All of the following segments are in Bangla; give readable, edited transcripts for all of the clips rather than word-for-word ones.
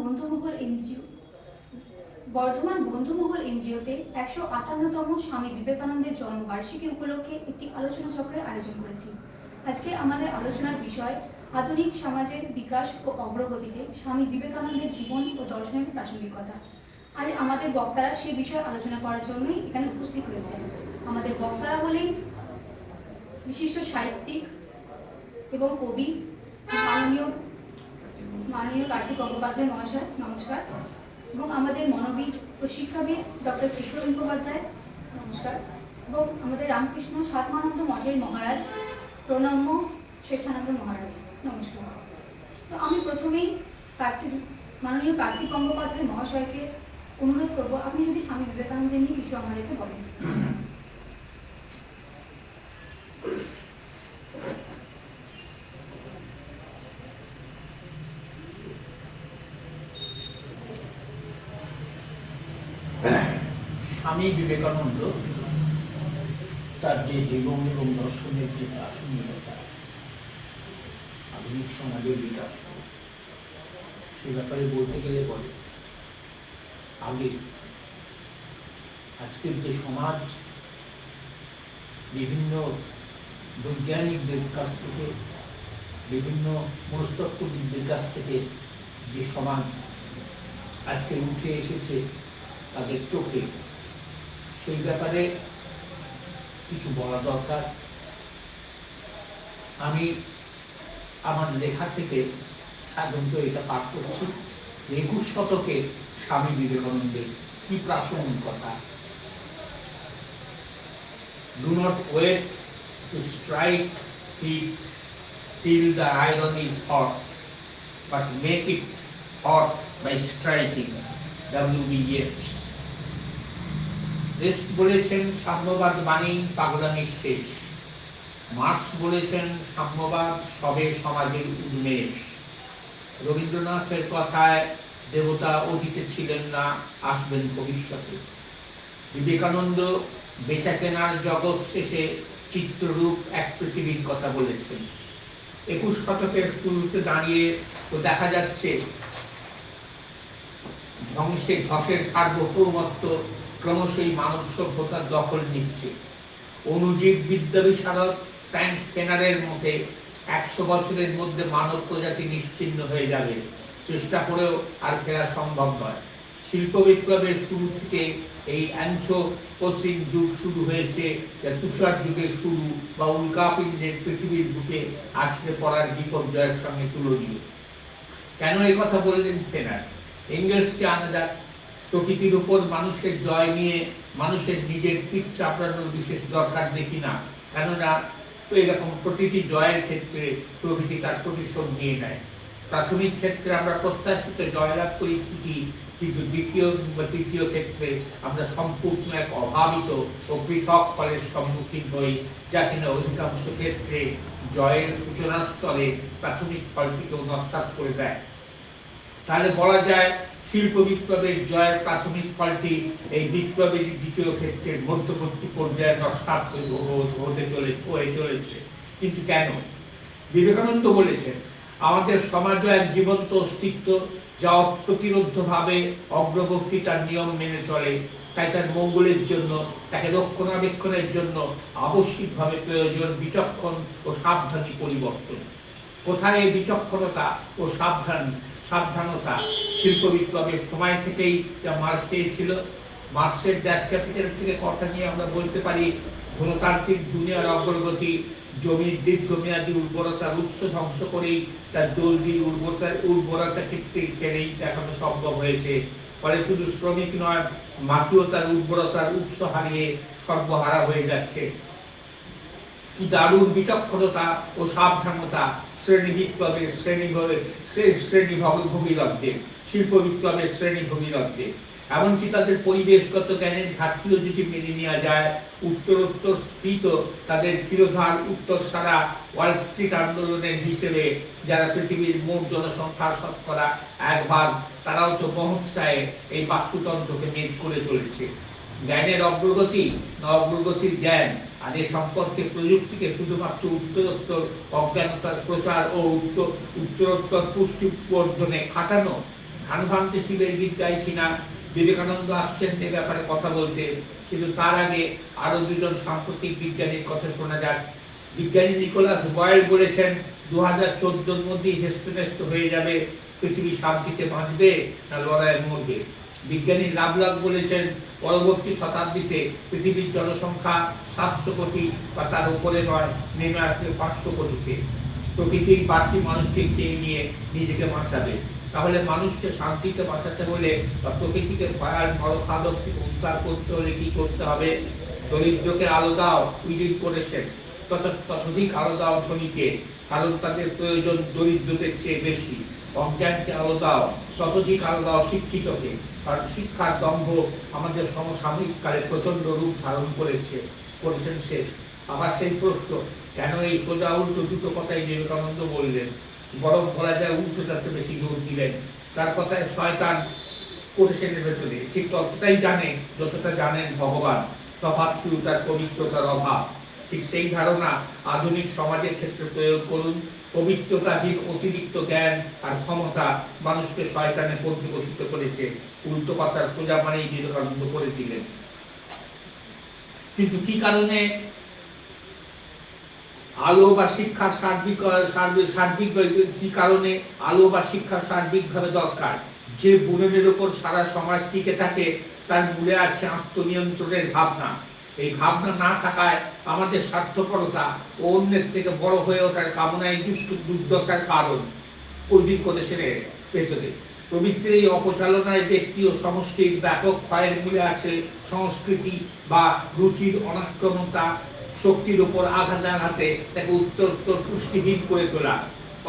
বন্ধুমহল এনজিও বর্ধমান বন্ধুমহল এনজিওতে 158তম স্বামী বিবেকানন্দের জন্মবার্ষিকী উপলক্ষে একটি আলোচনা চক্রের আয়োজন করেছি। আজকে আমাদের আলোচনার বিষয় আধুনিক সমাজের বিকাশ ও অগ্রগতিতে স্বামী বিবেকানন্দের জীবন ও দর্শনের প্রাসঙ্গিকতা। আজ আমাদের বক্তারা সেই বিষয়ে আলোচনা করার জন্যই এখানে উপস্থিত হয়েছেন। আমাদের বক্তারা হলেন বিশিষ্ট সাহিত্যিক এবং কবি মাননীয় কার্তিক গঙ্গোপাধ্যায় মহাশয়, নমস্কার। এবং আমাদের মনোবিদ ও শিক্ষাবিদ ডক্টর কিশোর মুখোপাধ্যায়, নমস্কার। এবং আমাদের রামকৃষ্ণ সাতমানন্দ মঠের মহারাজ প্রণম্য শেঠানন্দ মহারাজ, নমস্কার। তো আমি প্রথমেই মাননীয় কার্তিক গঙ্গোপাধ্যায় মহাশয়কে অনুরোধ করব, আপনি যদি স্বামী বিবেকানন্দের নিয়ে কিছু আমাদেরকে বলেন। স্বামী বিবেকানন্দ তার যে জীবন এবং দর্শনের যে প্রাসঙ্গিকতা, আধুনিক সমাজের বিকাশ, সে ব্যাপারে বলতে গেলে বলে আগে আজকের যে সমাজ বিভিন্ন বৈজ্ঞানিকদের কাছ থেকে, বিভিন্ন মনস্তত্ত্ববিদদের কাছ থেকে যে সমাজ আজকে উঠে এসেছে তাদের চোখে, সেই ব্যাপারে কিছু বলা দরকার। আমি আমার লেখা থেকে সাধারণত এটা পাঠ করছি, 21 শতকে স্বামী বিবেকানন্দের কি প্রাসঙ্গিকতা। Do not wait to strike it till the iron is hot, but make it hot by striking. W.B. Yeats। দেশ বলেছেন সাম্যবাদ মানেই পাগলামির শেষ। মার্কস বলেছেন সাম্যবাদ সবে সমাজের উন্মেষ। রবীন্দ্রনাথের কথায় দেবতা অতীতে ছিলেন না, আসবেন ভবিষ্যতে। বিবেকানন্দ বেচাকেনার জগৎ শেষে চিত্ররূপ এক পৃথিবীর কথা বলেছেন। 21 শতকের শুরুতে দাঁড়িয়ে তো দেখা যাচ্ছে ধসের সার্বভৌমত্ব ক্রমশই মানব সভ্যতার দখল নিচ্ছে। অণুজীব বিদ্যা বিশারদ ফ্র্যাঙ্ক ফেনারের মতে 100 বছরের মধ্যে মানব প্রজাতি নিশ্চিহ্ন হয়ে যাবে, চেষ্টা করেও আর ফেরা সম্ভব নয়। শিল্প বিপ্লবের শুরু থেকে এই অ্যানথ্রোপোসিন যুগ শুরু হয়েছে, যা তুষার যুগের শুরু বা উল্কাপিণ্ডের পৃথিবীর বুকে আছড়ে পড়ার বিপর্যয়ের সঙ্গে তুলনীয়। কেন এই কথা বললেন ফেনার? এঙ্গেলসকে আনা যাক। প্রকৃতির উপর মানুষের জয় নিয়ে মানুষের নিজের পিঠ চাপড়ানোর বিশেষ দরকার দেখি না, কেননা এরকম প্রতিটি জয়ের ক্ষেত্রে প্রকৃতি তার প্রতিশোধ নিয়ে নেয়। প্রাথমিক ক্ষেত্রে আমরা প্রত্যাশিত জয়লাভ করি ঠিকই, কিন্তু দ্বিতীয় বা তৃতীয় ক্ষেত্রে আমরা সম্পূর্ণ এক অভাবিত ও পৃথক ফলের সম্মুখীন হই, যা কিনা অধিকাংশ ক্ষেত্রে জয়ের সূচনা স্তরে প্রাথমিক ফলটিকেও নস্যাৎ করে দেয়। তাহলে বলা যায় শিল্প বিপ্লবের জয়ের প্রাথমিক ফলটি এই বিপ্লবের দ্বিতীয় ক্ষেত্রের মধ্যবর্তী পর্যায়ে নস্যাৎ হতে চলেছে। কিন্তু কেন? বিবেকানন্দ বলেছেন আমাদের সমাজও এক জীবন্ত অস্তিত্ব, যা অপ্রতিরোধ্যভাবে অগ্রগতি তার নিয়ম মেনে চলে। তাই তার মঙ্গলের জন্য, তাকে রক্ষণাবেক্ষণের জন্য আবশ্যিকভাবে প্রয়োজন বিচক্ষণ ও সাবধানী পরিবর্তন। কোথায় এই বিচক্ষণতা ও সাবধানতা? শিল্প বিপ্লবের সময় থেকেই যা মার খেয়েছিল। মার্ক্সের ড্যাশ ক্যাপিটাল থেকে কথা নিয়ে আমরা বলতে পারি গণতান্ত্রিক দুনিয়ার অগ্রগতি জমির দীর্ঘমেয়াদী উর্বরতার উৎস ধ্বংস করেই তার জলদি উর্বরতা ক্ষেত্রে কেড়েই দেখানো সম্ভব হয়েছে। ফলে শুধু শ্রমিক নয়, মাটিও তার উর্বরতার উৎস হারিয়ে সর্বহারা হয়ে যাচ্ছে। কি দারুণ বিচক্ষণতা ও সাবধানতা শ্রেণী বিপ্লবের শ্রেণীভোগীদের, শিল্প বিপ্লবের শ্রেণীভোগীদের। এমনকি তাদের পরিবেশগত জ্ঞানের ঘাটতিও যদি মেনে নেওয়া যায়, উত্তরোত্তর স্ফীত তাদের ক্ষীরোধার উত্তর সারা ওয়াল স্ট্রিট আন্দোলনের হিসেবে, যারা পৃথিবীর মোট জনসংখ্যার শতকরা 1/2, তারাও তো মহোৎসাহে এই বাস্তুতন্ত্রকে মেদ করে চলেছে। জ্ঞানের অগ্রগতি না অগ্রগতির জ্ঞান, আর এ সম্পর্কে প্রযুক্তিকে শুধুমাত্র উত্তরোত্তর অজ্ঞানতার প্রচার ও উত্তরোত্তর পুষ্টি বর্ধনে খাটানো, ধানভান্তি শিবের গীত গাইছি না, বিবেকানন্দ আসছেন এ ব্যাপারে কথা বলতে। কিন্তু তার আগে আরো দুজন সাম্প্রতিক বিজ্ঞানীর কথা শোনা যাক। বিজ্ঞানী নিকোলাস বয়েল বলেছেন 2014-র মধ্যেই হেস্তনেস্ত হয়ে যাবে, পৃথিবী শান্তিতে বাঁচবে না লড়াইয়ে মরবে। বিজ্ঞানী লাভলক বলেছেন পরবর্তী শতাব্দীতে পৃথিবীর জনসংখ্যা 700 কোটি বা তার উপরে নয়, নেমে আসবে 500 কোটিতে। প্রকৃতির বাড়তি মানুষকে খেয়ে নিয়ে নিজেকে বাঁচাবে। তাহলে মানুষকে শান্তিতে বাঁচাতে হলে বা প্রকৃতিকে ভয়াল নরখাদক থেকে উদ্ধার করতে হলে কি করতে হবে? দরিদ্রকে আলো দাও, উইলিং করেছেন, ততোধিক আলো দাও ধনীকে, কারণ তাদের প্রয়োজন দরিদ্রদের চেয়ে বেশি। অজ্ঞানকে আলো দাও, ততোধিক আলো দাও শিক্ষিতকে, কারণ শিক্ষার দম্ভ আমাদের সমসাময়িক কালে প্রচন্ড রূপ ধারণ করেছেন শেষ। আবার সেই প্রশ্ন, কেন এই সোজা উল্টো দুটো কথাই বিবেকানন্দ বললেন? বরং বলা যায় উল্টোটাতে বেশি জোর দিলেন। তার কথায় শয়তান করেছেন ভেতরে ঠিক ততটাই জানে যতটা জানেন ভগবান। তফাৎ শুধু তার পবিত্রতার অভাব। ঠিক সেই ধারণা আধুনিক সমাজের ক্ষেত্রে প্রয়োগ করুন। পবিত্রতাহীন অতিরিক্ত জ্ঞান আর ক্ষমতা মানুষকে শয়তানে পর্যবসিত করেছে। উল্টো কথার সোজা মানেই বিবেকানন্দ করে দিলেন। কিন্তু কি কারণে আলো বা শিক্ষার সার্বিক কি কারণে আলো বা শিক্ষা সার্বিকভাবে দরকার? যে বুননের উপর সারা সমাজ টিকে থাকে তার মূলে আছে আত্মনিয়ন্ত্রণের ভাবনা। এই ভাবনা না থাকায় আমাদের স্বার্থপরতা ও অন্যের থেকে বড় হয়ে ওঠার কামনায় দুর্দশার কারণ। ওইদিন কোদেশের পেছনে প্রবৃত্তির এই অপচালনায় ব্যক্তি ও সমষ্টির ব্যাপক ক্ষয়ের মূলে আছে সংস্কৃতি বা রুচির অনাক্রমণতা, শক্তির উপর আঘাতে তাকে উত্তর পুষ্টিহীন করে তোলা।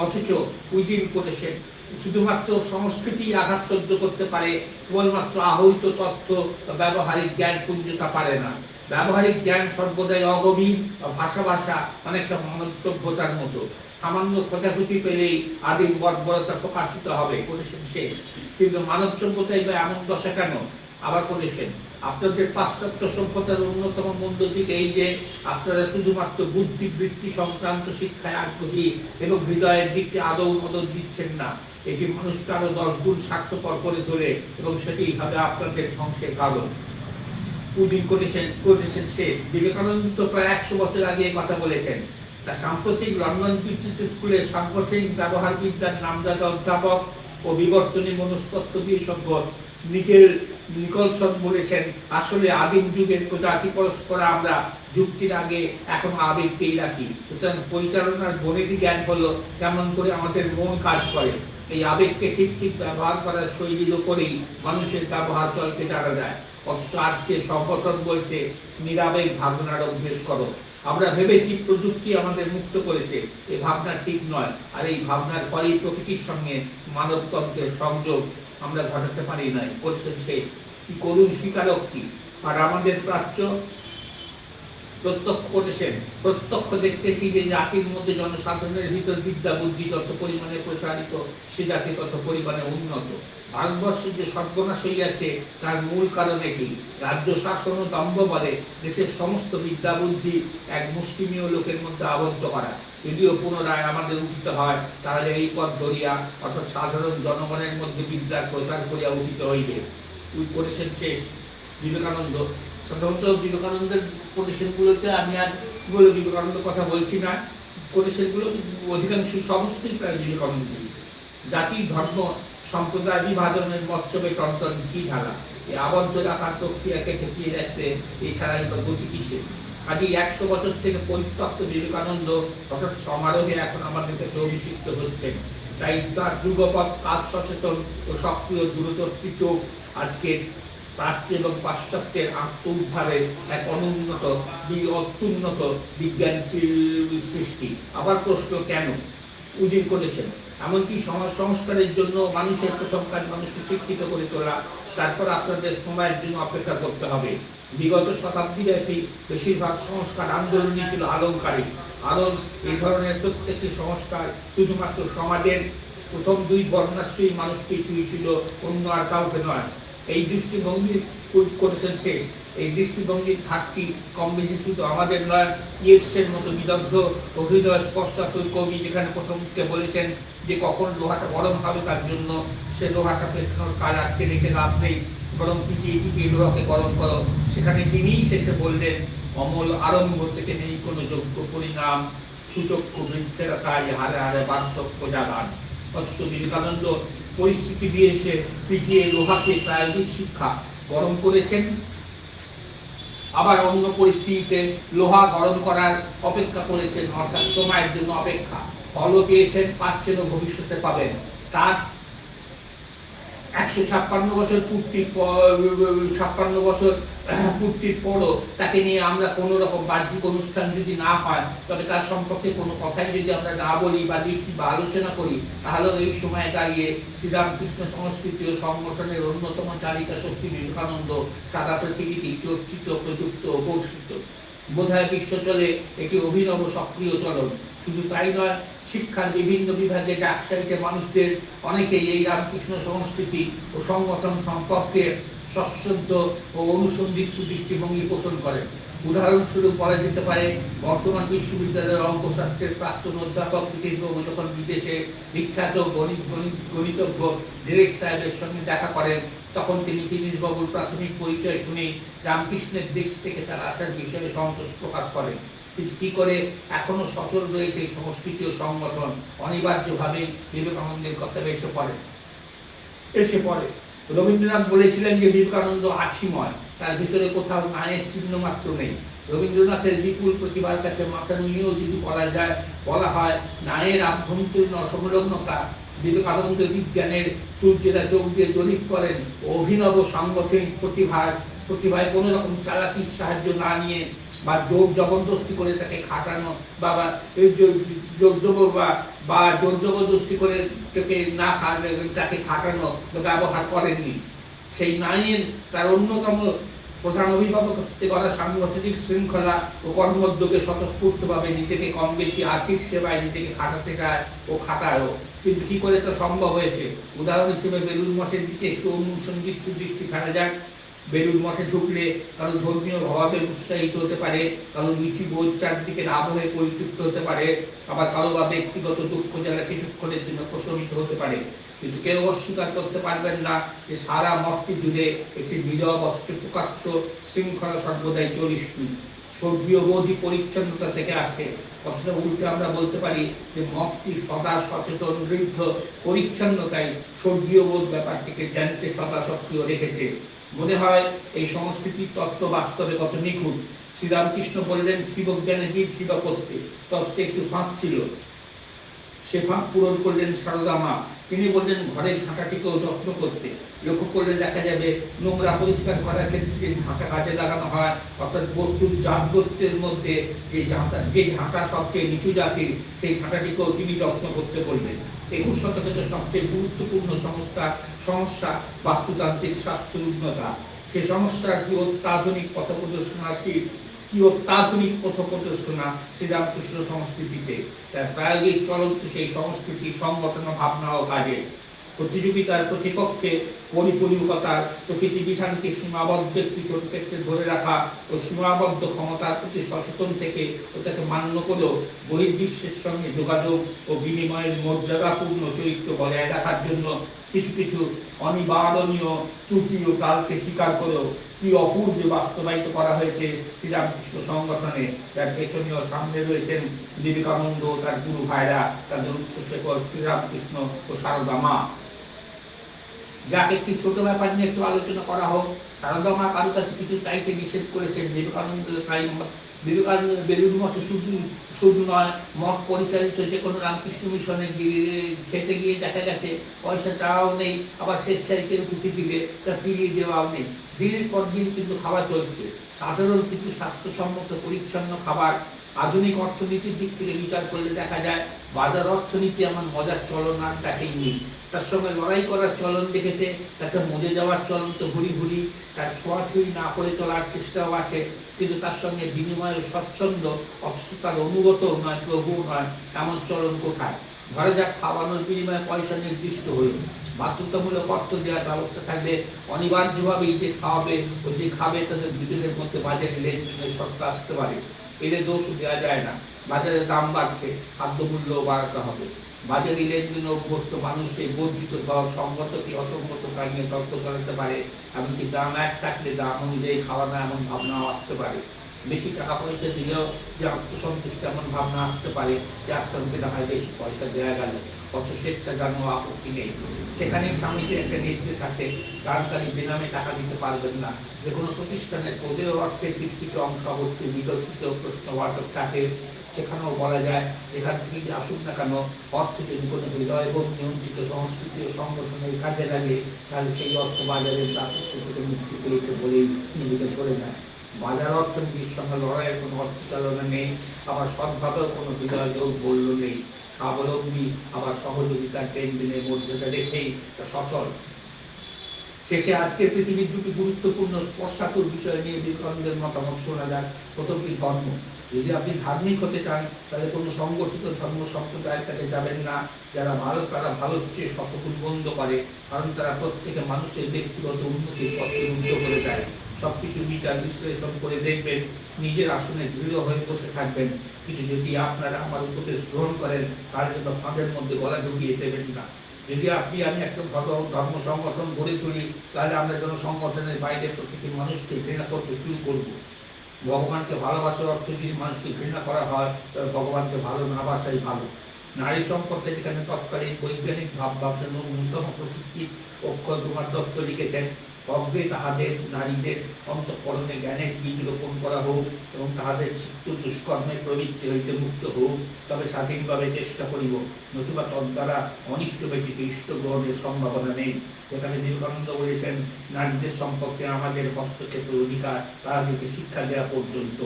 অথচ উইদিন করেছেন শুধুমাত্র সংস্কৃতি আঘাত সহ্য করতে পারে, কেবলমাত্র আহরিত তথ্য ব্যবহারিক জ্ঞান পুঞ্জতা পারে না। ব্যবহারিক জ্ঞান সর্বদাই অগভীর, ভাষা অনেকটা মানব সভ্যতার মতো। সামান্য খোঁজাখুঁজি পেলেই আদিম বর্বরতা প্রকাশিত হবে করেছেন শেষ। কিন্তু মানব সভ্যতাই বা এমন দশা কেন? আবার করেছেন আপনাদের পাশ্চাত্য সভ্যতার অন্যতম মন্দ দিক এই যে আপনারা শুধুমাত্র বুদ্ধিবৃত্তি সংক্রান্ত শিক্ষায় আগ্রহী এবং হৃদয়ের দিককে আদৌ মদত দিচ্ছেন না। এটি মানুষকে আরো 10 গুণ স্বার্থপর করে তোলে এবং সেটি হবে আপনাদের ধ্বংসের কারণ। উদিন করেছেন শেষ। বিবেকানন্দ তো প্রায় 100 বছর আগে এই কথা বলেছেন। তা সাম্প্রতিক লন্ডন ব্রিটিশ স্কুলের সাংগঠনিক ব্যবহার বিদ্যার নামজাদা অধ্যাপক ও বিবর্তনী মনস্তত্ত্ব বিশেষজ্ঞ নিকলসন বলেছেন, আসলে আদিম যুগের জাতি পরস্পর আমরা যুক্তির আগে এখন আবেগকেই রাখি। সুতরাং পরিচালনার গণিত জ্ঞান হলো কেমন করে আমাদের মন কাজ করে। এই আবেগকে ঠিক ব্যবহার করার শৈলীর উপরেই মানুষের ব্যবহার চলতে জানা যায়। অথচ আজকে সংগঠন বলছে নিরাবেগ ভাবনার অভ্যেস করো। আমরা ভেবেছি প্রযুক্তি আমাদের মুক্ত করেছে, এই ভাবনা ঠিক নয়। আর এই ভাবনার পরেই প্রকৃতির সঙ্গে মানবতন্ত্রের সংযোগ আমরা ঘটাতে পারি নাই। বলছেন সেই কি করুণ স্বীকারোক্তি। আর আমাদের প্রাচ্য প্রত্যক্ষ করেছেন, প্রত্যক্ষ দেখতেছি যে জাতির মধ্যে জনসাধারণের ভিতর বিদ্যা বুদ্ধি যত পরিমাণে প্রচারিত, সে জাতি তত পরিমাণে উন্নত। ভারতবর্ষে যে সর্বনাশ হইয়াছে তার মূল কারণ কি? রাজ্য শাসন ও দম্ভ বলে দেশের সমস্ত বিদ্যা বুদ্ধি এক মুষ্টিমেয় লোকের মধ্যে আবদ্ধ করা। যদিও পুনরায় আমাদের উচিত হয় তাহলে এই পথ ধরিয়া অর্থাৎ সাধারণ জনগণের মধ্যে বিদ্যার প্রচার করিয়া উচিত হইবে। করেছেন শেষ বিবেকানন্দ। সাধারণত বিবেকানন্দের উপদেশগুলোতে আমি আর বিবেকানন্দ কথা বলছি না, উপদেশগুলো অধিকাংশ সমস্তই প্রায় বিবেকানন্দ। জাতি ধর্ম সম্প্রদায় বিভাজনের মৎসবে টনটন ঘি ঢালা, এই আবদ্ধ রাখার প্রক্রিয়াকে ঠেকিয়ে রাখতে এছাড়াই বা গতি কিসে? আজ 100 বছর থেকে পরিত্যক্ত বিবেকানন্দ অর্থাৎ সমারোহে এখন আমাদের কাছে অভিষিক্ত হচ্ছেন। তাই তার যুগপৎ কাজ সচেতন ও সক্রিয় দূরদর্শী চোখ আজকে প্রাচ্য এবং পাশ্চাত্যের আত্ম উদ্ধারে এক অত্যুন্নত বিজ্ঞান সৃষ্টি। আবার প্রশ্ন, কেন? উদিন করেছেন এমনকি সমাজ সংস্কারের জন্য মানুষের প্রথম কাজ মানুষকে শিক্ষিত করে তোলা, তারপর আপনাদের সময়ের জন্য অপেক্ষা করতে হবে। বিগত শতাব্দীব্যাপী বেশিরভাগ সংস্কার আন্দোলনই ছিল আলংকারিক। কারণ এই ধরনের প্রত্যেকটি সংস্কার শুধুমাত্র সমাজের প্রথম 2 বর্ণাশ্রয়ী মানুষকে ছুঁয়েছিল, অন্য আর কাউকে নয়। এই দৃষ্টিভঙ্গি করেছেন শেষ। এই দৃষ্টিভঙ্গির ঘাটতি কম বেশি শুধু আমাদের নয়, ইয়েটসের মতো বিদগ্ধ ও হৃদয় স্পর্শাতুর কবি যেখানে প্রথমকে বলেছেন যে কখন লোহাটা গরম হবে তার জন্য সে লোহাটা পেছনের কাজ আটকে রেখে লাভ নেই, বরং পিটিয়ে পিটিয়ে লোহাকে গরম করো। সেখানে তিনিই শেষে বললেন, অমল আরম্ভ থেকে নেই কোনো যোগ্য পরিণাম, সুচক্ষু বৃদ্ধের তাই হারে হারে বার্ধক্য জাগান। অথচ বিবেকানন্দ পরিস্থিতি দিয়ে এসে পিটিয়ে লোহাকে প্রায়োগিক শিক্ষা গরম করেছেন, আবার অন্য পরিস্থিতিতে লোহা গরম করার অপেক্ষা করেছেন, অর্থাৎ সময়ের জন্য অপেক্ষা। ফলও পেয়েছেন, পাচ্ছেন ও ভবিষ্যতে পাবেন। তার 156 বছর পূর্তির 56 বছর পূর্তির পরও তাকে নিয়ে আমরা কোনো রকম বাহ্যিক অনুষ্ঠান যদি না হয়, তবে তার সম্পর্কে কোনো কথাই যদি আমরা না বলি বা লিখি বা আলোচনা করি, তাহলে এই সময় দাঁড়িয়ে শ্রীরামকৃষ্ণ সংস্কৃতি ও সংগঠনের অন্যতম চালিকা শক্তি বিবেকানন্দ সারা পৃথিবীতে চর্চিত, প্রযুক্ত ও পোষিত। বোধহয় বিশ্ব চলে একটি অভিনব সক্রিয় চলন। শুধু তাই নয়, শিক্ষার বিভিন্ন বিভাগে ডাকসাইটে মানুষদের অনেকেই এই রামকৃষ্ণ সংস্কৃতি ও সংগঠন সম্পর্কে সশ্রদ্ধ ও অনুসন্ধিৎসু দৃষ্টিভঙ্গি পোষণ করেন। উদাহরণস্বরূপ বলা যেতে পারে, বর্তমান বিশ্ববিদ্যালয়ের অঙ্কশাস্ত্রের প্রাক্তন অধ্যাপক কৃতিশবাবু যখন বিদেশে বিখ্যাত গণিতজ্ঞ ডিরেক সাহেবের সঙ্গে দেখা করেন, তখন তিনি কৃতিশবাবুর প্রাথমিক পরিচয় শুনেই রামকৃষ্ণের দেশ থেকে তার আসার বিষয়ে সন্তোষ প্রকাশ করেন। কি করে এখনো সচল রয়েছে এই সংস্কৃতি ও সংগঠন, অনিবার্যভাবে বিবেকানন্দের কথা এসে পড়ে। রবীন্দ্রনাথ বলেছিলেন যে বিবেকানন্দ আছিময়, তার ভিতরে কোথাও নায়ের চিহ্ন মাত্র নেই। রবীন্দ্রনাথের বিপুল প্রতিভার কাছে মাথা নুইয়েও যদি বলা হয় নায়ের আভ্যন্তরীণ অসংলগ্নতা, বিবেকানন্দ বিজ্ঞানের চুলচেরা চোখ দিয়ে জরিপ করেন, অভিনব সাংগঠনিক প্রতিভায় কোনো রকম চালাকির সাহায্য না নিয়ে বা জোর জবরদস্তি করে তাকে খাটানো বা জোর জবরদস্তি করে তাকে খাটানো ব্যবহার করেননি। সেই নাইয়ের তার অন্যতম প্রধান অভিভাবকত্বে করা সাংগঠনিক শৃঙ্খলা ও কর্মোদ্যোগে স্বতঃস্ফূর্তভাবে নিজেকে কম বেশি আর্থিক সেবায় নিজেকে খাটাতে চায় ও খাটায়ও। কিন্তু কি করে তা সম্ভব হয়েছে? উদাহরণ হিসেবে বেলুড় মঠের দিকে একটু অনুসঙ্গীত দৃষ্টি ফেলা যাক। বেলুড় মঠে ঢুকলে কারো ধর্মীয় ভাবে উৎসাহিত হতে পারে, কারো রুচি বোধ চারদিকের আবহে পরিতৃপ্ত হতে পারে, আবার কারো বা ব্যক্তিগত দুঃখ জ্বালা কিছুক্ষণের জন্য প্রশমিত হতে পারে। কিন্তু কেউ অস্বীকার করতে পারবেন না যে সারা মঠটি জুড়ে একটি নীরব প্রকাশ্য শৃঙ্খলা সর্বদাই চলিষ্ণু। স্বর্গীয় বোধি পরিচ্ছন্নতা থেকে আসে। কথাটা উল্টে আমরা বলতে পারি যে মঠটি সদা সচেতন, ঋদ্ধ পরিচ্ছন্নতায় স্বর্গীয় বোধ ব্যাপারটিকে জানতে সদা সক্রিয় রেখেছে। মনে হয় এই সংস্কৃতির তত্ত্ব বাস্তবে কত নিখুঁত। শ্রীরামকৃষ্ণ বললেন শিবজ্ঞানে জীব সেবা করতে, তত্ত্বে একটু ফাঁক ছিল, সে ফাঁক পূরণ করলেন সারদা মা। তিনি বললেন ঘরের ঝাঁটাটিকেও যত্ন করতে। লক্ষ্য করলে দেখা যাবে নোংরা পরিষ্কার করার ক্ষেত্রে যে ঝাঁটা কাজে লাগানো হয়, অর্থাৎ বস্তুর জাতগত্যের মধ্যে যে ঝাঁটা সবচেয়ে নিচু জাতির, সেই ঝাঁটাটিকেও তিনি যত্ন করতে বললেন। 21 শতকের সবচেয়ে গুরুত্বপূর্ণ সমস্যা বাস্তুতান্ত্রিক স্বাস্থ্যের উন্নতা। সে সমস্যার কি অত্যাধুনিক পথ প্রদর্শনা শ্রীরামকৃষ্ণ সংস্কৃতিতে। তার প্রায়োগিক চলন্ত সেই সংস্কৃতি সংগঠন ভাবনা ও কাজে প্রতিযোগিতার প্রতিপক্ষে পরিপূরকতার প্রকৃতি বিধানকে সীমাবদ্ধ একটি ছোট ক্ষেত্রে ধরে রাখা ও সীমাবদ্ধ ক্ষমতার প্রতি সচেতন থেকে ও তাকে মান্য করেও বহির্বিশ্বের সঙ্গে যোগাযোগ ও বিনিময়ের মর্যাদাপূর্ণ চরিত্র বজায় রাখার জন্য কিছু কিছু অনিবারণীয় ত্রুটি ও কালকে স্বীকার করেও কি অপূর্বে বাস্তবায়িত করা হয়েছে শ্রীরামকৃষ্ণ সংগঠনে। যার পেছনীয় সামনে রয়েছেন বিবেকানন্দ, তার গুরু ভাইরা, তাদের উচ্চশেখর শ্রীরামকৃষ্ণ ও সারদা মা। যাকে একটি ছোট ব্যাপার নিয়ে একটু আলোচনা করা হোক। সারদা মা কারো কাছে কিছু চাইতে নিষেধ করেছেন, বিবেকানন্দ তাই বেলুড় মঠে শুধু নয়, মঠ পরিচালিত যে কোনো রামকৃষ্ণ মিশনে খেতে গিয়ে দেখা গেছে পয়সা চাওয়াও নেই, আবার স্বেচ্ছায় কেউ কিছু দিলে তা ফিরিয়ে দেওয়াও নেই। দিনের পর দিন কিন্তু খাবার চলছে, সাধারণ কিন্তু স্বাস্থ্যসম্মত পরিচ্ছন্ন খাবার। আধুনিক অর্থনীতির দিক থেকে বিচার করলে দেখা যায় বাজার অর্থনীতি এমন মজার চলন আর দেখেনি। তার সঙ্গে লড়াই করার চলন দেখেছে, তাতে মরে যাওয়ার চলন তো ভুরি ভুরি, তার ছোঁয়াছুঁই না করে চলার চেষ্টাও আছে। কিন্তু তার সঙ্গে বিনিময়ের স্বচ্ছন্দ, অথচ তার অনুগত নয়, প্রভু নয়, এমন চলন কোথায়? ধরা যাক খাওয়ানোর বিনিময়ে পয়সা নির্দিষ্ট হলো, বাধ্যতামূলক অর্থ দেওয়ার ব্যবস্থা থাকলে অনিবার্যভাবেই যে খাওয়াবে ও যে খাবে তাদের দুজনের মধ্যে বাজারে লেনদেনের শর্ত আসতে পারে। এদের দোষ দেওয়া যায় না। বাজারের দাম বাড়ছে, খাদ্যমূল্য বাড়াতে হবে। বাজারি লেনদেনে অভ্যস্ত মানুষ এই বর্ধিত দর সঙ্গত কি অসঙ্গত তা নিয়ে তর্ক করাতে পারে, এমনকি দাম এক থাকলে দাম অনুযায়ী খাওয়া না এমন ভাবনাও আসতে পারে। বেশি টাকা পয়সা দিলেও যে আত্মসন্তুষ্ট এমন ভাবনা আসতে পারে যে আশ্রমকে না হয় বেশি পয়সা দেওয়া গেল, অথচ স্বেচ্ছা জানানো আপত্তি নেই। সেখানেই স্বামীকে একটা নির্দেশ আছে, দানকারী বেনামে টাকা দিতে পারবেন না। যে কোনো প্রতিষ্ঠানের পদের অর্থে কিছু কিছু অংশ অবশ্যই বিতর্কিত প্রশ্নবাচক থাকে। সেখানেও বলা যায় যেখান থেকে যে আসুক না কেন, অর্থ যদি কোনো হৃদয় এবং নিয়ন্ত্রিত সংস্কৃতি ও সংগঠনের কাজে লাগে, তাহলে সেই অর্থ বাজারের দাসত্ব থেকে মুক্তি পেয়েছে বলেই নিজেকে ধরে নেয়। বাজার অর্থনীতির সঙ্গে লড়াইয়ের কোনো অর্থচালনা নেই, আবার সদ্ভাবেও কোনো হৃদয় বলল নেই। স্বাবলম্বী আবার সহযোগিতার লেনদেনের মধ্যে রেখেই তা সচল। শেষে আজকের পৃথিবীর দুটি গুরুত্বপূর্ণ স্পর্শাতুর বিষয় নিয়ে বিবেকানন্দের মতামত শোনা যায়। প্রথমটি ধর্ম। যদি আপনি ধার্মিক হতে চান তাহলে কোনো সংগঠিত ধর্ম সম্প্রদায়ের কাছে যাবেন না। যারা ভালো তারা ভালোর চেয়ে শতগুণ বন্ধ করে, কারণ তারা প্রত্যেকে মানুষের ব্যক্তিগত উন্নতির পথে উন্নত করে দেয়। সবকিছু বিচার বিশ্লেষণ করে দেখবেন, নিজের আসনে দৃঢ় হয়ে বসে থাকবেন। কিছু যদি আপনারা আমার উপদেশ গ্রহণ করেন তার জন্য ফাঁদের মধ্যে গলা ঢুকিয়ে দেবেন না। যদি আমি একটা ধর্ম সংগঠন গড়ে তুলি, তাহলে আমরা যেন সংগঠনের বাইরে প্রতিটি মানুষকে ঘৃণা করতে শুরু করব। ভগবানকে ভালোবাসার অর্থ যদি মানুষকে ঘৃণা করা হয়, তবে ভগবানকে ভালো না বাসাই ভালো। নারী সম্পর্কে যেখানে তৎকালীন বৈজ্ঞানিক ভাবনার ন্যূনতম প্রতীকী অক্ষয় কুমার দত্ত লিখেছেন, অগ্রে তাহাদের নারীদের অন্তঃকরণে জ্ঞানের বীজ রোপণ করা হোক এবং তাহাদের চিত্ত দুষ্কর্মের প্রবৃত্তি হইতে মুক্ত হোক, তবে স্বাধীনভাবে চেষ্টা করিব, নতুবা তদ্বারা অনিষ্ট ব্যতীত ইষ্ট গ্রহণের সম্ভাবনা নেই। যেখানে বিবেকানন্দ বলেছেন, নারীদের সম্পর্কে আমাদের হস্তক্ষেপের অধিকার তাহাদেরকে শিক্ষা দেওয়া পর্যন্ত।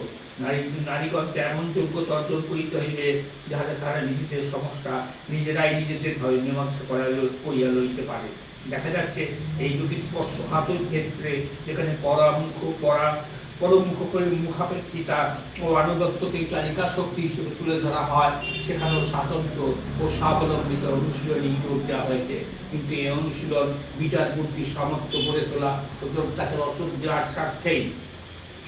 নারীগণকে এমন যোগ্যতা অর্জন করিতে হইবে যাহাতে তারা নিজেদের সমস্যা নিজেরাই নিজেদের ভয়ে মীমাংসা করিয়া লইতে পারে। দেখা যাচ্ছে এই দুটি স্পর্শ হাতুর ক্ষেত্রে যেখানে পরমুখ মুখাপেক্ষিতা ও আনুগত্যকেই চালিকা শক্তি হিসেবে তুলে ধরা হয়, সেখানেও স্বাতন্ত্র ও স্বাবলম্বিত অনুশীলনী জোর দেওয়া হয়েছে। কিন্তু এই অনুশীলন বিচার বুদ্ধির সামর্থ্য গড়ে তোলা ও তাকে রসদ দেওয়ার স্বার্থেই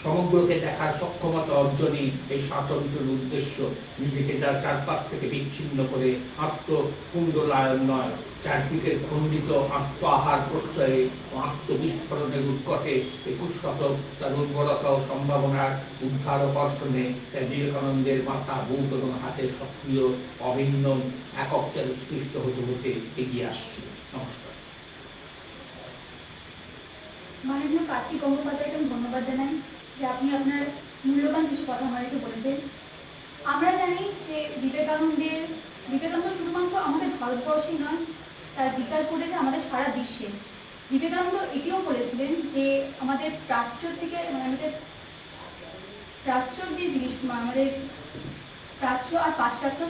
সমগ্রকে দেখার সক্ষমতা অর্জনই এই স্বাতন্ত্র্যের উদ্দেশ্য। নিজেকে যার চারপাশ থেকে বিচ্ছিন্ন করে আত্মকুণ্ডলায়ন নয়, চারদিকের খণ্ডিত আত্ম আহার প্রশ্রয়ে ও আত্মবিস্ফোরণের উৎকটে 21 শতক তার উর্বরতা ও সম্ভাবনার উদ্ধার ও কর্ষণে তাই বিবেকানন্দের মাথা, বুক এবং হাতের সক্রিয় অভিন্ন একক চারিষ্কৃষ্ট হতে হতে এগিয়ে আসছে। নমস্কার। মাননীয় কার্তিক গঙ্গোপাধ্যায়কে ধন্যবাদ জানাই যে আপনি আপনার মূল্যবান কিছু কথা আমাদেরকে বলেছেন। আমরা জানি যে বিবেকানন্দ শুধুমাত্র আমাদের ভারতবর্ষেই নয়, তার বিকাশ ঘটেছে আমাদের সারা বিশ্বে। বিবেকানন্দ এটিও বলেছিলেন যে আমাদের প্রাচ্য থেকে আমাদের প্রাচ্যর যে জিনিস, আমাদের প্রাচ্য আর পাশ্চাত্য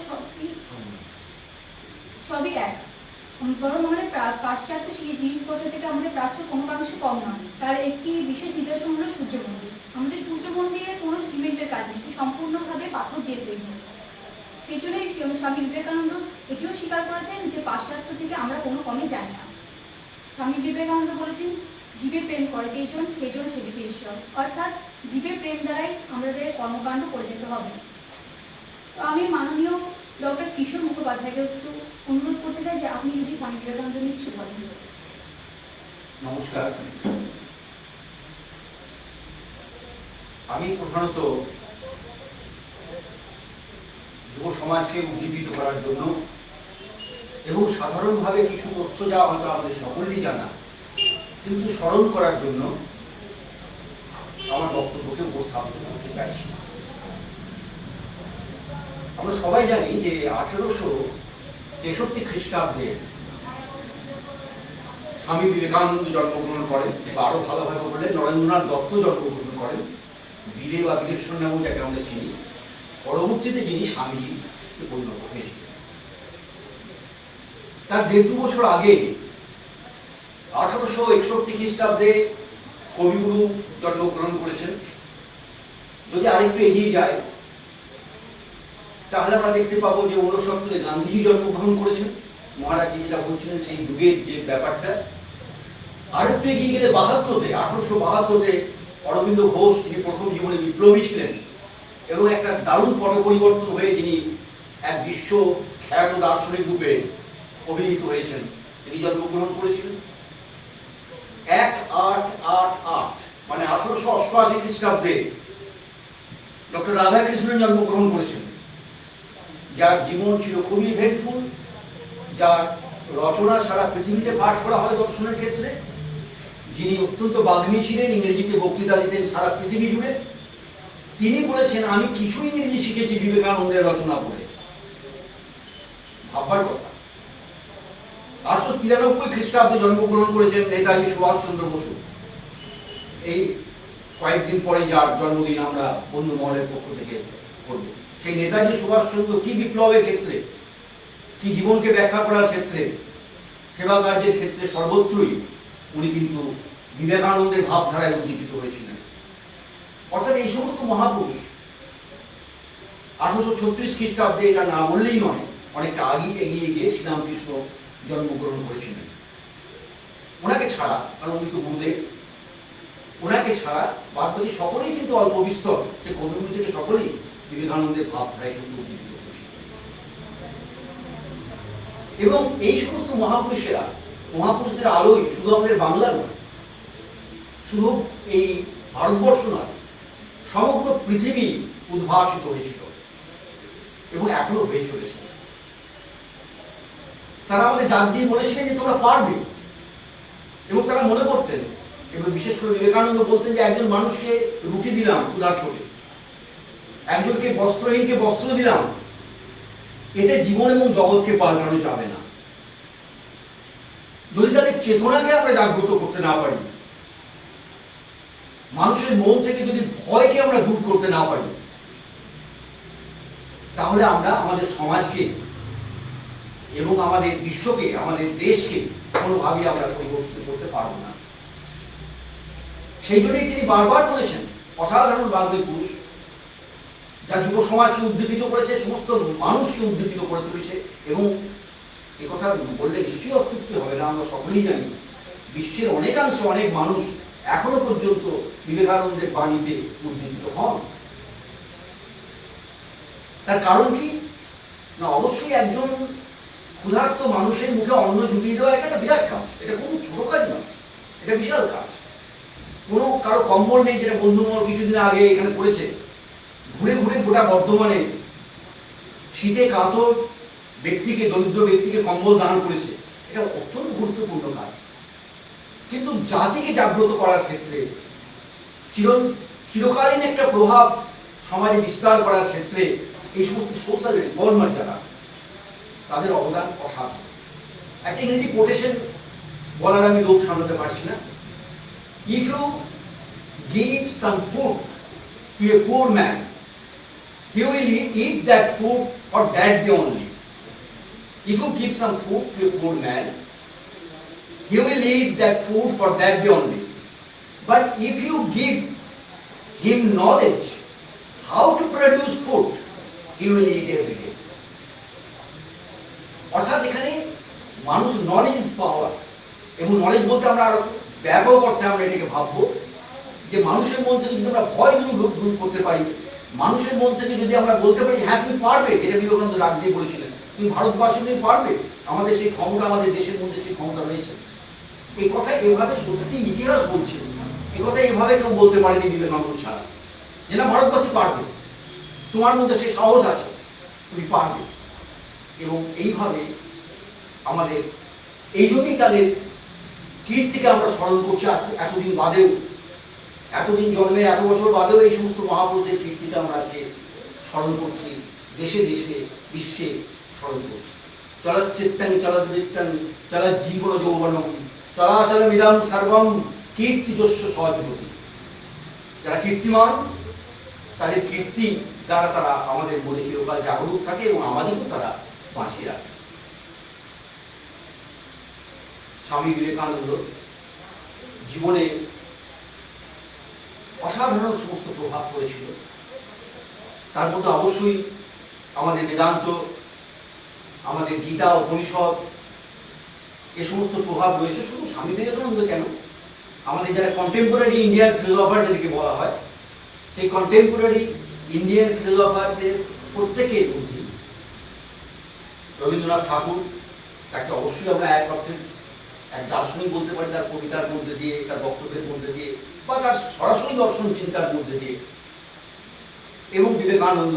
সবই এক, বরং আমাদের পাশ্চাত্য সেই জিনিসপত্র থেকে আমাদের প্রাচ্য কোনো কারণে কম নয়। তার একটি বিশেষ নিদর্শন হলো সূর্য মন্দির। আমাদের সূর্য মন্দিরের কোনো সিমেন্টের কাজ নেই, সম্পূর্ণভাবে পাথর দিয়ে তৈরি। সেই জন্যই স্বামী বিবেকানন্দ এটিও স্বীকার করেছেন যে পাশ্চাত্য থেকে আমরা কোনো কমে যাই না। স্বামী বিবেকানন্দ বলেছেন, জীবে প্রেম করে যেজন সেজন সেবিছে ঈশ্বর, অর্থাৎ জীবে প্রেম দ্বারাই আমাদের কর্মকাণ্ড করে যেতে হবে। তো আমি মাননীয় ডক্টর কিশোর মুখোপাধ্যায়কে একটু অনুরোধ করতে চাই যে আপনি যদি স্বামী বিবেকানন্দ নিয়ে কিছু বলেন। নমস্কার। আমি প্রধানত যুব সমাজকে উজ্জীবিত করার জন্য এবং সাধারণভাবে কিছু তথ্য যা হয়তো আমাদের সকলেরই জানা, কিন্তু স্মরণ করার জন্য আমার বক্তব্যকে উপস্থাপন করতে চাইছি। আমরা সবাই জানি যে 1863 খ্রিস্টাব্দে স্বামী বিবেকানন্দ জন্মগ্রহণ করেন, বা আরো ভালোভাবে বললে নরেন্দ্রনাথ দত্ত জন্মগ্রহণ করেন, বিলে বা বিলেশ্বর নামেও যাকে আমরা চিনি। পরবর্তীতে যিনি স্বামীজিতে পরিণত হয়েছিলেন, তার 1.5 বছর আগে 1861 খ্রিস্টাব্দে কবিগুরু জন্মগ্রহণ করেছেন। যদি আরেকটু এগিয়ে যায় তাহলে আমরা দেখতে পাবো যে 69 গান্ধীজি জন্মগ্রহণ করেছেন। মহারাজজি যেটা বলছিলেন সেই যুগের যে ব্যাপারটা। আরেকটু এগিয়ে গেলে 1872-তে অরবিন্দ ঘোষ, যিনি প্রথম জীবনে বিপ্লবী ছিলেন এবং একটা দারুণ পট পরিবর্তন হয়ে যিনি এক বিশ্ব খ্যাত দার্শনিক রূপে অভিহিত হয়েছেন, তিনি জন্মগ্রহণ করেছিলেন 1888 মানে 1888 খ্রিস্টাব্দে ডক্টর রাধাকৃষ্ণন জন্মগ্রহণ করেছেন, যার জীবন ছিল খুবই ইভেন্টফুল, যার রচনা সারা পৃথিবীতে পাঠ করা হয় দর্শনের ক্ষেত্রে, যিনি অত্যন্ত বাগ্মী ছিলেন, ইংরেজিতে বক্তৃতা দিতেন সারা পৃথিবী জুড়ে। তিনি বলেছেন, আমি কিছু ইংরেজি শিখেছি বিবেকানন্দের রচনা পড়ে। ভাববার কথা। 1893 খ্রিস্টাব্দে জন্মগ্রহণ করেছেন নেতাজি সুভাষচন্দ্র বসু। এই কয়েকদিন পরে যার জন্মদিন আমরা বন্ধু মহলের পক্ষ থেকে করব। সেই নেতাজি সুভাষচন্দ্র কি বিপ্লবের ক্ষেত্রে, কি জীবনকে ব্যাখ্যা করার ক্ষেত্রে, সেবা কার্যের ক্ষেত্রে সর্বত্রই উনি কিন্তু বিবেকানন্দের ভাবধারায় উদ্দীপিত হয়েছিলেন। অর্থাৎ এই সমস্ত মহাপুরুষ 1836 খ্রিস্টাব্দে, এটা না বললেই নয়, অনেকটা এগিয়ে গিয়ে শ্রীরামকৃষ্ণ জন্মগ্রহণ করেছিলেন। ওনাকে ছাড়া, কারণ উনি তো গুরুদেব, ওনাকে ছাড়া বাদবাকি সকলেই কিন্তু অল্প বিস্তর, সে কবিগুরু থেকে সকলেই বিবেকানন্দের ভাবধারায় কিন্তু উদ্দীপিত হয়েছিল। এবং এই সমস্ত মহাপুরুষদের আলোয় শুধু আমাদের বাংলা নয়, শুধু এই ভারতবর্ষ নয়, সমগ্র পৃথিবী উদ্ভাসিত হয়েছিল এবং এখনো হয়ে চলেছে। তারা আমাদের ডাক দিয়ে বলেছিলেন যে তোমরা পারবে, এবং তারা মনে করতেন, এবং বিশেষ করে বিবেকানন্দ বলতেন যে একজন মানুষকে রুটি দিলাম ক্ষুধার্তকে, একজনকে বস্ত্রহীনকে বস্ত্র দিলাম, এতে জীবন এবং জগৎকে পাল্টানো যাবে না। যদি তাদের চেতনাকে আমরা জাগ্রত করতে না পারি, মানুষের মন থেকে যদি ভয়কে আমরা দূর করতে না পারি, তাহলে আমরা আমাদের সমাজকে এবং আমাদের বিশ্বকে, আমাদের দেশকে কোনোভাবেই আমরা পরিবর্তিত করতে পারবো না। সেই জন্যই তিনি বারবার বলেছেন, অসাধারণ বাগ্মী পুরুষ, যা যুব সমাজকে উদ্দীপিত করেছে, সমস্ত মানুষকে উদ্দীপিত করে তুলেছে। এবং এ কথা বললে নিশ্চয়ই অত্যুক্তি হবে না, আমরা সকলেই জানি বিশ্বের অনেকাংশে অনেক মানুষ এখনো পর্যন্ত বিবেকানন্দের বাণীতে উদ্দীপিত হন। তার কারণ কি না, অবশ্যই একজন ক্ষুধার্ত মানুষের মুখে অন্ন জুগিয়ে দেওয়া একটা বিরাট কাজ, এটা কোনো ছোট কাজ নয়, এটা বিশাল কাজ। কোনো কারো কম্বল নেই, যেটা বন্ধুমহল কিছুদিন আগে এখানে করেছে, ঘুরে ঘুরে গোটা বর্ধমানে শীতে কাতর ব্যক্তিকে, দরিদ্র ব্যক্তিকে কম্বল দান করেছে। এটা অত্যন্ত গুরুত্বপূর্ণ কাজ। কিন্তু জাতিকে জাগ্রত করার ক্ষেত্রে, চিরকালীন একটা প্রভাব সমাজে বিস্তার করার ক্ষেত্রে এই সমস্ত সোশ্যাল রিফর্মার যারা, তাদের অবদান অসাধারণ। একটা ইংরেজি কোটেশন বলার আমি লোভ সামলাতে পারছি না। If you give some food to a poor man, he will eat that food for that day only. If you give some food to a poor man, he will eat that food for that day only. But if you give him knowledge how to produce food, he will eat every day. অর্থাৎ এখানে মানুষ নলেজ ইজ পাওয়ার, এবং নলেজ বলতে আমরা আরো ব্যাপক অর্থে আমরা এটাকে ভাববো যে মানুষের মন থেকে যদি আমরা ভয় দূর করতে পারি, মানুষের মন থেকে যদি আমরা বলতে পারি হ্যাঁ তুমি পারবে, যেটা বিবেকানন্দ রাগ দিয়ে বলেছিলেন, তুমি ভারতবাসী তুমি পারবে, আমাদের সেই ক্ষমতা, আমাদের দেশের মধ্যে সেই ক্ষমতা রয়েছে। এই কথা এভাবে সত্যি ইতিহাস বলছে, এই কথা এভাবে কেউ বলতে পারেনি বিবেকানন্দ ছাড়া, যে না ভারতবাসী পারবে, তোমার মধ্যে সেই সাহস আছে, তুমি পারবে। এবং এইভাবে আমাদের, এই জন্যই তাদের কীর্তিকে আমরা স্মরণ করছি এতদিন বাদেও, এতদিন জন্মে এত বছর বাদেও এই সমস্ত মহাপুরুষদের কীর্তিকে আমরা আজকে স্মরণ করছি, দেশে দেশে বিশ্বে স্মরণ করছি। চলচ্চিত্তাং চলদ্বৃত্তাং চলজ্জীবন যৌবনম চলাচলমিদং সর্বম কীর্তিযস্য সহজগতি। যারা কীর্তিমান, তাদের কীর্তি দ্বারা তারা আমাদের মনে চিরকাল জাগরুক থাকে এবং আমাদেরও তারা বাঁচিয়ে রাখে। স্বামী বিবেকানন্দ জীবনে অসাধারণ সমস্ত প্রভাব পড়েছিল। তার মধ্যে অবশ্যই আমাদের বেদান্ত, আমাদের গীতা, উপনিষদ, এ সমস্ত প্রভাব রয়েছে। শুধু স্বামী বিবেকানন্দ কেন, আমাদের যারা কন্টেম্পোরারি ইন্ডিয়ান ফিলোসফার যাদেরকে বলা হয়, সেই কন্টেম্পোরারি ইন্ডিয়ান ফিলোসফারদের প্রত্যেকের মধ্যে রবীন্দ্রনাথ ঠাকুর, তাকে অবশ্যই আমরা এক অর্থে এক দার্শনিক বলতে পারি, তার কবিতার মধ্যে দিয়ে, তার বক্তব্যের মধ্যে দিয়ে, বা তার সরাসরি দর্শন চিন্তার মধ্যে দিয়ে, এবং বিবেকানন্দ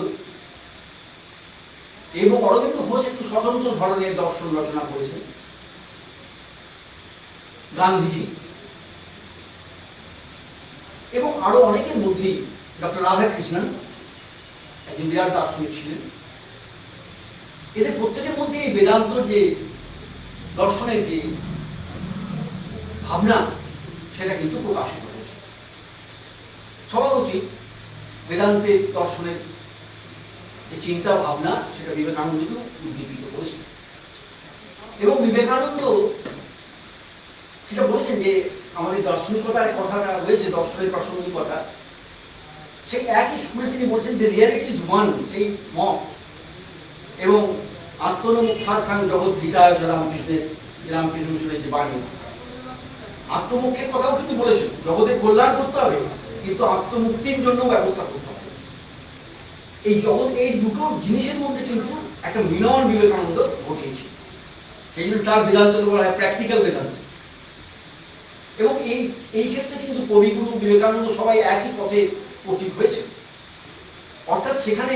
এবং অরবিন্দ ঘোষ একটু স্বতন্ত্র ধরনের দর্শন রচনা করেছেন, গান্ধীজি এবং আরো অনেকের মধ্যেই ডক্টর রাধাকৃষ্ণন একজন বিরাট দার্শনিক ছিলেন। এদের প্রত্যেকের মধ্যে এই বেদান্ত যে দর্শনের যে ভাবনা সেটা কিন্তু প্রকাশিত হয়েছে। সবার উচিত বেদান্তের দর্শনের যে চিন্তা ভাবনা সেটা বিবেকানন্দকেও উদ্দীপিত করেছে, এবং বিবেকানন্দ সেটা বলেছেন যে আমাদের দার্শনিকতার কথাটা রয়েছে, দর্শনের প্রাসঙ্গিকতা, সেই একই সুরে তিনি বলছেন যে রিয়ালিটি ইজ ওয়ান, সেই মত, এবং আত্মনমুখার্থাং জগৎ ধৃতায় রামকৃষ্ণ মিশনের যে বাণী, আত্মমুখের কথাও কিন্তু বলেছেন, জগতের কল্যাণ করতে হবে কিন্তু আত্মমুক্তির জন্য ব্যবস্থা করতে হবে। এই জগৎ, এই দুটো জিনিসের মধ্যে কিন্তু একটা মিলন বিবেকানন্দ ঘটিয়েছে, সেই জন্য তার বেদান্তকে বলা হয় প্র্যাকটিক্যাল বেদান্ত। এবং এই ক্ষেত্রে কিন্তু কবিগুরু বিবেকানন্দ সবাই একই পথে পথিক হয়েছে, অর্থাৎ সেখানে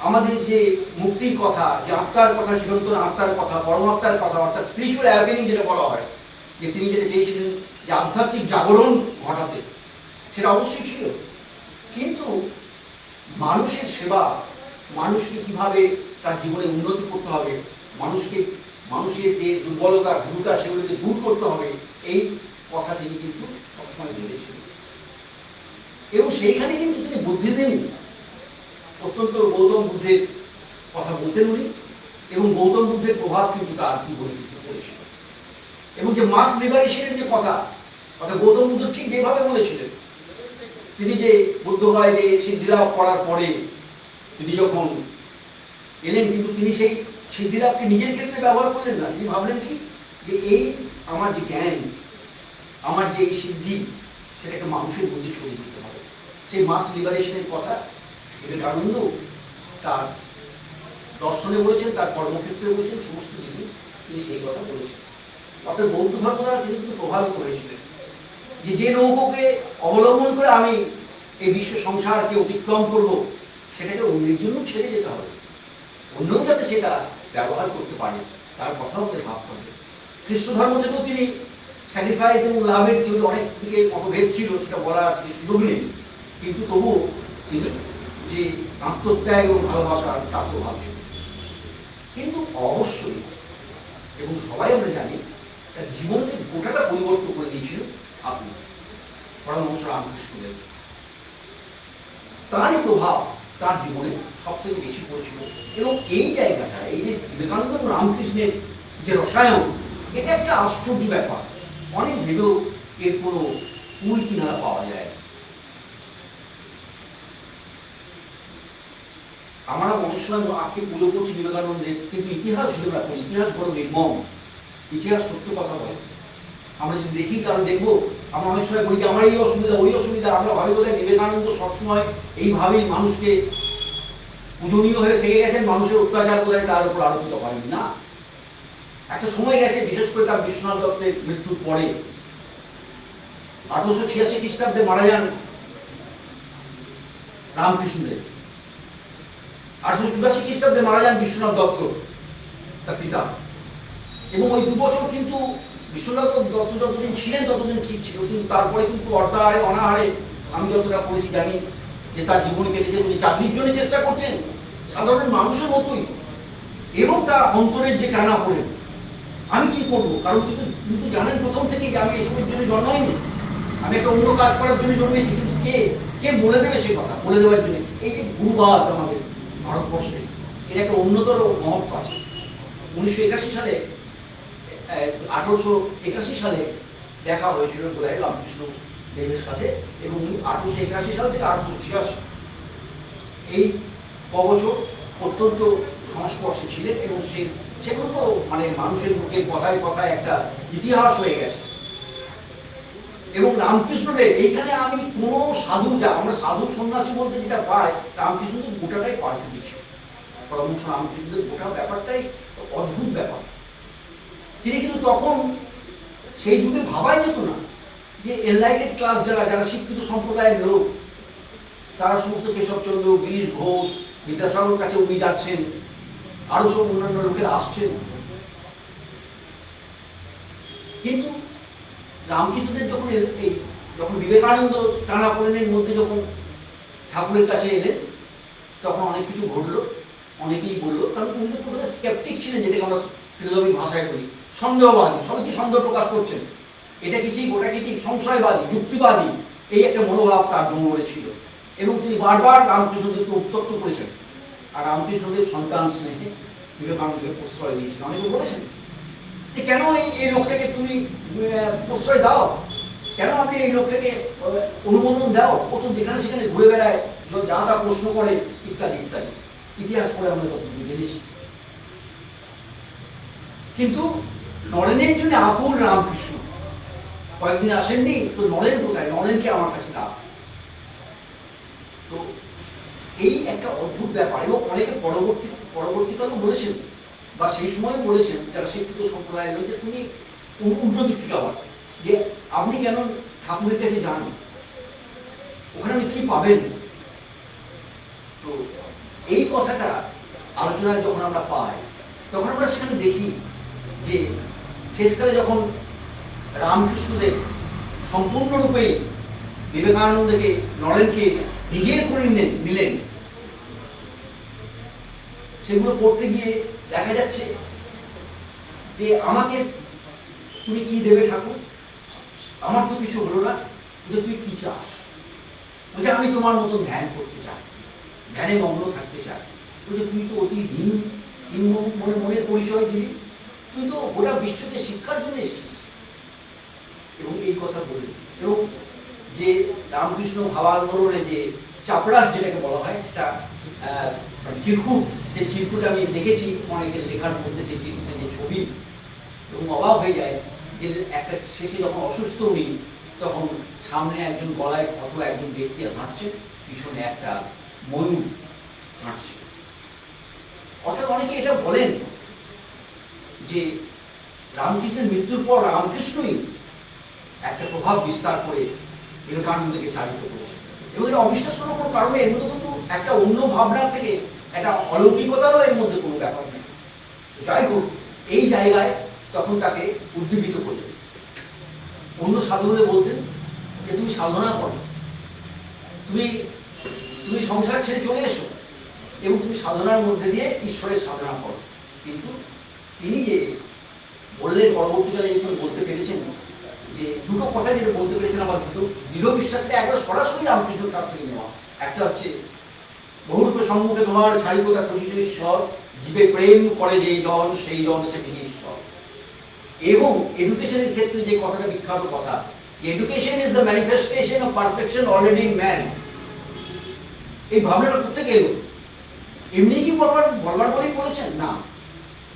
আমাদের যে মুক্তির কথা, যে আত্মার কথা, চিরন্তন আত্মার কথা, পরমাত্মার কথা, অর্থাৎ স্পিরিচুয়াল অ্যাওয়েনিং যেটা বলা হয়, যে তিনি যেটা চেয়েছিলেন যে আধ্যাত্মিক জাগরণ ঘটাতে, সেটা অবশ্যই ছিল। কিন্তু মানুষের সেবা, মানুষকে কিভাবে তার জীবনে উন্নতি করতে হবে, মানুষের যে দুর্বলতা ভূমিকা সেগুলোকে দূর করতে হবে, এই কথা তিনি কিন্তু সবসময় ভেবেছিলেন। এবং সেইখানে কিন্তু তিনি বুদ্ধিজম, অত্যন্ত গৌতম বুদ্ধের কথা বলতেন উনি, এবং গৌতম বুদ্ধের প্রভাব কিন্তু তার জীবনে পড়েছিল। এবং যে মাস লিবারেশনের যে কথা, অর্থাৎ গৌতম বুদ্ধ ঠিক যেভাবে বলেছিলেন, তিনি যে বুদ্ধগয়ায় যে সিদ্ধিলাভ করার পরে তিনি যখন এলেন, কিন্তু তিনি সেই সিদ্ধিলাভকে নিজের ক্ষেত্রে ব্যবহার করলেন না। তিনি ভাবলেন কি, যে এই আমার যে জ্ঞান, আমার যে এই সিদ্ধি, সেটাকে মানুষের মধ্যে ছড়িয়ে দিতে হবে। সেই মাস লিবারেশনের কথা বিবেকানন্দ তার দর্শনে বলেছেন, তার কর্মক্ষেত্রে বলেছেন, সমস্ত দিকে তিনি সেই কথা বলেছেন। অর্থাৎ বৌদ্ধ ধর্ম দ্বারা তিনি কিন্তু প্রভাবিত হয়েছিলেন, যে নৌকোকে অবলম্বন করে আমি এই বিশ্ব সংসারকে অতিক্রম করব, সেটাকে অন্যের জন্য ছেড়ে যেতে হবে, অন্যও যাতে সেটা ব্যবহার করতে পারে, তার কথা আমাদের ভাবতে হবে। খ্রিস্ট ধর্ম থেকেও তিনি স্যাক্রিফাইস এবং লাভের যেহেতু অনেক দিকে মতভেদ ছিল, সেটা বলা সুযোগ নেই, কিন্তু তবুও তিনি যে আত্মত্যাগ এবং ভালোবাসার তার প্রভাব ছিল। কিন্তু অবশ্যই, এবং সবাই আমরা জানি, তার জীবনকে গোটাটা পরিবর্তন করে দিয়েছিল আপনি পরমহংস রামকৃষ্ণদেব। তারই প্রভাব তার জীবনে সব থেকে বেশি পড়েছিল। এবং এই জায়গাটা, এই যে বিবেকানন্দ এবং রামকৃষ্ণের যে রসায়ন, এটা একটা আশ্চর্য ব্যাপার। অনেক ভেবেও এর কোনো কুল কিনারা পাওয়া যায়। আমরা অনেক সময় আজকে পুজো করছি বিবেকানন্দের, কিন্তু ইতিহাস হিসেবে ব্যাপার, ইতিহাস বড় নির্মম, ইতিহাস সত্য কথা বলে। আমরা যদি দেখি, কারণ দেখবো, আমরা অনেক সময় বলি যে আমার এই অসুবিধা, ওই অসুবিধা, আমরা ভাবি বলে বিবেকানন্দ সবসময় এইভাবেই মানুষকে পূজনীয় হয়ে থেকে গেছেন, মানুষের অত্যাচার বোধহয় তার উপর আলোচিত হয়নি। না, একটা সময় গেছে, বিশেষ করে তার বিশ্বনাথ দত্তের মৃত্যুর পরে 1886 খ্রিস্টাব্দে মারা যান রামকৃষ্ণদেব, 1884 খ্রিস্টাব্দে মারা যান বিশ্বনাথ দত্ত, তার পিতা। এবং ওই 2 বছর কিন্তু বিশ্বনাথ দত্ত যতদিন ছিলেন ততদিন ঠিক ছিল, কিন্তু তারপরে কিন্তু অর্ধাহারে অনাহারে, আমি যতটা পড়েছি জানি যে তার জীবন কেটেছে। উনি চাকরির জন্য চেষ্টা করছেন সাধারণ মানুষের মতোই, এবং তার অন্তরের যে টানা পড়ে আমি কি করব, কারণ কিন্তু জানেন প্রথম থেকেই যে আমি এসবের জন্য জন্মাইনি, আমি একটা অন্য কাজ করার জন্য জন্মেছি। কিন্তু কে বলে দেবে সেই কথা, বলে দেওয়ার জন্য এই যে গুরুবাদ আমাদের ভারতবর্ষে, এর একটা অন্যতর মহত্ব আছে। 1981 সালে 1881 সালে দেখা হয়েছিল বোধহয় রামকৃষ্ণ দেবের সাথে, এবং 1881 সাল থেকে 1886 এই কবছর অত্যন্ত সংস্পর্শে ছিলেন। এবং সেগুলো তো মানে মানুষের মুখে কথায় কথায় একটা ইতিহাস হয়ে গেছে। এবং রামকৃষ্ণদেব, এইখানে আমি কোনো সাধু, যা আমরা সাধু সন্ন্যাসী বলতে যেটা পাই, রামকৃষ্ণদেব গোটাটাই পাল্টে দিয়েছে। পরমহংস রামকৃষ্ণদেব গোটা ব্যাপারটাই অদ্ভুত ব্যাপার। তিনি কিন্তু তখন সেই যুগে ভাবাই যেত না যে এনলাইটেড ক্লাস যারা শিক্ষিত সম্প্রদায়ের লোক, তারা সমস্ত কেশবচন্দ্র, গিরিশ ঘোষ, বিদ্যাসাগরের কাছে উনি যাচ্ছেন, আরো সব অন্যান্য লোকেরা আসছেন। কিন্তু রামকৃষ্ণদেব যখন বিবেকানন্দ টানাপোড়েনের মধ্যে যখন ঠাকুরের কাছে এলেন, তখন অনেক কিছু ঘটলো, অনেকেই বললো, কারণ উনি তো প্রথমে স্কেপটিক ছিলেন, যেটাকে আমরা ফিলোসফির ভাষায় বলি সন্দেহবাদী, সবাই কি সন্দেহ প্রকাশ করছেন, এটা কি ঠিক ওটা কি ঠিক, সংশয়বাদী, যুক্তিবাদী, এই একটা মনোভাব তার জন্মে ছিল। এবং তিনি বারবার রামকৃষ্ণদেবকে উত্তপ্ত করেছেন। আর রামকৃষ্ণদেব সন্তান স্নেহে বিবেকানন্দকে প্রশ্রয় দিয়েছিলেন। অনেকে বলেছেন যে কেন এই লোকটাকে তুমি প্রশ্রয় দাও, কেন আপনি এই লোকটাকে অনুমোদন দাও, ও তো যেখানে সেখানে ঘুরে বেড়ায়, যা তা প্রশ্ন করে, ইত্যাদি ইত্যাদি। ইতিহাস পড়ে আমরা কতটুকু জেনেছি। কিন্তু নরেনের জন্য আকুল রামকৃষ্ণ, কয়েকদিন আসেননি তো নরেন কোথায়, নরেনকে আমার কাছে দাও। তো এই একটা অদ্ভুত ব্যাপার। এবং অনেকে পরবর্তীকালেও বলেছেন, বা সেই সময় বলেছেন যারা শিক্ষিত সম্প্রদায়ের লোক, যে তুমি উল্টো দিক থেকে আবার, যে আপনি কেন ঠাকুরের কাছে যান, ওখানে আপনি কি পাবেন। তো এই কথাটা আলোচনায় যখন আমরা পাই, তখন আমরা সেখানে দেখি যে শেষকালে যখন রামকৃষ্ণদেব সম্পূর্ণরূপে বিবেকানন্দকে, নরেনকে নিজের করে নিলেন, সেগুলো পড়তে গিয়ে দেখা যাচ্ছে যে আমাকে তুমি কি দেবে ঠাকুর, আমার তো কিছু হলো না, যে তুই কি চাস। বলছে আমি তোমার মতন ধ্যান করতে চাই, ধ্যানে মগ্ন থাকতে চাই। বলছে তুই তো অতি হীন মনের পরিচয় দিলি, তুই তো গোটা বিশ্বকে শিক্ষার জন্য এসেছিস। এবং এই কথা বলি, এবং যে রামকৃষ্ণ ভাবান্দোলনে যে চাপরাস যেটাকে বলা হয়, সেটা চিরকুট, সেই চিরকুট আমি দেখেছি অনেকের লেখার মধ্যে, সেই চিরকুটের যে ছবি, এবং অবাক হয়ে যায় যে একটা শেষে যখন অসুস্থ উনি, তখন সামনে একজন গলায় ক্ষত একজন ব্যক্তি হাঁটছে, পিছনে একটা ময়ূর হাঁটছে। অর্থাৎ অনেকে এটা বলেন যে রামকৃষ্ণের মৃত্যুর পর রামকৃষ্ণই একটা প্রভাব বিস্তার করে বিবেকানন্দকে চালিত করেছে। এবং এটা অবিশ্বাস করার কোনো কারণে এর মধ্যে কিন্তু একটা অন্য ভাবনার থেকে একটা অলৌকিকতারও এর মধ্যে কোনো ব্যাপার নেই। যাই হোক, এই জায়গায় তখন তাকে উদ্দীপিত করলেন। অন্য সাধুরা বলতেন যে তুমি সাধনা করো, তুমি সংসার ছেড়ে চলে এসো এবং তুমি সাধনার মধ্যে দিয়ে ঈশ্বরের সাধনা করো। কিন্তু তিনি যে বললেন, পরবর্তীকালে যখন বলতে পেরেছেন, যে দুটো কথা যেটা বলতে পেরেছেন আমার দুটো দৃঢ় বিশ্বাসটা একবার সরাসরি রামকৃষ্ণের কাছ থেকে নেওয়া। একটা হচ্ছে বহুরূপে সম্মুখে তোমার ছাড়িব তার পরিচিত ঈশ্বর, জীবে প্রেম করে যেই জন সেই জন সে ঈশ্বর। এবং এডুকেশনের ক্ষেত্রে যে কথাটা বিখ্যাত কথা, education is the manifestation of perfection already in man. এই ভাবনাটা কোথেকে এলো? এমনি কি বলবার বলেই বলেছেন না,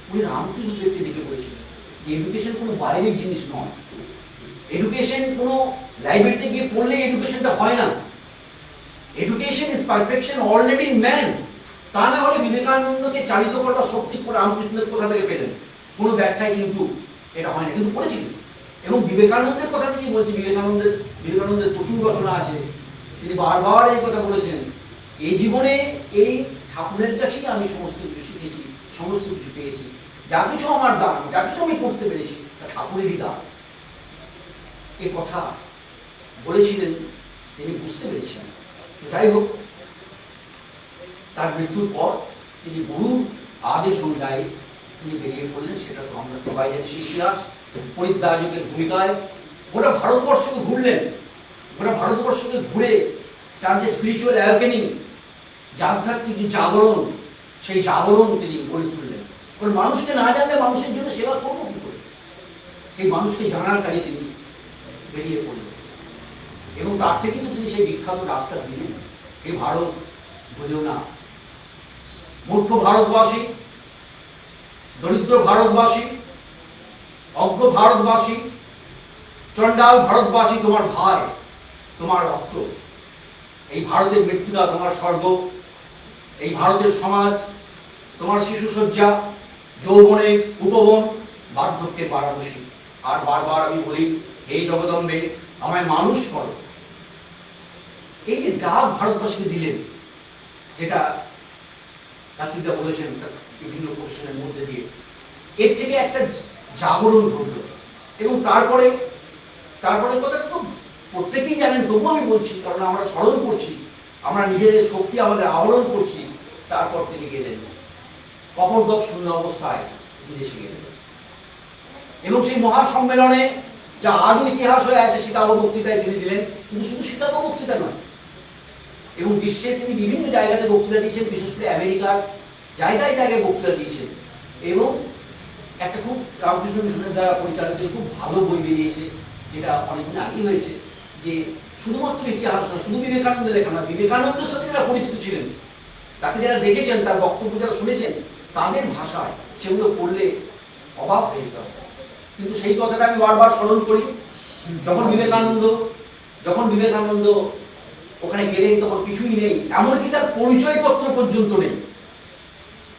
উনি রামকৃষ্ণদেবকে দেখে বলেছিলেন যে এডুকেশন কোনো বাইরের জিনিস নয়। এডুকেশন কোনো লাইব্রেরিতে গিয়ে পড়লে এডুকেশনটা হয় না। Education is perfection already in man. তা না হলে বিবেকানন্দকে চালিত করবার শক্তি রামকৃষ্ণদেব কোথা থেকে পেলেন? কোনো ব্যাখ্যায় কিন্তু এটা হয় না, কিন্তু পড়েছিলেন। এবং বিবেকানন্দের কথা থেকে বলছি, বিবেকানন্দের প্রচুর রচনা আছে, তিনি বারবার এই কথা বলেছেন, এই জীবনে এই ঠাকুরের কাছেই আমি সমস্ত কিছু শিখেছি, সমস্ত কিছু পেয়েছি, যা কিছু আমার দান, যা কিছু আমি করতে পেরেছি তা ঠাকুরেরই দান। এ কথা বলেছিলেন, তিনি বুঝতে পেরেছেন। যাই হোক, তার মৃত্যুর পর তিনি গুরুর আদেশ অনুযায়ী তিনি বেরিয়ে পড়লেন। সেটা তো আমরা সবাই জানি, ইতিহাস। পরিব্রাজকের ভূমিকায় গোটা ভারতবর্ষকে ঘুরলেন। গোটা ভারতবর্ষকে ঘুরে তার যে স্পিরিচুয়াল অ্যাওয়েকেনিং, আধ্যাত্মিক জাগরণ, সেই জাগরণ তিনি গড়ে তুললেন। কারণ মানুষকে না জানলে মানুষের জন্য সেবা করবো কি করে? সেই মানুষকে জানার কাজে তিনি বেরিয়ে পড়লেন। এবং তার থেকে তো তিনি সেই বিখ্যাত ডাক্তার দিলেন, এই ভারত বুঝেও না, মূর্খ ভারতবাসী, দরিদ্র ভারতবাসী, অজ্ঞ ভারতবাসী, চণ্ডাল ভারতবাসী তোমার ভাই, তোমার রক্ত। এই ভারতের মৃত্যুটা তোমার স্বর্গ। এই ভারতের সমাজ, তোমার শিশুসজ্জা, যৌবনের উপবন, বার্ধক্যের বারাণসী। আর বারবার আমি বলি, এই জগদম্বে আমায় মানুষ করো। এই যে ডাক ভারতবাসীকে দিলেন, যেটা রাত্রিদা বলেছেন বিভিন্ন প্রশ্নের মধ্যে দিয়ে, এর থেকে একটা জাগরণ ঘটল। এবং তারপরে কথাটা তো প্রত্যেকেই জানেন, তবুও আমি বলছি, কারণ আমরা স্মরণ করছি, আমরা নিজেদের শক্তি আমাদের আহরণ করছি। তারপর তিনি গেলেন কপর্দক শূন্য অবস্থায় বিদেশে গেলেন, এবং সেই মহাসম্মেলনে যা আজও ইতিহাস হয়ে আছে শিকাগো বক্তৃতায় তিনি দিলেন। কিন্তু শুধু শিকাগো বক্তৃতা নয়, এবং বিশ্বে তিনি বিভিন্ন জায়গাতে বক্তৃতা দিয়েছেন, বিশেষ করে আমেরিকার জায়গায় জায়গায় বক্তৃতা দিয়েছেন। এবং একটা খুব রামকৃষ্ণ মিশনের দ্বারা পরিচালিত খুব ভালো বই বেরিয়েছে, যেটা অনেকদিন আগেই হয়েছে, যে শুধুমাত্র ইতিহাস নয়, শুধু বিবেকানন্দের লেখা নয়, বিবেকানন্দের সাথে যারা পরিচিত ছিলেন, তাকে যারা দেখেছেন, তার বক্তব্য যারা শুনেছেন, তাদের ভাষায় সেগুলো পড়লে অবাক হয়ে যেতে হবে। কিন্তু সেই কথাটা আমি বারবার স্মরণ করি। যখন বিবেকানন্দ ওখানে গেলেন, তখন কিছুই নেই, এমনকি তার পরিচয়পত্র পর্যন্ত নেই।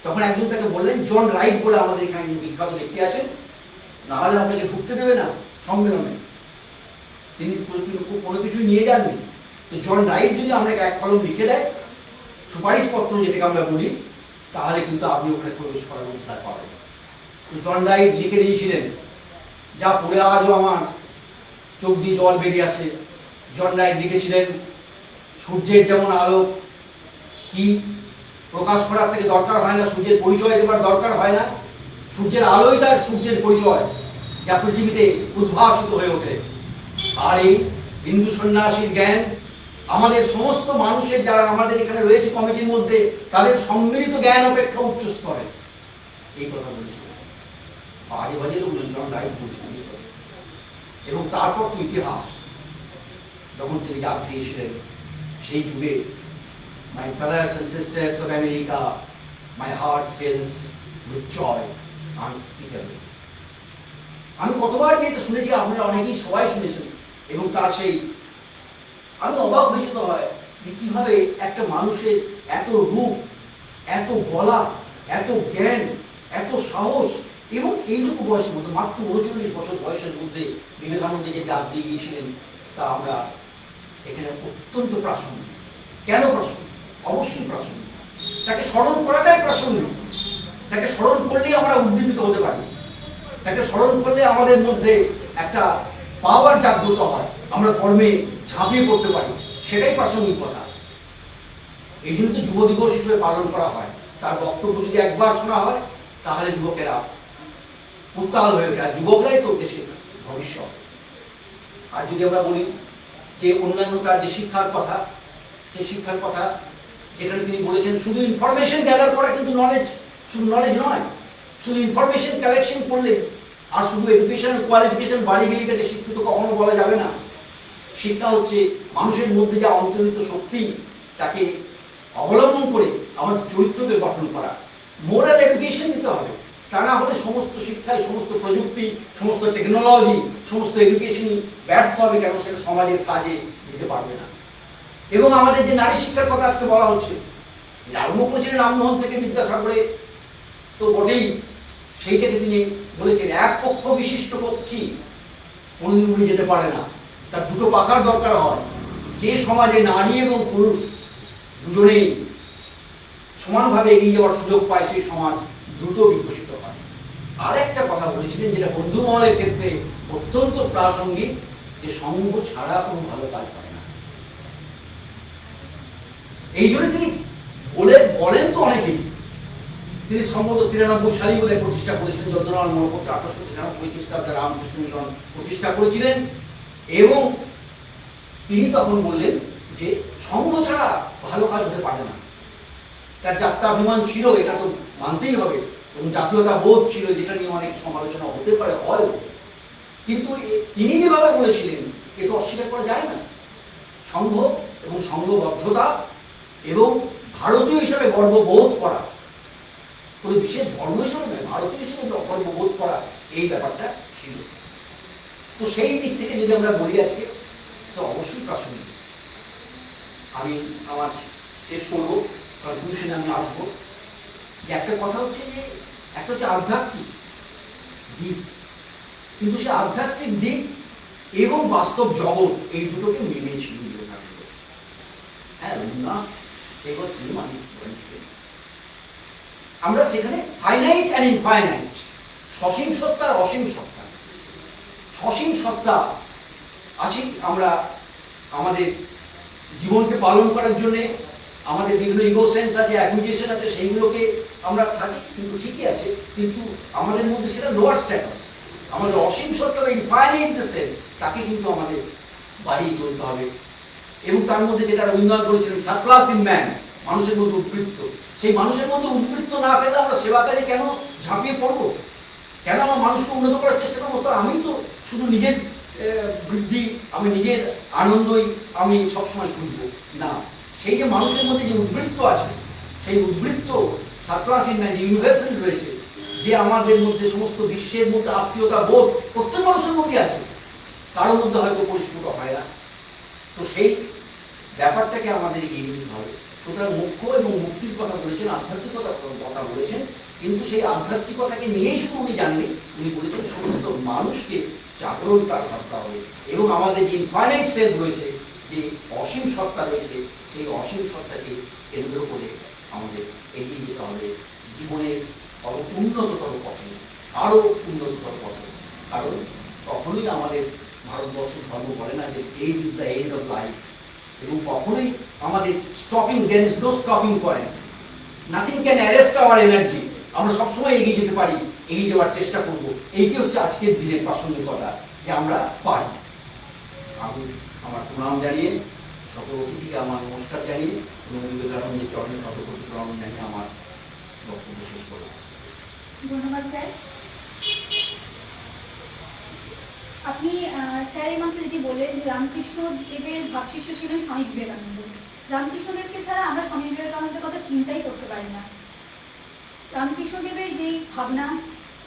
তখন একজন তাকে বললেন, জন রাইট বলে আমাদের এখানে বিখ্যাত ব্যক্তি আছেন, না হলে আপনাকে ঢুকতে দেবে না সম্মেলনে। তিনি কোনো কিছুই নিয়ে যাননি। তো জন রাইট যদি আপনাকে এক কলম লিখে দেয়, সুপারিশপত্র যেটাকে আমরা বলি, তাহলে কিন্তু আপনি ওখানে প্রবেশ করার অধিকার পাবেন। তো জন রাইট লিখে দিয়েছিলেন, যা পড়ে আজও আমার চোখ দিয়ে জল বেরিয়ে আসে। জন রাইট লিখেছিলেন, সূর্যের যেমন আলো কি প্রকাশ করার থেকে দরকার হয় না, সূর্যের পরিচয় দেবার দরকার হয় না, সূর্যের আলোই তার সূর্যের পরিচয়, যা পৃথিবীতে উদ্ভাসিত হয়ে ওঠে। আর এই হিন্দু সন্ন্যাসীর জ্ঞান আমাদের সমস্ত মানুষের, যারা আমাদের এখানে রয়েছে কমিটির মধ্যে, তাদের সম্মিলিত জ্ঞান অপেক্ষা উচ্চ স্তরে। এই কথা বলেছিলেন, বাজে বাজে লোকজন জন রাইট বলছিলেন। এবং তারপর তো ইতিহাস, যখন তিনি ডাক দিয়েছিলেন, সেই যুগে, My brothers and sisters of America, my heart fills with joy unspeakable. আমি কতবার যে এটা শুনেছি, আপনারা অনেকেই সবাই শুনেছেন, এবং তার সেই আমি অবাক হয়ে যেতে হয় যে কিভাবে একটা মানুষের এত রূপ, এত গলা, এত জ্ঞান, এত সাহস, এবং এইটুকু বয়সের মধ্যে, মাত্র 39 বছর বয়সের মধ্যে বিবেকানন্দ যে ডাক দিয়ে গিয়েছিলেন, তা আমরা এখানে অত্যন্ত প্রাসঙ্গিক। কেন প্রাসঙ্গিক? অবশ্যই প্রাসঙ্গিক। তাকে স্মরণ করাটাই প্রাসঙ্গিক। তাকে স্মরণ করলেই আমরা উদ্দীপিত হতে পারি, তাকে স্মরণ করলে আমাদের মধ্যে একটা পাওয়ার জাগ্রত হয়, আমরা কর্মে ঝাঁপিয়ে পড়তে পারি, সেটাই প্রাসঙ্গিক কথা। এই জন্য তো যুব দিবস হিসেবে পালন করা হয়। তার বক্তব্য যদি একবার শোনা হয়, তাহলে যুবকেরা উত্তাল হয়ে ওঠে, আর যুবকরাই তো দেশের ভবিষ্যৎ। আর যদি আমরা বলি যে অন্যান্য তার যে শিক্ষার কথা, সেই শিক্ষার কথা যেখানে তিনি বলেছেন, শুধু ইনফরমেশন গ্যাদার করা কিন্তু নলেজ, শুধু নলেজ নয়, শুধু ইনফরমেশন কালেকশন করলে আর শুধু এডুকেশনাল কোয়ালিফিকেশন বাড়ি গেলে তাকে শিক্ষিত কখনো বলা যাবে না। শিক্ষা হচ্ছে মানুষের মধ্যে যা অন্তর্নিহিত শক্তি, তাকে অবলম্বন করে আমাদের চরিত্রকে গঠন করা। মোরাল এডুকেশন দিতে হবে, তা না হলে সমস্ত শিক্ষায়, সমস্ত প্রযুক্তি, সমস্ত টেকনোলজি, সমস্ত এডুকেশনই ব্যর্থ হবে, কেন সেটা সমাজের কাজে দিতে পারবে না। এবং আমাদের যে নারী শিক্ষার কথা আজকে বলা হচ্ছে, আরম্ভ করেছিলেন রামমোহন থেকে বিদ্যাসাগরে তো বটেই, সেইটাকে তিনি বলেছেন, এক পক্ষ বিশিষ্ট পক্ষী কোনদিন উড়ে যেতে পারে না, তার দুটো পাখার দরকার হয়। যে সমাজে নারী এবং পুরুষ দুজনেই সমানভাবে এগিয়ে যাওয়ার সুযোগ পায়, সেই সমাজ দ্রুত বিকশিত হয়। আর একটা কথা বলেছিলেন, যেটা বন্ধু মহলের ক্ষেত্রে অত্যন্ত প্রাসঙ্গিক, যে সঙ্গ ছাড়া কোনো ভালো কাজ হয় না। এই জন্য তিনি বলেন তো অনেকেই, তিনি সম্ভবত 93 সালে বলে প্রতিষ্ঠা করেছিলেন, যদ্দনাল মহাপুত্র 1893 খ্রিস্টাব্দে রামকৃষ্ণ মিশন প্রতিষ্ঠা করেছিলেন। এবং তিনি তখন বললেন যে সঙ্গ ছাড়া ভালো কাজ হতে পারে না। তার যাত্রাভিমান ছিল, এটা তো মানতেই হবে, এবং জাতীয়তা বোধ ছিল, যেটা নিয়ে অনেক সমালোচনা হতে পারে, হয়। কিন্তু তিনি যেভাবে বলেছিলেন, এ তো অস্বীকার করা যায় না। সংঘ এবং সংঘবদ্ধতা এবং ভারতীয় হিসাবে গর্ববোধ করা, কোনো বিশেষ ধর্ম হিসাবে নয়, ভারতীয় হিসাবে গর্ববোধ করা, এই ব্যাপারটা ছিল। তো সেই দিক থেকে যদি আমরা বলি আজকে, তো অবশ্যই প্রাসঙ্গিক। আমি আমার শেষ করবো, কনক্লুশনে আমি আসবো। যে একটা কথা হচ্ছে যে একটা হচ্ছে আধ্যাত্মিক দিক, কিন্তু সে আধ্যাত্মিক দিক এবং বাস্তব জগৎ এই দুটোকে মেনেছিল বিবেকানন্দ। হ্যাঁ, রবীন্দ্রনাথ এবার তিনি মানিক করেছিলেন। আমরা সেখানে ফাইনাইট অ্যান্ড ইনফাইনাইট, সসীম সত্তা আর অসীম সত্তা। সসীম সত্তা আছি আমরা আমাদের জীবনকে পালন করার জন্যে, আমাদের বিভিন্ন ইগো সেন্স আছে, অ্যাকুইজিশন আছে, সেইগুলোকে আমরা থাকি, কিন্তু ঠিকই আছে, কিন্তু আমাদের মধ্যে সেটা লোয়ার স্ট্যাটাস। আমাদের অসীম সত্তা বা ইনফাইনাইট যে সেল, তাকে কিন্তু আমাদের বাড়িয়ে চলতে হবে। এবং তার মধ্যে যেটা রবীন্দ্রনাথ বলেছিলেন, সারপ্লাস ইন ম্যান, মানুষের মধ্যে উদ্বৃত্ত। সেই মানুষের মধ্যে উদ্বৃত্ত না থাকলে আমরা সেবা কাজে কেন ঝাঁপিয়ে পড়বো? কেন আমরা মানুষকে উন্নত করার চেষ্টা করবো? তো আমি তো শুধু নিজের বৃদ্ধি, আমি নিজের আনন্দই আমি সবসময় খুঁজবো না। সেই যে মানুষের মধ্যে যে উদ্বৃত্ত আছে, সেই উদ্বৃত্ত সারপ্লাস ইন ম্যান, যে ইউনিভার্সাল রয়েছে, যে আমাদের মধ্যে সমস্ত বিশ্বের মধ্যে আত্মীয়তা বোধ প্রত্যেক মানুষের মধ্যে আছে, কারোর মধ্যে হয়তো পরিস্ফুট হয় না। তো সেই ব্যাপারটাকে আমাদের এগিয়ে নিতে হবে। সুতরাং মুখ্য এবং মুক্তির কথা বলেছেন, আধ্যাত্মিকতার কথা বলেছেন, কিন্তু সেই আধ্যাত্মিকতাকে নিয়েই শুধু উনি জাননি, উনি বলেছেন সমস্ত মানুষকে জাগরণ তার করতে হবে। এবং আমাদের যে ইনফাইনাইট সেলফ রয়েছে, যে অসীম সত্তা রয়েছে, সেই অসীম সত্তাকে কেন্দ্র করে আমাদের এগিয়ে যেতে হবে জীবনের আরো উন্নততর পথে, আরো উন্নততর পথে। কারণ কখনোই আমাদের ভারতবর্ষ ধর্ম বলে না যে age is the end of life, এবং কখনোই আমাদের stopping, there is no stopping point, nothing can arrest our energy. আমরা সবসময় এগিয়ে যেতে পারি, এগিয়ে যাওয়ার চেষ্টা করব। এইটি হচ্ছে আজকের দিনের প্রাসঙ্গিকতা, যে আমরা পারি। আমি আমার প্রণাম জানিয়ে, সকল অতিথিকে আমার নমস্কার জানিয়ে এবং বিবেকানন্দের চরণে শতকোটি প্রণাম জানিয়ে আমার বক্তব্য শেষ করব। ধন্যবাদ স্যার। আপনি স্যার এইমাত্র যেটি বললেন যে রামকৃষ্ণ দেবের ভাবশিষ্য ছিলেন স্বামী বিবেকানন্দ। রামকৃষ্ণদেবকে ছাড়া আমরা স্বামী বিবেকানন্দের কথা চিন্তাই করতে পারি না। রামকৃষ্ণদেবের যেই ভাবনা,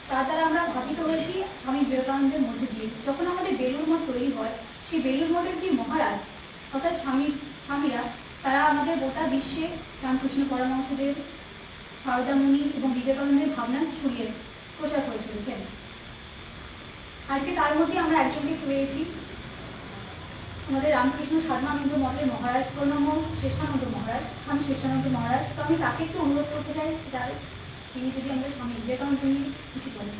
তা দ্বারা আমরা ভাবিত হয়েছি স্বামী বিবেকানন্দের মধ্যে দিয়ে। যখন আমাদের বেলুড় মঠ তৈরি হয়, সেই বেলুড় মঠের যে মহারাজ অর্থাৎ স্বামীরা, তারা আমাদের গোটা বিশ্বে রামকৃষ্ণ পরমহংসদেব, সারদামণি এবং বিবেকানন্দের ভাবনা ছড়িয়ে প্রচার করে চলেছেন। আজকে তার মধ্যে আমরা একজনকে পেয়েছি, আমাদের রামকৃষ্ণ সাধনানন্দ মঠের মহারাজ, প্রণম্য শ্রেষ্ঠানন্দ মহারাজ, স্বামী শ্রেষ্ঠানন্দ মহারাজ। তো আমি তাকে একটু অনুরোধ করতে চাই, তিনি যদি আমাদের স্বামী বিবেকানন্দ নিয়ে কিছু বলেন।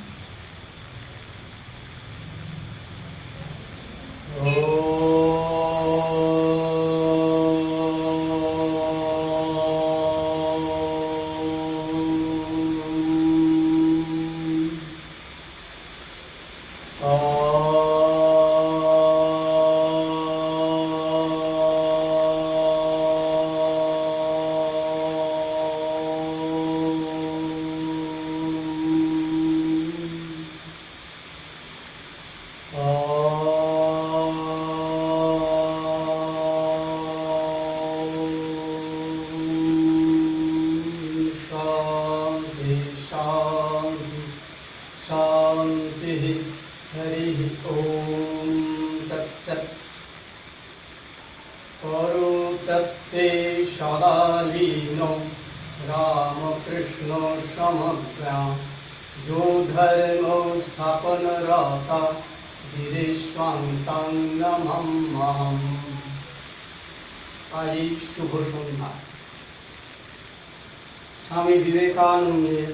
तत्ते सदालीनो रामकृष्ण समग्रा जो धर्म स्थापनरता धीरेष्वान्तं नमाम्यहम्। आज शुभ सन्ध्या। स्वामी विवेकानंदेर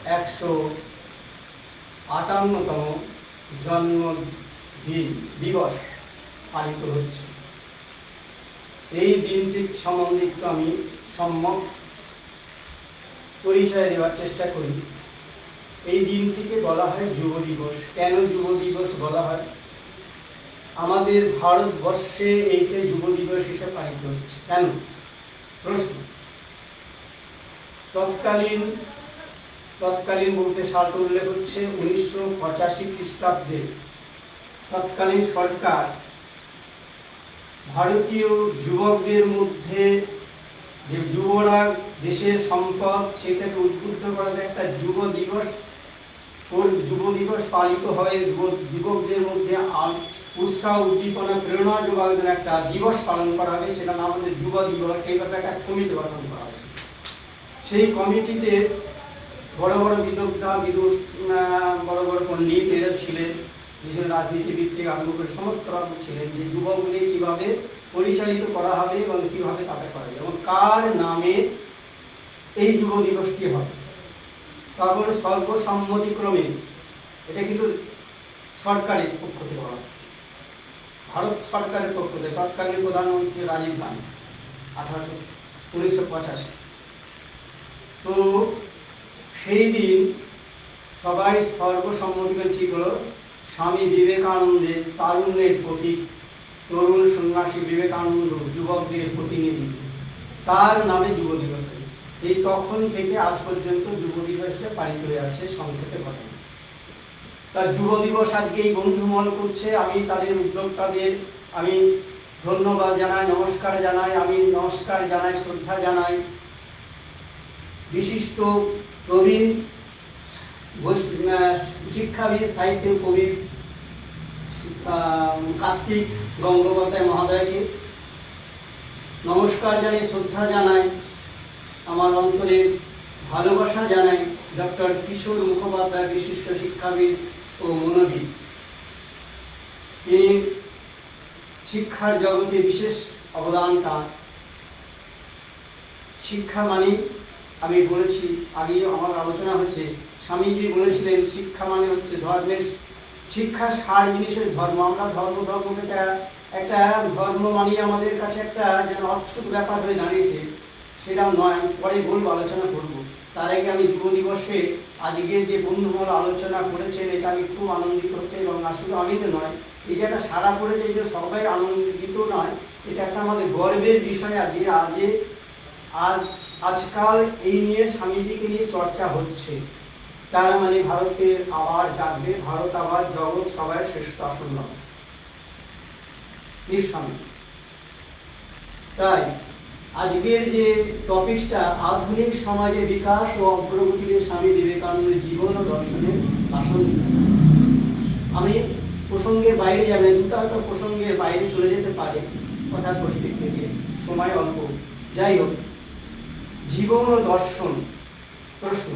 158তম জন্মদিন দিবস পালিত হচ্ছে। এই দিনটির সম্বন্ধে একটু আমি সম্যক পরিচয় দেওয়ার চেষ্টা করি। এই দিনটিকে বলা হয় যুব দিবস। কেন যুব দিবস বলা হয়? আমাদের ভারতবর্ষে এইটা যুব দিবস হিসেবে পালিত হচ্ছে। কেন? প্রশ্ন। তৎকালীন বলতে সালটা উল্লেখ হচ্ছে 1985 খ্রিস্টাব্দে। তৎকালীন সরকার ভারতীয় যুবকদের মধ্যে যে যুবরা দেশের সম্পদ, সেটাকে উদ্বুদ্ধ করার একটা যুব দিবস পালিত হয়। যুবকদের মধ্যে উৎসাহ, উদ্দীপনা, প্রেরণা যোগানোর একটা দিবস পালন করা হবে, সেটা নাম আমাদের যুব দিবস। সেই ব্যাপারে একটা কমিটি গঠন করা হয়েছে। সেই কমিটিতে বড় বড় বিদগ্ধা বড় বড় পণ্ডিত এরা ছিলেন, বিভিন্ন রাজনীতিবিদ থেকে আরম্ভ করে সমস্ত রকম ছিলেন, যে যুবকদের কিভাবে পরিচালিত করা হবে এবং কিভাবে তাদের করা হবে এবং কার নামে এই যুব দিবসটি হবে। তখন সর্বসম্মতিক্রমে, এটা কিন্তু সরকারের পক্ষ থেকে বলা, ভারত সরকারের পক্ষ থেকে তৎকালীন প্রধানমন্ত্রী রাজীব গান্ধী 1985। তো সেই দিন সবাই সর্বসম্মতিক্রমে ঠিক হলো স্বামী বিবেকানন্দের তারুণ্যের প্রতীক, তরুণ সন্ন্যাসী বিবেকানন্দ যুবকদের প্রতিনিধি, তার নামে যুব দিবস। এই তখন থেকে আজ পর্যন্ত যুব দিবসটা পালিত হয়ে আসছে সংক্ষেপে ঘটনা। তার যুব দিবস আজকে এই বন্ধুমহল করছে, আমি তাদের উদ্যোক্তাদের আমি ধন্যবাদ জানাই, নমস্কার জানাই, শ্রদ্ধা জানাই। বিশিষ্ট প্রবীণ শিক্ষাবিদ, সাহিত্যের কবি কার্তিক গঙ্গোপাধ্যায় মহোদয়কে নমস্কার জানাই, শ্রদ্ধা জানাই, আমার অন্তরে ভালোবাসা জানাই। ডক্টর কিশোর মুখোপাধ্যায় বিশিষ্ট শিক্ষাবিদ ও মনোবিদ, তিনি শিক্ষার জগতে বিশেষ অবদান তাঁর। শিক্ষা মানে, আমি বলেছি আগেই আমার আলোচনা হচ্ছে, স্বামীজি বলেছিলেন শিক্ষা মানে হচ্ছে ধর্মের, শিক্ষা সার জিনিসের ধর্ম। আমরা ধর্মকে একটা ধর্ম মানে আমাদের কাছে একটা যেন অচ্ছুত ব্যাপার হয়ে দাঁড়িয়েছে, সেটাও নয়। আমি পরে বলবো, আলোচনা করব। তার আগে আমি যুব দিবসে আজকে যে বন্ধুমহল আলোচনা করেছেন, এটা আমি খুব আনন্দিত হচ্ছে। এবং শুধু আমি তো নয়, এই যে একটা সারা পড়েছে, যে সবাই আনন্দিত নয়, এটা একটা আমাদের গর্বের বিষয়। আজকাল এই নিয়ে স্বামীজিকে নিয়ে চর্চা হচ্ছে, তার মানে ভারতের আবার জাগবে, ভারত আবার জগৎ সবার শ্রেষ্ঠ আসন হবে নিঃসন্দেহে। তাই আজকের যে টপিকটা আধুনিক সমাজে বিকাশ ও অগ্রগতিতে স্বামী বিবেকানন্দের জীবন ও দর্শনের ভাষণ। আমি প্রসঙ্গের বাইরে যাবেন, হয়তো প্রসঙ্গের বাইরে চলে যেতে পারে কথার পরিপ্রেক্ষিতে, সময় অল্প। যাই হোক, জীবন ও দর্শন প্রশ্ন,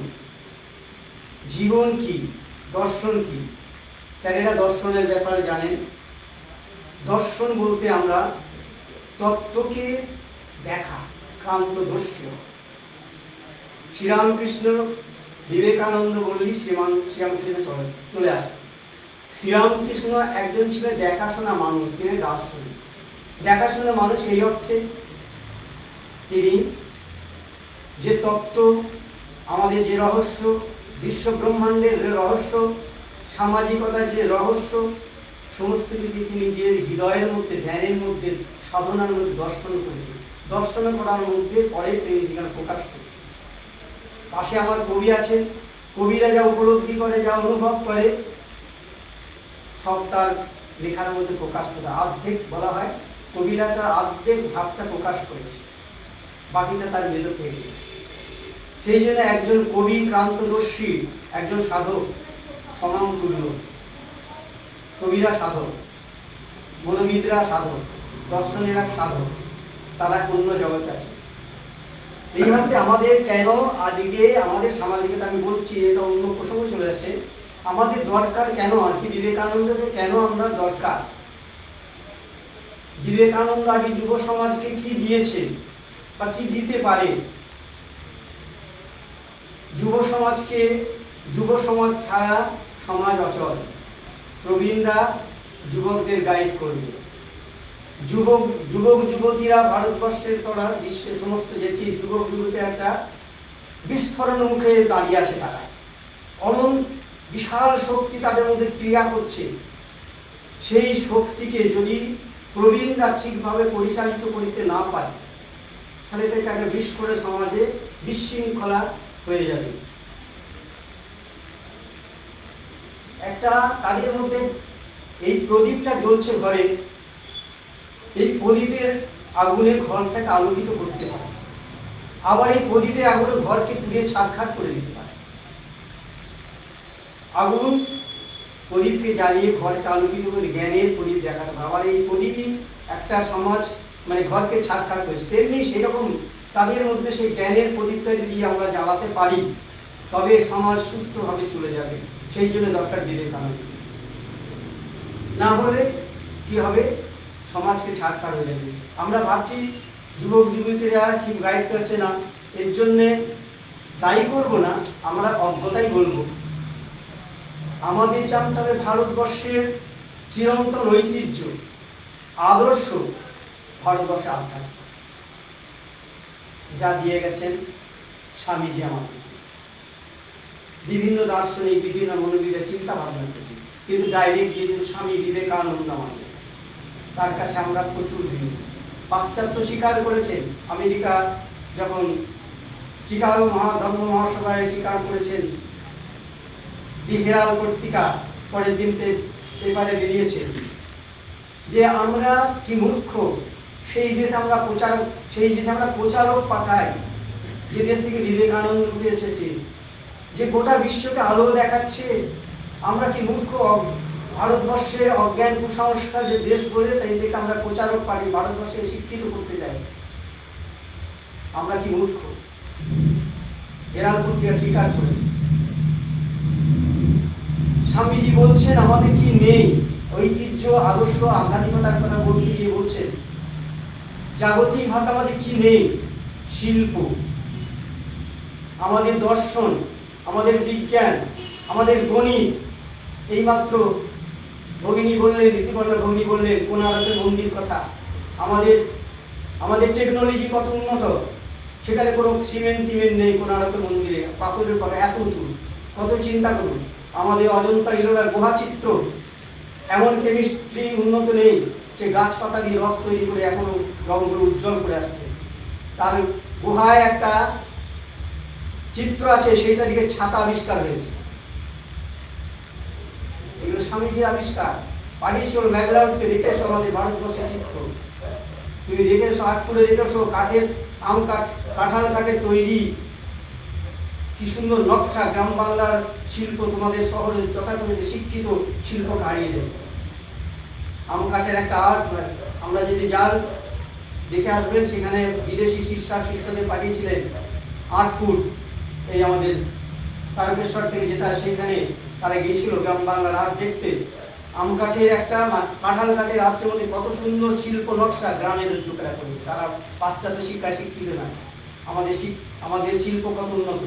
জীবন কি, দর্শন কি? স্যারেরা দর্শনের ব্যাপারে জানেন। দর্শন বলতে আমরা তত্ত্বকে দেখা, ক্রান্তদর্শী। শ্রীরামকৃষ্ণ বিবেকানন্দ বললি শ্রীরামকৃষ্ণ চলে আসে। শ্রীরামকৃষ্ণ একজন ছিলেন দেখাশোনা মানুষ, তিনি দার্শনিক। দেখাশোনা মানুষ এই অর্থে, তিনি যে তত্ত্ব, আমাদের যে রহস্য, বিশ্ব ব্রহ্মাণ্ডের যে রহস্য, সামাজিকতার যে রহস্য, সমস্ত কিছু তিনি যে হৃদয়ের মধ্যে, ধ্যানের মধ্যে, সাধনার মধ্যে দর্শন করেছেন। দর্শন করার মধ্যে পরে তিনি যেখানে প্রকাশ করেছেন। পাশে আমার কবি আছেন, কবিরা যা উপলব্ধি করে, যা অনুভব করে, সব তার লেখার মধ্যে প্রকাশ করে। অর্ধেক বলা হয়, কবিরা তার অর্ধেক ভাবটা প্রকাশ করেছে, বাকিটা তার মেলো থেকে। সেই জন্য একজন কবি ক্রান্তদর্শী, একজন সাধক সমানতুল্য। কবিরা সাধক, মনোবিদরা সাধক, দর্শনেরা সাধক, তারা অন্য জগৎ আছে। এইভাবে আমাদের কেন আজকে আমাদের সামাজিকতা, আমি বলছি এটা অন্য প্রসঙ্গ চলে যাচ্ছে, আমাদের দরকার কেন আর কি, বিবেকানন্দকে কেন আমরা দরকার? বিবেকানন্দ আজ যুব সমাজকে কি দিয়েছে বা কি দিতে পারে? যুব সমাজ ছাড়া সমাজ অচল। প্রবীণরা যুবকদের গাইড করবে, যুবক যুবতীরা ভারতবর্ষের তথা বিশ্বের সমস্ত যেছি যুবক যুবতী একটা বিস্ফোরণ মুখে দাঁড়িয়ে আছে। তারা অনন্ত বিশাল শক্তি তাদের মধ্যে ক্রিয়া করছে। সেই শক্তিকে যদি প্রবীণরা ঠিকভাবে পরিচালিত করতে না পারে, তাহলে এটা একটা বিস্ফোরণ সমাজে বিশৃঙ্খলা হয়ে যাবে। একটা তাদের মধ্যে এই প্রদীপটা জ্বলছে ঘরে, এই প্রদীপের আগুনে ঘরটাকে আলোকিত করতে পারে, আবার এই প্রদীপের আগুনে ঘরকে পুড়িয়ে ছারখার করে দিতে পারে। আগুন প্রদীপকে জ্বালিয়ে ঘরকে আলোকিত করে জ্ঞানের প্রদীপ দেখাতে পারে। আবার এই প্রদীপই একটা সমাজ মানে ঘরকে ছারখার করেছে। তেমনি সেরকম তাদের মধ্যে সেই জ্ঞানের প্রদীপটা যদি আমরা জ্বালাতে পারি, তবে সমাজ সুস্থভাবে চলে যাবে। সেই জন্য দরকার বিবেকানন্দ। না হলে কি হবে, সমাজকে ছাড়খাড় হয়ে যাবে। আমরা ভাবছি যুবক যুবতীরা ঠিক গাইড করছে না, এর জন্যে দায়ী করবো না, আমরা অজ্ঞতাই বলবো। আমাদের জানতে হবে ভারতবর্ষের চিরন্তন ঐতিহ্য, আদর্শ ভারতবর্ষে আধ্যাত্ম, যা দিয়ে গেছেন স্বামীজি আমাদের। বিভিন্ন দার্শনিক, বিভিন্ন মনোবিদের চিন্তা ভাবনা করছি, কিন্তু ডাইরেক্ট দিয়ে দিন স্বামী বিবেকানন্দ আমাদের। তার কাছে আমরা প্রচুর ঋণী। পাশ্চাত্য স্বীকার করেছেন, আমেরিকা যখন চিকাগো ধর্ম মহাসভায় স্বীকার করেছেন, দি হেরাল্ড পত্রিকা পরের দিন পেপারে বেরিয়েছে যে আমরা কি মূর্খ, সেই দেশে আমরা প্রচারক পাঠাই, যে দেশ থেকে বিবেকানন্দ উঠে এসেছে, যে গোটা বিশ্বকে আলো দেখাচ্ছে। আমরা কি মূর্খ, ভারতবর্ষের অজ্ঞান কুসংস্কার যে দেশ বলে তাই থেকে আমরা প্রচারক পারি, ভারতবর্ষে শিক্ষিত করতে যাই। আমরা কি মূর্খ? হেরাল্ড পত্রিকা স্বীকার করেছে। স্বামীজি বলছেন আমাদের কি নেই? ঐতিহ্য, আদর্শ, আধ্যাত্মিকতার কথা বলতে গিয়ে বলছেন জাগতিক ভাবে আমাদের কি নেই? শিল্প, আমাদের দর্শন, আমাদের বিজ্ঞান, আমাদের গণিত। এইমাত্র ভগিনী বললেন, নীতিবর্ণা ভগিনী বললেন কোণারকের মন্দির কথা। আমাদের টেকনোলজি কত উন্নত, সেখানে কোনো সিমেন্ট টিমেন্ট নেই কোণারকের মন্দিরে, পাথরের কথা এত উঁচু। কত চিন্তা করুন, আমাদের অজন্তা ইলোরার গুহা চিত্র, এমন কেমিস্ট্রি উন্নত নেই, সে গাছপাতা দিয়ে রস তৈরি করে এখনো রঙগুলো উজ্জ্বল করে আসছে। তার গুহায় একটা চিত্র আছে, সেটা দিকে ছাতা আবিষ্কার হয়েছে। এগুলো স্বামীজির আবিষ্কার। পারিসল ম্যাগলাউডকে রেখেছো আমাদের ভারতবর্ষের চিত্র, তুমি রেখেছো, 8 ফুলে রেখেছো, কাঠের কাঁঠাল কাঠের তৈরি কি সুন্দর নকশা। গ্রাম বাংলার শিল্প তোমাদের শহরে যথাযথ শিক্ষিত শিল্প হারিয়ে দেবে। আম কাঠের একটা আর্ট, আমরা যদি যান দেখে আসবেন, সেখানে বিদেশি শিষ্যদের পাঠিয়েছিলেন 8 ফুট, এই আমাদের তারকেশ্বর থেকে যেটা, সেখানে তারা গিয়েছিল গ্রাম বাংলার আর্ট দেখতে। আম কাঠের একটা, কাঁঠাল কাঠের আর্টের মধ্যে কত সুন্দর শিল্প নকশা গ্রামের লোকেরা করে। তারা পাশ্চাত্য শিক্ষায় শিক্ষিত না। আমাদের শিল্প কত উন্নত।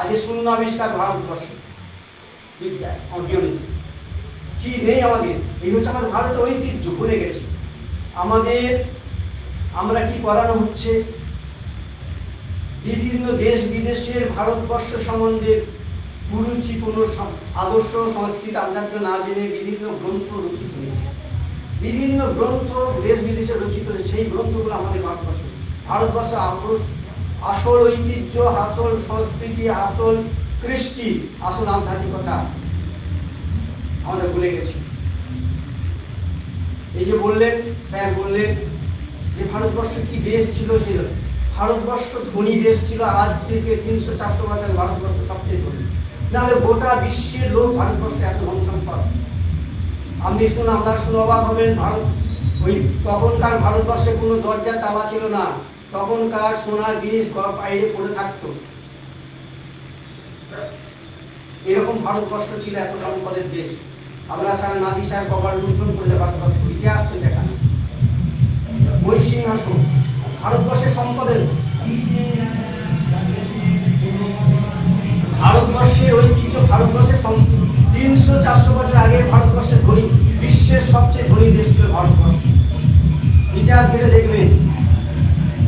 আজ শূন্য আবিষ্কার ভারতবর্ষে বিদ্যায়, কি নেই আমাদের? এই হচ্ছে আমাদের ভারতের ঐতিহ্য, ভুলে গেছি। আমরা কি করানো হচ্ছে, বিভিন্ন দেশ বিদেশের ভারতবর্ষ সম্বন্ধে কুরুচিপূর্ণ আদর্শ, সংস্কৃতি, আধ্যাত্ম না জেনে বিভিন্ন গ্রন্থ রচিত হয়েছে। বিভিন্ন গ্রন্থ দেশ বিদেশে রচিত হয়েছে, সেই গ্রন্থগুলো আমাদের ভারতবর্ষ আসল ঐতিহ্য, আসল সংস্কৃতি, আসল কৃষ্টি, আসল আধ্যাত্মিকতা আমরা ভুলে গেছি। এই যে বললেন, স্যার বললেন যে ভারতবর্ষ কি দেশ ছিল, ছিল ভারতবর্ষ ধনী দেশ ছিল। আজ থেকে 300-400 বছর ভারতবর্ষ সবচেয়ে ধনী, নাহলে গোটা বিশ্বের লোক ভারতবর্ষে এত ধন সম্পদ। আপনারা শুনে অবাক হবেন, তখনকার ভারতবর্ষে কোনো দরজা তালা ছিল না, তখনকার সোনার জিনিস বাইরে পড়ে থাকতো। এরকম ভারতবর্ষ ছিল, এত সম্পদের দেশ। আমরা সারা নাদি সাহেব বাবার লুণ্ঠন করলে ভারতবর্ষ ইতিহাস দেখান বৈসিংহাসন ভারতবর্ষের সম্পদের, ভারতবর্ষের ঐতিহ্য, ভারতবর্ষের 300-400 বছর আগে ভারতবর্ষের ধনী, বিশ্বের সবচেয়ে ধনী দেশ ছিল ভারতবর্ষ। ইতিহাস ঘেটে দেখবেন,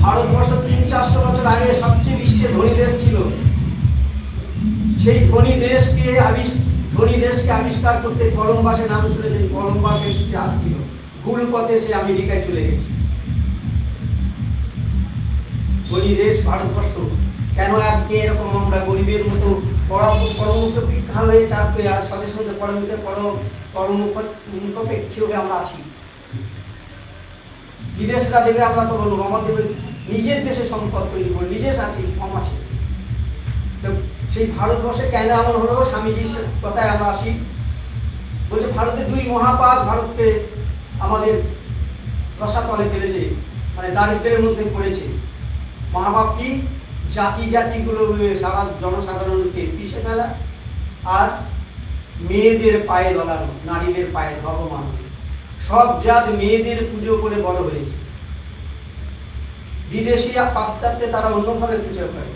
ভারতবর্ষ 300-400 বছর আগে সবচেয়ে বিশ্বের ধনী দেশ ছিল। সেই ধনী দেশকে আবিষ্কার করতে কলম্বাসের নাম শুনেছেন? কলম্বাস এসেছে, আসছিল ভুল পথে, সে আমেরিকায় চলে গেছে। ধনী দেশ ভারতবর্ষ। কেন আজকে এরকম আমরা গরিবের মতো পরমুখ পরীক্ষা হয়ে চাপবে, আর স্বদেশ মধ্যে পরমুখপেক্ষী হয়ে আমরা আছি? বিদেশরা দেবে, আমরা তো বলবো আমাদের নিজের দেশে সম্পদ তৈরি করে, নিজের আছে কম আছে। সেই ভারতবর্ষে কেন এমন হলো? স্বামীজির কথায় আমরা আসি, বলছে ভারতের 2 মহাপাপ ভারতকে আমাদের রসাতলে ফেলেছে, মানে দারিদ্রের মধ্যে পড়েছে। মহাপাপ কি? জাতি জাতিগুলো সারা জনসাধারণকে পিষে ফেলা আর মেয়েদের পায়ে দলানো, নারীদের পায়ে ভগবান। সব জাত মেয়েদের পুজো করে বড় হয়েছে। বিদেশি আর পাশ্চাত্যে তারা অন্যভাবে পুজো করে।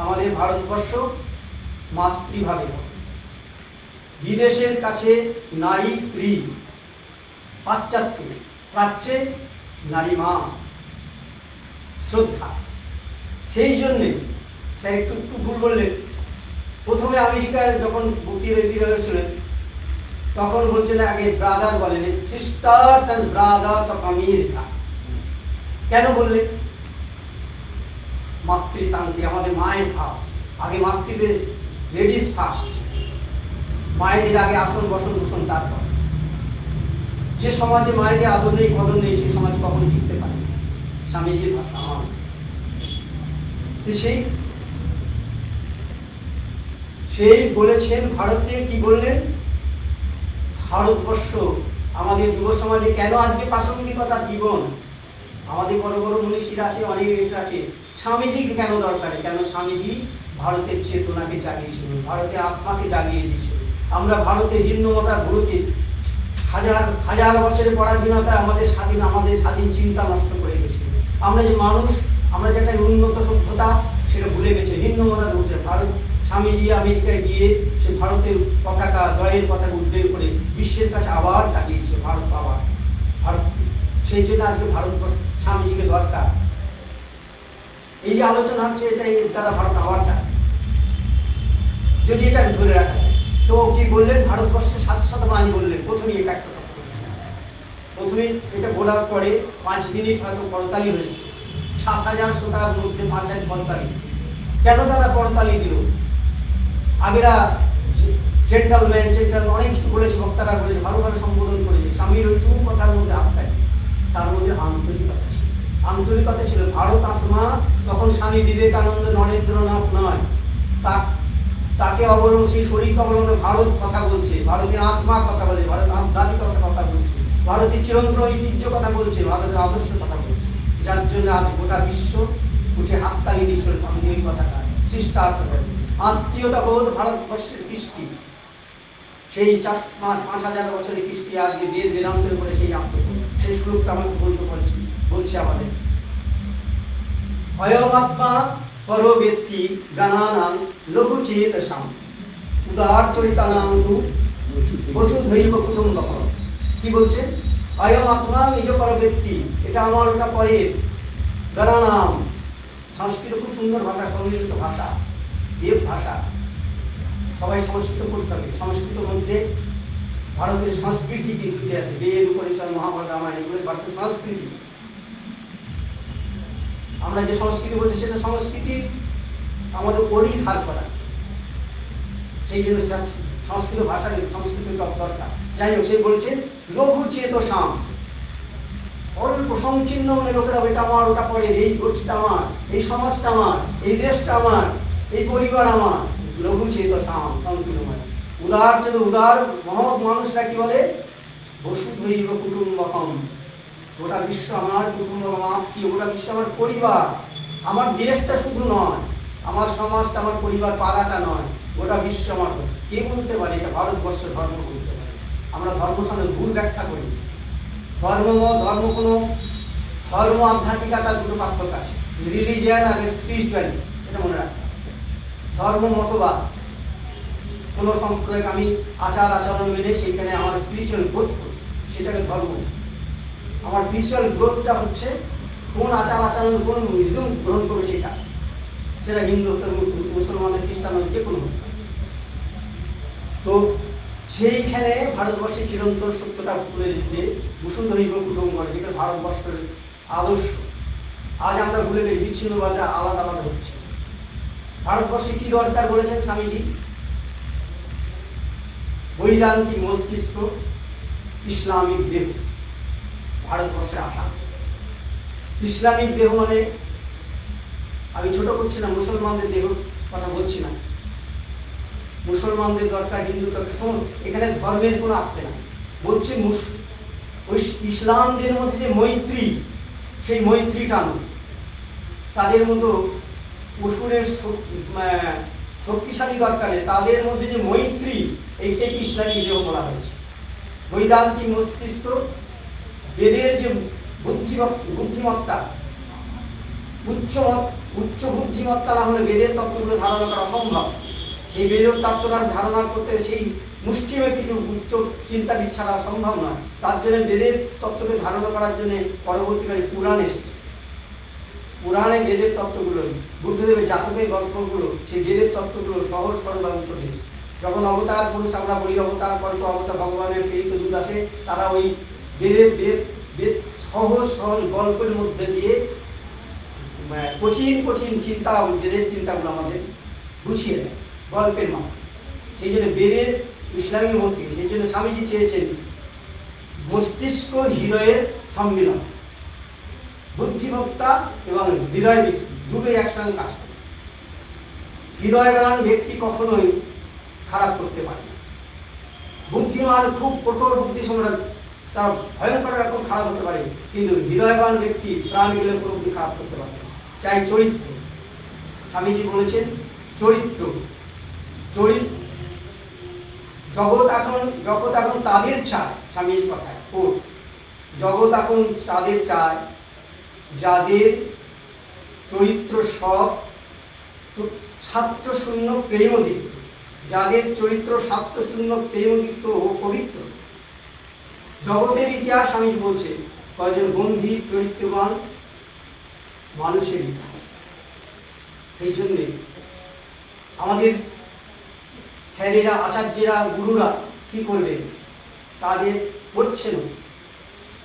আমাদের ভারতবর্ষ মাতৃভাবে। বিদেশের কাছে নারী স্ত্রী, পাশ্চাত্যে প্রাচ্যে নারী মা, শ্রদ্ধা। সেই জন্যে স্যার একটু ভুল বললেন। প্রথমে আমেরিকায় যখন বক্তৃতা হয়েছিলেন তখন বলছেন আগে ব্রাদার বলেন, sisters and brothers of America. কেন বললেন? মাতৃ শান্তি, আমাদের মায়ের ভাব। আগে মাতৃদের লেডিস ফার্স্ট, মায়েদের আগে আসন বসন ভূষণ, তারপর। যে সমাজে মায়েদের আদর নেই কদর নেই সেই সমাজ কখনো টিকতে পারে। স্বামীজির ভাষা আমার। সেই বলেছেন ভারতে, কি বললেন? ভারতবর্ষ আমাদের যুব সমাজে কেন আজকে প্রাসঙ্গিকতা জীবন? আমাদের বড় বড় মনীষীরা আছে, অনেক আছে। স্বামীজিকে কেন দরকার? কেন স্বামীজি ভারতের চেতনাকে জাগিয়েছিল, ভারতের আত্মাকে জাগিয়ে দিয়েছিল। আমরা ভারতের হিন্দুমতার গুরুকে হাজার হাজার বছরের পরাধীনতা আমাদের স্বাধীন চিন্তা নষ্ট করে গেছিল। আমরা যে মানুষ, আমরা যে একটা উন্নত সভ্যতা সেটা ভুলে গেছে। হিন্দুমতা উঠে ভারত, স্বামীজি আমেরিকায় গিয়ে সে ভারতের পতাকা, জয়ের পতাকা উদ্বেগ করে বিশ্বের কাছে আবার জাগিয়েছে ভারত। আবার ভারত, সেই জন্য আজকে ভারতবর্ষ স্বামীজিকে দরকার। এই যে আলোচনা হচ্ছে এটাই তারা ভারত আবার চায়, যদি এটা ধরে রাখা যায়। তো কি বললেন? ভারতবর্ষের শাশ্বত বাণী বললেন। প্রথমেই এটা একটা কথা বললেন। প্রথমে এটা বলার পরে 5 মিনিট হয়তো করতালি হয়েছে। 7,000 শ্রোতার মধ্যে 5,000 করতালি। কেন তারা করতালি দিল? আগেরা জেন্টালম্যান অনেক কিছু বলেছে, বক্তারা বলেছে, ভালো ভালো সম্বোধন করেছে। স্বামীর ওই চুপ কথার মধ্যে আত্মায়, তার মধ্যে আন্তরিকতা ছিল। আন্তরিকতা ছিল। ভারত আত্মা তখন স্বামী বিবেকানন্দ নরেন্দ্রনাথ নয়, তাকে অবলম্বন, সেই শরীরকে অবলম্বনে ভারত কথা বলছে, ভারতের আত্মা কথা বলছে, ভারতের আধ্যাত্মিকতা কথা বলছে, ভারতের চিরন্তন ঐতিহ্য কথা বলছে, ভারতের আদর্শ কথা বলছে। যার জন্য আজ গোটা বিশ্ব উঠে হাততালি দিচ্ছে। আমি ওই কথাটা সিস্টার্স, আত্মীয়তা বোধ ভারতবর্ষের কৃষ্টি। সেই 5,000 বছরের কৃষ্টি আজকে বেদান্তের উপরে সেই আত্মবোধ, সেই শ্লোকটা আমাকে বলছে আমাদের। অয়মাত্মা পরো ব্যক্তি গানানাং লঘু চেতসাম উদার চরিতানাং তু বসুধৈব কুটুম্বকম। কি বলছে? অয়ম আত্মা নিজ পর ব্যক্তি, এটা আমার, ওটা পরের। গানানাম, সংস্কৃত খুব সুন্দর ভাষা, সম্মিলিত ভাষা, দেব ভাষা। সবাই সংস্কৃত পড়তে হবে। সংস্কৃতের মধ্যে ভারতের সংস্কৃতি কি আছে? বেদ, উপনিষদ, মহাভারত, রামায়ণ, এগুলো ভারতের সংস্কৃতি। আমরা যে সংস্কৃতি বলছি সেটা সংস্কৃতি আমাদের পরিধার করা। সেই জন্য সংস্কৃত ভাষা সংস্কৃত দরকার। যাই হোক, সে বলছেন লঘু চেতসাম, অল্প সংকীর্ণ মনে লোকেরা, এটা আমার, ওটা পরে, এই গোষ্ঠীটা আমার, এই সমাজটা আমার, এই দেশটা আমার, এই পরিবার আমার। লঘু চেতসাম, সংকীর্ণ মানে উদার চেত, উদার মহৎ মানুষরা কি বলে? বসুধৈব কুটুম্বকম, গোটা বিশ্ব আমার কুটুম্ব, আত্মীয়, গোটা বিশ্ব আমার পরিবার। আমার দেশটা শুধু নয়, আমার সমাজটা, আমার পরিবার, পাড়াটা নয়, গোটা বিশ্ব আমার। কে বলতে পারে? এটা ভারতবর্ষের ধর্ম বলতে পারে। আমরা ধর্ম সামনে ভুল ব্যাখ্যা করি। ধর্ম কোনো ধর্ম, আধ্যাত্মিকতার দুটো পার্থক্য আছে। রিলিজিয়ান আর স্পিরিচুয়ালিটি, এটা মনে রাখতে হবে। ধর্ম মতবাদ, কোনো সম্প্রদায় আমি আচার আচরণ মেনে সেইখানে আমার স্পিরিচুয়াল গ্রোথ করি, সেটাকে ধর্ম। আমার স্পিরিচুয়াল গ্রোথটা হচ্ছে কোন আচার আচরণ, কোন ইজম গ্রহণ করবে সেটা হিন্দু, মুসলমানের, খ্রিস্টান, যে কোনো। তো সেইখানে ভারতবর্ষের চিরন্তন সত্যটা তুলে দিতে বসুধৈব কুটুম্ব, যেটা ভারতবর্ষের আদর্শ। আজ আমরা ভুলে গেছি, বিচ্ছিন্নভাবে আলাদা আলাদা হচ্ছে। ভারতবর্ষে কি দরকার বলেছেন স্বামীজি? বৈদান্তিক মস্তিষ্ক, ইসলামিক দেহ। ভারতবর্ষে আসা ইসলামিক দেহ মানে, আমি ছোট করছি না, মুসলমানদের দেহ কথা বলছি না। মুসলমানদের দরকার, হিন্দু দরকার, সমস্ত, এখানে ধর্মের কোনো আসবে না। বলছি ওই ইসলামদের মধ্যে যে মৈত্রী, সেই মৈত্রীটা তাদের মতো অসুরের শক্তিশালী দরকার নেই, তাদের মধ্যে যে মৈত্রী, এইটাই ইসলামী ইদেও বলা হয়েছে। বৈদান্তিক মস্তিষ্ক, বেদের যে বুদ্ধিমত্তা, উচ্চ বুদ্ধিমত্তা না হলে বেদের তত্ত্বগুলো ধারণা করা অসম্ভব। এই বেদের তত্ত্বটা ধারণা করতে সেই মুষ্টিময় কিছু উচ্চ চিন্তা ছাড়া সম্ভব নয়। তার জন্য বেদের তত্ত্বকে ধারণা করার জন্য পরবর্তীকালে পুরাণ এসেছে। পুরাণে বেদের তত্ত্বগুলো, বুদ্ধদেবের জাতকের গল্পগুলো, সেই বেদের তত্ত্বগুলো সহজ সরল উঠেছে। যখন অবতার পুরুষ আমরা বলি, অবতার কল্প অবতার ভগবানের প্রেরিত দূত আসে, তারা ওই বেদ সহজ সহজ গল্পের মধ্যে দিয়ে কঠিন চিন্তা, বেদের চিন্তাগুলো আমাদের বুঝিয়ে দেয় গল্পের মাধ্যমে। সেই জন্য বেদের ইসলামী মস্তিষ্ক, সেই জন্য স্বামীজি চেয়েছেন মস্তিষ্ক হৃদয়ের সম্মিলন, বুদ্ধিমত্তা এবং হৃদয় দুটোই একসঙ্গে কাজ করে। হৃদয়বান ব্যক্তি কখনোই খারাপ করতে পারে না। বুদ্ধিমান খুব কঠোর বুদ্ধি সম্রাট, তার ভয়ঙ্কর রকম খারাপ হতে পারে, কিন্তু হৃদয়বান ব্যক্তি প্রাণ গেলে কোনো বুদ্ধি খারাপ করতে পারে না। চাই চরিত্র, স্বামীজি বলেছেন চরিত্র জগৎ এখন তাদের চায়, স্বামীজির কথায় জগৎ এখন তাদের চায় যাদের চরিত্র সৎ, স্বার্থশূন্য প্রেমদীপ্ত, যাদের চরিত্র স্বার্থশূন্য প্রেমদীপ্ত ও পবিত্র। জগতের ইতিহাস স্বামীজি বলছে কয়েকজন গম্ভীর চরিত্রবান মানুষের ইতিহাস। এই জন্যে আমাদের স্যারেরা, আচার্যেরা, গুরুরা কি করবে? তাদের করছে না,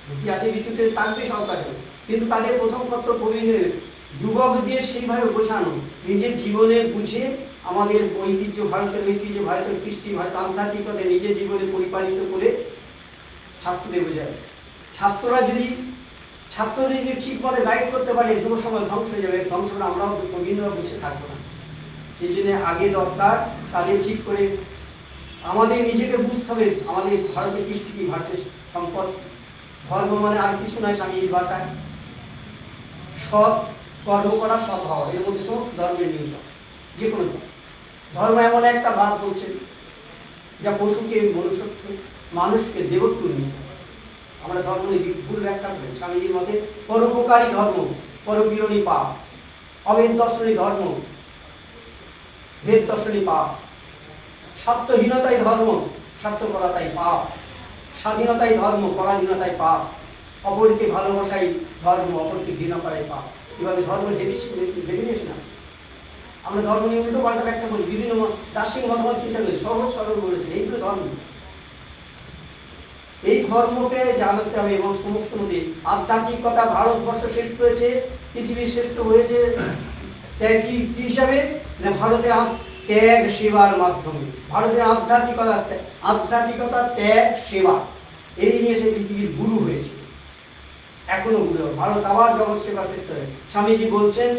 বুদ্ধি আছে বিদ্যুতে থাকবে সরকারে, কিন্তু তাদের প্রথম কর্তব্য যুবকদের সেইভাবে বোঝানো, নিজের জীবনে বুঝে আমাদের ঐতিহ্য, ভারতের ঐতিহ্য, ভারতের কৃষ্টি, ভারতের আধ্যাত্মিকতা নিজের জীবনে পরিপালিত করে ছাত্রদের বোঝায়। ছাত্ররা যদি ঠিকভাবে গাইড করতে পারে, যুব সমাজ ধ্বংস হয়ে যাবে, ধ্বংসটা আমরাও প্রবীণরা বসে থাকবো না। সেই জন্য আগে দরকার তাদের ঠিক করে আমাদের নিজেকে বুঝতে হবে, আমাদের ভারতের কৃষ্টি কি, ভারতের সম্পদ। ধর্ম মানে আর কিছু নয় স্বামীর ভাষায়, সৎ কর্ম করা, সৎ হওয়া, এর মধ্যে সমস্ত ধর্মের নিয়ম। যে কোনো ধর্ম এমন একটা বাদ বলছেন যা পশুকে মনুষ্যত্ব, মানুষকে দেবত্ব নিয়ে। আমরা ধর্ম নিয়ে ভুল ব্যাখ্যা করি। স্বামীজির মতে পরোপকারী ধর্ম পরপীড়নী পাপ, অভেদ দর্শনী ধর্ম ভেদ দর্শনী পাপ, স্বার্থহীনতাই ধর্ম স্বার্থপরতাই পাপ, স্বাধীনতাই ধর্ম পরাধীনতাই পাপ, অপরকে ভালোবাসাই ধর্ম অপরকে ঘৃণা করাই পাপ। এভাবে ধর্মের ডেফিনেশন আছে। আমরা ধর্ম নিয়ে উল্টো পাল্টা ব্যাখ্যা করি, বিভিন্ন দার্শনিক মতামত চিন্তা করি, সহজ সরল বলেছে এইগুলো ধর্ম। এই ধর্মকে জানাতে হবে এবং সমস্ত মধ্যে আধ্যাত্মিকতা ভারতবর্ষ শ্রেষ্ঠ হয়েছে, পৃথিবীর শ্রেষ্ঠ হয়েছে ত্যাগ কি হিসাবে না, ভারতের ত্যাগ সেবার মাধ্যমে। ভারতের আধ্যাত্মিকতা ত্যাগ সেবা, এই নিয়ে সে পৃথিবীর গুরু হয়েছে, এখনো গুরু। ভারত আবার জগৎ সেবা শ্রেষ্ঠ হয়। স্বামীজি বলছেন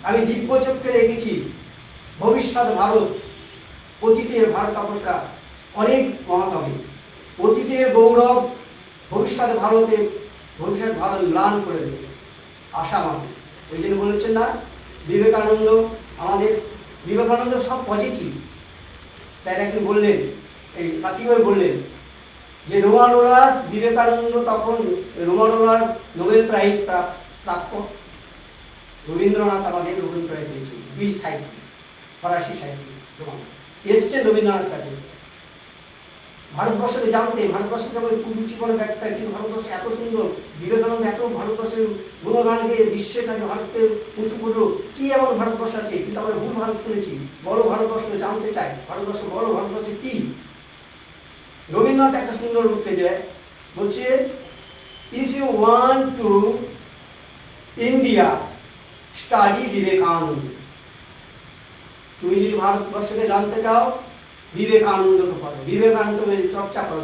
আমি দিব্য চক্ষে রেখেছি ভবিষ্যৎ ভারত, অতীতের ভারত অবস্থা অনেক মহাকবি, অতীতের গৌরব ভবিষ্যৎ ভারত ম্লান করে দেবে আশা মানে। ওই জন্য বলেছেন না বিবেকানন্দ, আমাদের বিবেকানন্দ সব পজিটিভ। স্যার একদিন বললেন, এই কাতিবাই বললেন যে রোমানোলাস বিবেকানন্দ তখন রোমানোলার নোবেল প্রাইজ প্রাপ্য, রবীন্দ্রনাথ আমাদের নোবেল প্রাইজ পেয়েছে, গ্রিস সাহিত্য, ফরাসি সাহিত্য। এসছেন রবীন্দ্রনাথ কাছে ভারতবর্ষকে জানতে, ভারতবর্ষ যেমন কুরুচিপূর্ণ ব্যাখ্যা, কিন্তু ভারতবর্ষ এত সুন্দর, বিবেকানন্দ এত ভারতবর্ষের গুণগানকে বিশ্বের কাছে ভারতকে উঁচু করলো, কি এমন ভারতবর্ষ আছে, কিন্তু আমরা ভুল ভারত শুনেছি। বড় ভারতবর্ষকে জানতে চাই, ভারতবর্ষ বড়, ভারতবর্ষে কি। রবীন্দ্রনাথ একটা সুন্দর উঠে যায়, বলছে if you want to India study Vivekananda. তুমি যদি ভারতবর্ষকে জানতে চাও বিবেকানন্দকে পড়ো, বিবেকানন্দকে চর্চা করো,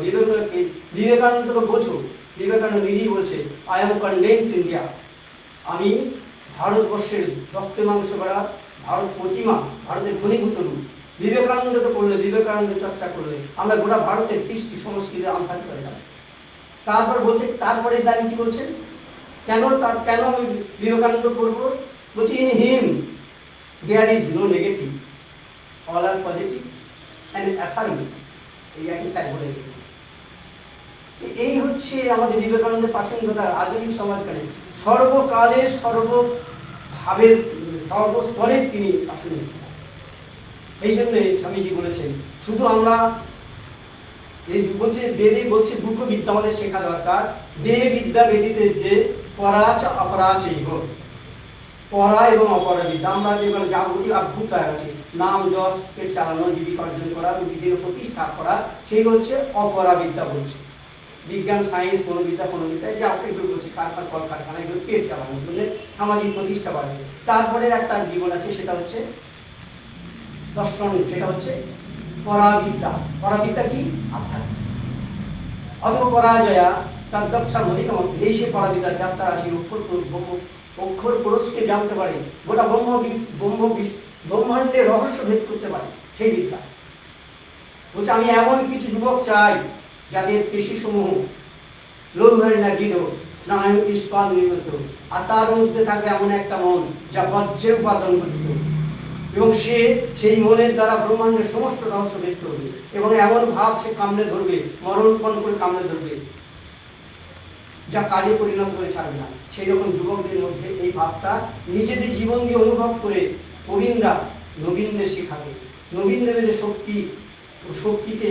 বিবেকানন্দকে বোঝো। বিবেকানন্দ নিজেই বলছে আই এম কনভিন্সড ইন্ডিয়া, আমি ভারতবর্ষের রক্তে মাংস করা ভারত প্রতিমা, ভারতের ঘনীভূত রূপ। বিবেকানন্দকে পড়লে, বিবেকানন্দ চর্চা করলে আমরা গোটা ভারতের কৃষ্টি সংস্কৃতি আন্ধার করে যাব। তারপর বলছে, তারপরে দাঁড়িয়ে কি বলছেন, কেন আমি বিবেকানন্দ পড়বো? বলছে in him there is no negative, all are positive and affirming. এই একই স্যার বলে দিলেন। এই হচ্ছে আমাদের বিবেকানন্দের প্রাসঙ্গিকতার আধুনিক সমাজকালে সর্বকালে সর্বভাবের সর্বস্তরের তিনি প্রাসঙ্গিক। এই জন্যে স্বামীজি বলেছেন শুধু আমরা এই বলছে বেদে বলছে দুটো বিদ্যা আমাদের শেখা দরকার, দে বিদ্যা বেদিতে দে, পরাচ অপরাচ পরা এবং অপরা বিদ্যা। আমরা যেগুলো জাগতিক অদ্ভুত আছে, নাম যশ পেট চালানো, জীবিকা অর্জন করা, বিভিন্ন প্রতিষ্ঠা করা, সেইগুলো হচ্ছে অপরা বিদ্যা বলছে। বিজ্ঞান, সায়েন্স, মনোবিদ্যা যে আপনি বলছি কারখানা, কলকারখানা, এগুলো পেট চালানোর জন্য সামাজিক প্রতিষ্ঠা বাড়বে। তারপরে একটা জীবন আছে, সেটা হচ্ছে দর্শন, সেটা হচ্ছে পরাবিদ্যা। পরাবিদ্যা কি? আধ্যাত্মিক। অথবা পরাজয়া তার দক্ষা মধিকম, এই সে পরাবিদ্যার যাত্রা আসি অক্ষর পুরুষকে জানতে পারে, গোটা ব্রহ্মাণ্ডের রহস্য ভেদ করতে পারে, সেই বিদ্যা। বলছে আমি এমন কিছু যুবক চাই যাদের পেশি সমূহ লোহের না গিলো, স্নায়ু ইস্পাত নির্মিত, আর তার মধ্যে থাকবে এমন একটা মন যা বজ্রের উপাদান গঠিত, এবং সে সেই মনের দ্বারা ব্রহ্মাণ্ডের সমস্ত রহস্য ভেদ করবে, এবং এমন ভাব সে কামড়ে ধরবে, মরণপণ করে কামড়ে ধরবে, যা কাজে পরিণত করে ছাড়বে না। সেই রকম যুবকদের মধ্যে এই ভাবটা নিজেদের জীবন দিয়ে অনুভব করে প্রবীণরা নবীনদের শেখাবে। নবীনদের শক্তিকে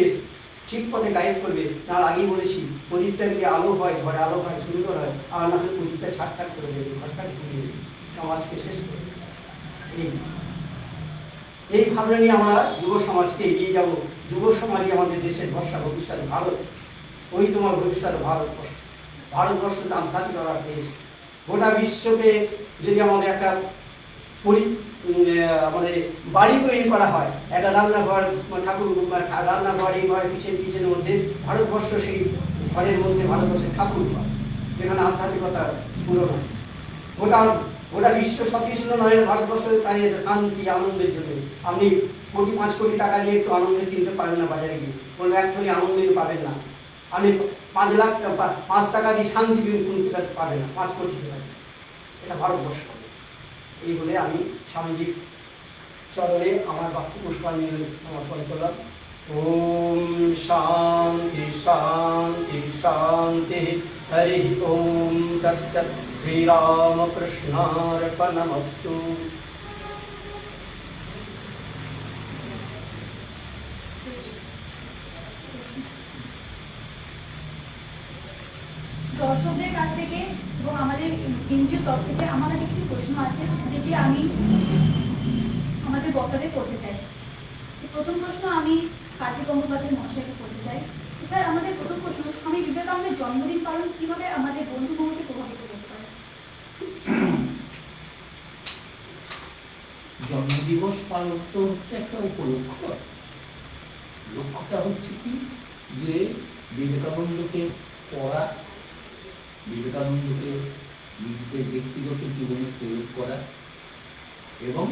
ঠিক পথে গাইড করবে। তার আগেই বলেছি, প্রদীপটা যদি আলো হয়, ঘরে আলো হয়, সুন্দর হয়, আর না হলে প্রদীপটা ছাটকাট করে দেবে, ঘরটা ঘুরিয়ে সমাজকে শেষ করে দেবে। এই ভাবনা নিয়ে আমরা যুব সমাজকে এগিয়ে যাব। যুব সমাজই আমাদের দেশের ভরসা, ভবিষ্যৎ ভারত। ওই তোমার ভবিষ্যৎ ভারতবর্ষ। ভারতবর্ষ তো আধ্যাত্মিকতার দেশ। গোটা বিশ্বকে যদি আমাদের একটা আমাদের বাড়ি তৈরি করা হয়, একটা রান্নাঘর, ঠাকুর রান্নাঘর, এই ঘরে কিচেনের মধ্যে ভারতবর্ষ, সেই ঘরের মধ্যে ভারতবর্ষের ঠাকুর ঘর, যেখানে আধ্যাত্মিকতা পূরণ হয়। গোটা বিশ্ব সতৃষ্ণ নয়, ভারতবর্ষ দাঁড়িয়েছে শান্তি আনন্দের জন্য। আপনি 5 কোটি টাকা দিয়ে একটু আনন্দ কিনতে পারেন না, বাজারে গিয়ে কোনো এক থলি আনন্দ পাবেন না। আপনি 5 টাকা দিয়ে শান্তি কিনতে পাবেন না, 5 কোটি টাকা। এটা ভারতবর্ষ। এই বলে আমি স্বামীজির চরণে আমার বাক্য পুষ্পাঞ্জলি সমর্পণ করলাম। ওম শান্তি শান্তি শান্তি। হরি ওম তৎসৎ। শ্রীরামকৃষ্ণার্পণমস্তু। দর্শকদের কাছ থেকে এবং আমাদের এনজিও তরফ থেকে আমার কাছে কিছু প্রশ্ন আছে, যেটি আমি আমাদের বক্তাদের করতে চাই। প্রথম প্রশ্ন আমি কার্তিক গঙ্গোপাধ্যায় মহাশয়কে করতে চাই। স্যার, আমাদের প্রথম প্রশ্ন, স্বামী বিবেকানন্দের জন্মদিন পালন কিভাবে আমাদের বন্ধু মহলকে প্রভাবিত করতে পারে? জন্মদিবস পালন তো হচ্ছে একটা উপলক্ষ। লক্ষ্যটা হচ্ছে কি, যে বিবেকানন্দকে পড়া, বিবেকানন্দকে নিজেদের ব্যক্তিগত জীবনে প্রয়োগ করা, এবং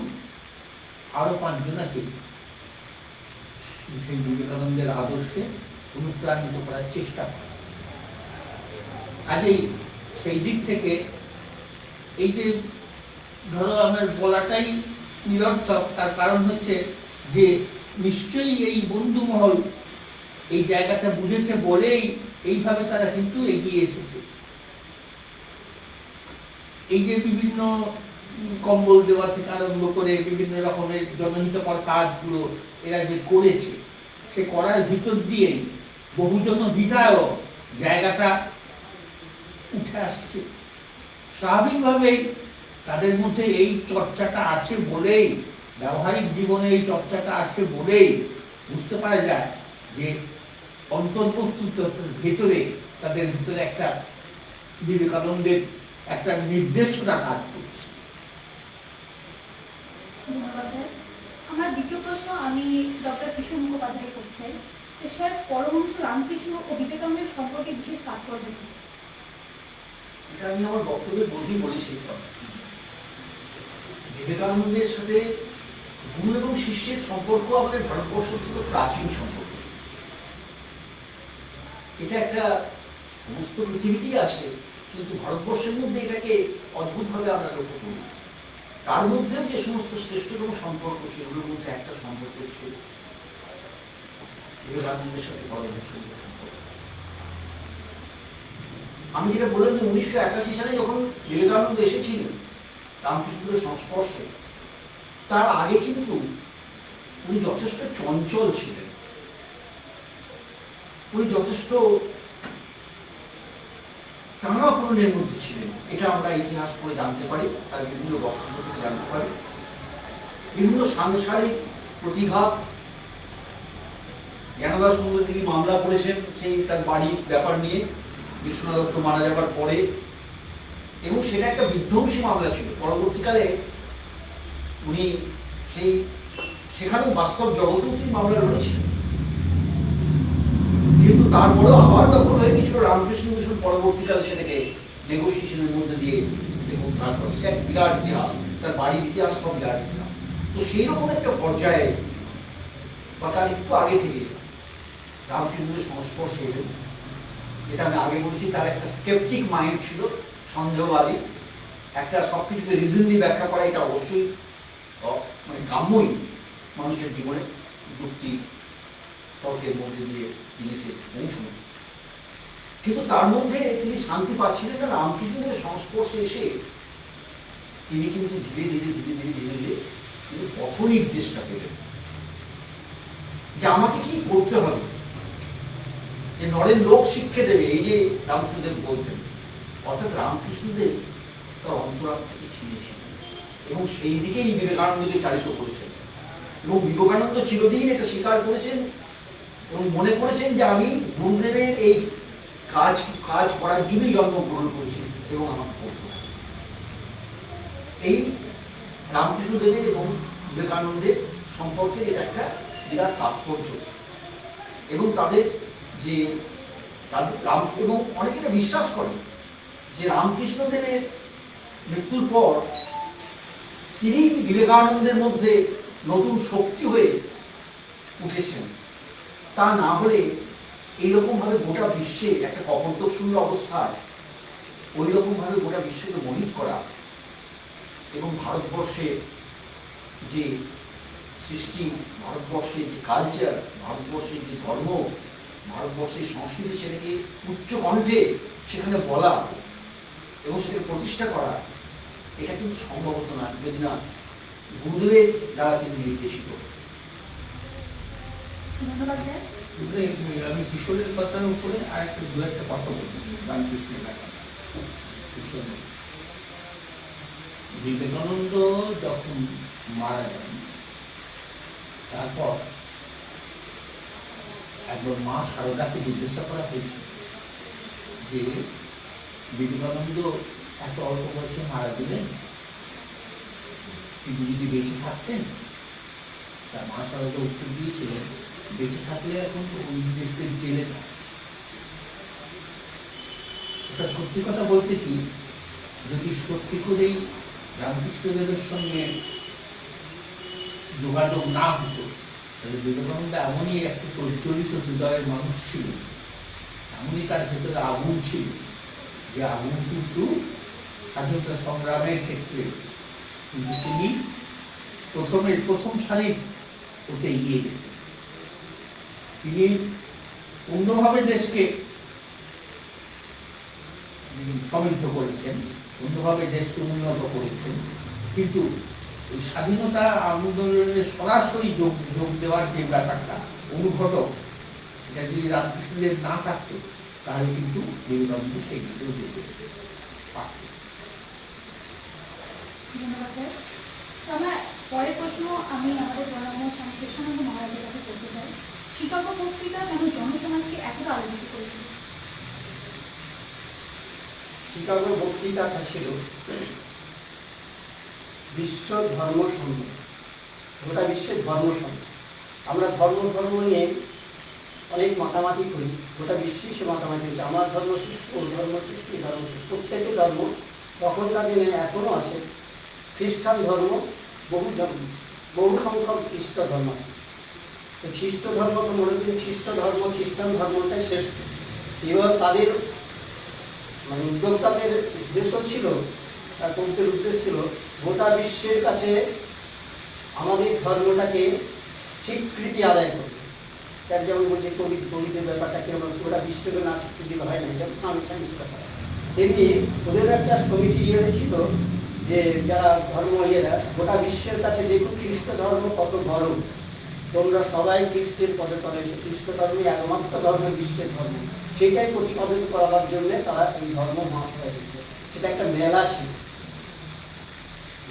আরো 5 জনাকে সেই বিবেকানন্দের আদর্শে অনুপ্রাণিত করার চেষ্টা করা। কাজেই সেই দিক থেকে এই যে ধরো আমার বলাটাই নিরর্থক, তার কারণ হচ্ছে যে নিশ্চয়ই এই বন্ধু মহল এই জায়গাটা বুঝেছে বলেই এইভাবে তারা কিন্তু এগিয়ে এসেছে। এই যে বিভিন্ন কম্বল দেওয়া থেকে আরম্ভ করে বিভিন্ন রকমের জনহিতকর কাজগুলো এরা যে করেছে, সে করার ভিতর দিয়েই বহুজন বিধায় জায়গাটা উঠে আসছে। স্বাভাবিকভাবেই তাদের মধ্যে এই চর্চাটা আছে বলেই, ব্যবহারিক জীবনে এই চর্চাটা আছে বলেই বুঝতে পারা যায় যে অন্তর্বস্তুর ভেতরে তাদের ভিতরে একটা বিবেকানন্দের একটা নির্দেশনা কাজ করছে। ধন্যবাদ স্যার। আমার দ্বিতীয় প্রশ্ন আমি ডক্টর কিশোর মুখোপাধ্যায় করতে চাই। স্যার, পরমহংস রামকৃষ্ণ ও বিবেকানন্দের সম্পর্কে বিশেষ তাৎপর্য কি? এটা আমি আমার বক্তব্যের মধ্যেই বলেছি। বিবেকানন্দের সাথে গুরু এবং শিষ্যের সম্পর্ক আমাদের ভারতবর্ষ থেকে প্রাচীন সম্পর্ক। এটা একটা সমস্ত পৃথিবীতেই আছে, কিন্তু ভারতবর্ষের মধ্যে এটাকে অদ্ভুতভাবে আমরা লক্ষ্য করি। তার মধ্যে যে সমস্ত শ্রেষ্ঠতম সম্পর্ক সেগুলোর মধ্যে একটা সম্পর্ক হচ্ছে বিবেকানন্দের সাথে পরমহংসের সম্পর্ক। আমি যেটা বললাম যে 1981 সালে যখন বিবেকানন্দ এসেছিলেন রামকৃষ্ণদেবের সংস্পর্শে, তার আগে কিন্তু উনি যথেষ্ট চঞ্চল ছিলেন, উনি যথেষ্ট টানাপোড়েনের মধ্যে ছিলেন। এটা আমরা ইতিহাস পড়ে জানতে পারি, তার বিভিন্ন বক্তব্য থেকে জানতে পারি। বিভিন্ন সাংসারিক প্রতিঘাত, জ্ঞানদাস সুন্দর তিনি মামলা করেছেন সেই তার বাড়ির ব্যাপার নিয়ে বিশ্বনাথ দত্ত মারা যাবার পরে, এবং সেটা একটা বিধ্বংসী মামলা ছিল। পরবর্তীকালে উনি সেখানেও বাস্তব জগতেও তিনি মামলা লড়েছিলেন, কিন্তু তারপরেও আবার দখল হয়ে কিছু রামকৃষ্ণ মিশন পরবর্তীকালে সেটাকে নেগোসিয়েশনের মধ্যে দিয়ে উদ্ধার করে। সে এক বিরাট ইতিহাস, তার বাড়ির ইতিহাস সব বিরাট ইতিহাস। তো সেই রকম একটা পর্যায়ে বা তার একটু আগে থেকে রামকৃষ্ণের সংস্পর্শে এলেন। যেটা আমি আগে বলেছি, তার একটা স্কেপটিক মাইন্ড ছিল, সন্দেহবাদী, একটা সবকিছুকে রিজনলি ব্যাখ্যা করা এটা অবশ্যই মানে কাম্যই মানুষের জীবনে, যুক্তি তর্কের মধ্যে দিয়ে জিনিসের অংশ। কিন্তু তার মধ্যে তিনি শান্তি পাচ্ছিলেন না। রামকৃষ্ণের সংস্পর্শে এসে তিনি কিন্তু ধীরে ধীরে ধীরে ধীরে ধীরে ধীরে কিন্তু পথ নির্দেশটা পেলেন যে আমাকে কি করতে হবে, যে নরেন লোক শিক্ষা দেবে, এই যে রামকৃষ্ণদেব বলতেন। অর্থাৎ রামকৃষ্ণদেব তার অন্তরাত্মা থেকে ছিঁড়েছিলেন এবং সেই দিকেই বিবেকানন্দকে চালিত করেছেন। এবং বিবেকানন্দ চিরদিন এটা স্বীকার করেছেন এবং মনে করেছেন যে আমি গুরুদেবের এই কাজ করার জন্যই জন্মগ্রহণ করেছি এবং আমাকে করতে হবে। এই রামকৃষ্ণদেবের এবং বিবেকানন্দের সম্পর্কে এটা একটা বিরাট তাৎপর্য। এবং তাদের যে এবং অনেকে এটা বিশ্বাস করে যে রামকৃষ্ণদেবের মৃত্যুর পর তিনি বিবেকানন্দের মধ্যে নতুন শক্তি হয়ে উঠেছেন। তা না হলে এইরকমভাবে গোটা বিশ্বে একটা কপর্দশূন্য অবস্থায় ওই রকমভাবে গোটা বিশ্বকে মোহিত করা এবং ভারতবর্ষের যে সৃষ্টি, ভারতবর্ষের যে কালচার, ভারতবর্ষের যে ধর্ম, ভারতবর্ষের সংস্কৃতি, সেটাকে উচ্চ কণ্ঠে সেখানে বলা এবং সেটাকে প্রতিষ্ঠা করা, এটা কিন্তু সম্ভব হতো না যদি না গুরুদেবের দ্বারা তিনি নির্দেশিত। ধন্যবাদ স্যার। আমি কিশোরের কথার উপরে আর দু একটা কথা বলবো। রামকৃষ্ণের ব্যাপারে বিবেকানন্দ যখন মারা যান, তারপর একবার মা শারদাকে জিজ্ঞাসা করা হয়েছে যে বিবেকানন্দ এত অল্প বয়সে মারা গেলেন, তিনি যদি বেঁচে থাকতেন, তার মা শারদা উত্তর দিয়েছিলেন বেঁচে থাকলে এখন ইংরেজদের জেলে থাকে। এটা সত্যি কথা বলতে কি, যদি সত্যি করেই রামকৃষ্ণদেবের সঙ্গে যোগাযোগ না হতো, তাহলে বিবেকানন্দ এমনই একটা প্রজ্বলিত হৃদয়ের মানুষ ছিল, এমনই তার ভেতরে আগুন ছিল, যে আগুন কিন্তু স্বাধীনতা সংগ্রামের ক্ষেত্রে কিন্তু তিনি প্রথম সারির ওতে এগিয়ে যেতেন। তিনি অন্যভাবে দেশকে সমৃদ্ধ করেছেন, অন্যভাবে দেশকে উন্নত করেছেন, কিন্তু ওই স্বাধীনতা আন্দোলনের সরাসরি যোগ দেওয়ার যে ব্যাপারটা অনুঘটক, এটা যদি রামকৃষ্ণদেব না থাকতো তাহলে কিন্তু বিবেকানন্দ সেই দিকেও যেতে পারতেন। ধন্যবাদ স্যার। তো আমার পরের প্রশ্ন আমি আমাদের প্রণামী স্বামী শেষানন্দ মহারাজের কাছে করতে চাই। শিকাগো বক্তৃতা কেন জনসমাজকে এতটা আলোকিত করেছিল? শিকাগো বক্তৃতাটা ছিল বিশ্ব ধর্ম সম্মেলন, গোটা বিশ্বের ধর্ম সম্মেলন। আমরা ধর্ম নিয়ে অনেক মাতামাতি করি, গোটা বিশ্বেই সে মাতামাতি হচ্ছে আমার ধর্ম শ্রেষ্ঠ, ওর ধর্ম শ্রেষ্ঠ, এই ধর্ম শ্রেষ্ঠ। প্রত্যেকটি ধর্ম তখনকার দিনে এখনও আছে। খ্রিস্টান ধর্ম বহু সংখ্যক খ্রিস্ট ধর্ম আছে। খ্রিস্ট ধর্ম তো মনে করি খ্রিস্টান ধর্মটাই শ্রেষ্ঠ। এবার তাদের মানে উদ্যোক্তাদের উদ্দেশ্য ছিল তার কবিতার উদ্দেশ্য ছিল গোটা বিশ্বের কাছে আমাদের ধর্মটাকে স্বীকৃতি আদায় করবে। স্যার যেমন বলছে কবিদের ব্যাপারটা কেমন, গোটা বিশ্বকে না স্বীকৃতি হয় না, যেমন স্বামী ব্যাপার, তেমনি ওদের একটা কমিটি ইয়ে হয়েছিল যে যারা ধর্ম ইয়েরা গোটা বিশ্বের কাছে দেখুন খ্রিস্ট ধর্ম কত বড়, তোমরা সবাই খ্রিস্টের পদে তলে এসে, খ্রিস্ট ধর্মই একমাত্র ধর্ম বিশ্বের ধর্ম, সেটাই প্রতিপাদিত করার জন্য তারা এই ধর্ম মহাসভা দিচ্ছে। সেটা একটা মেলা ছিল।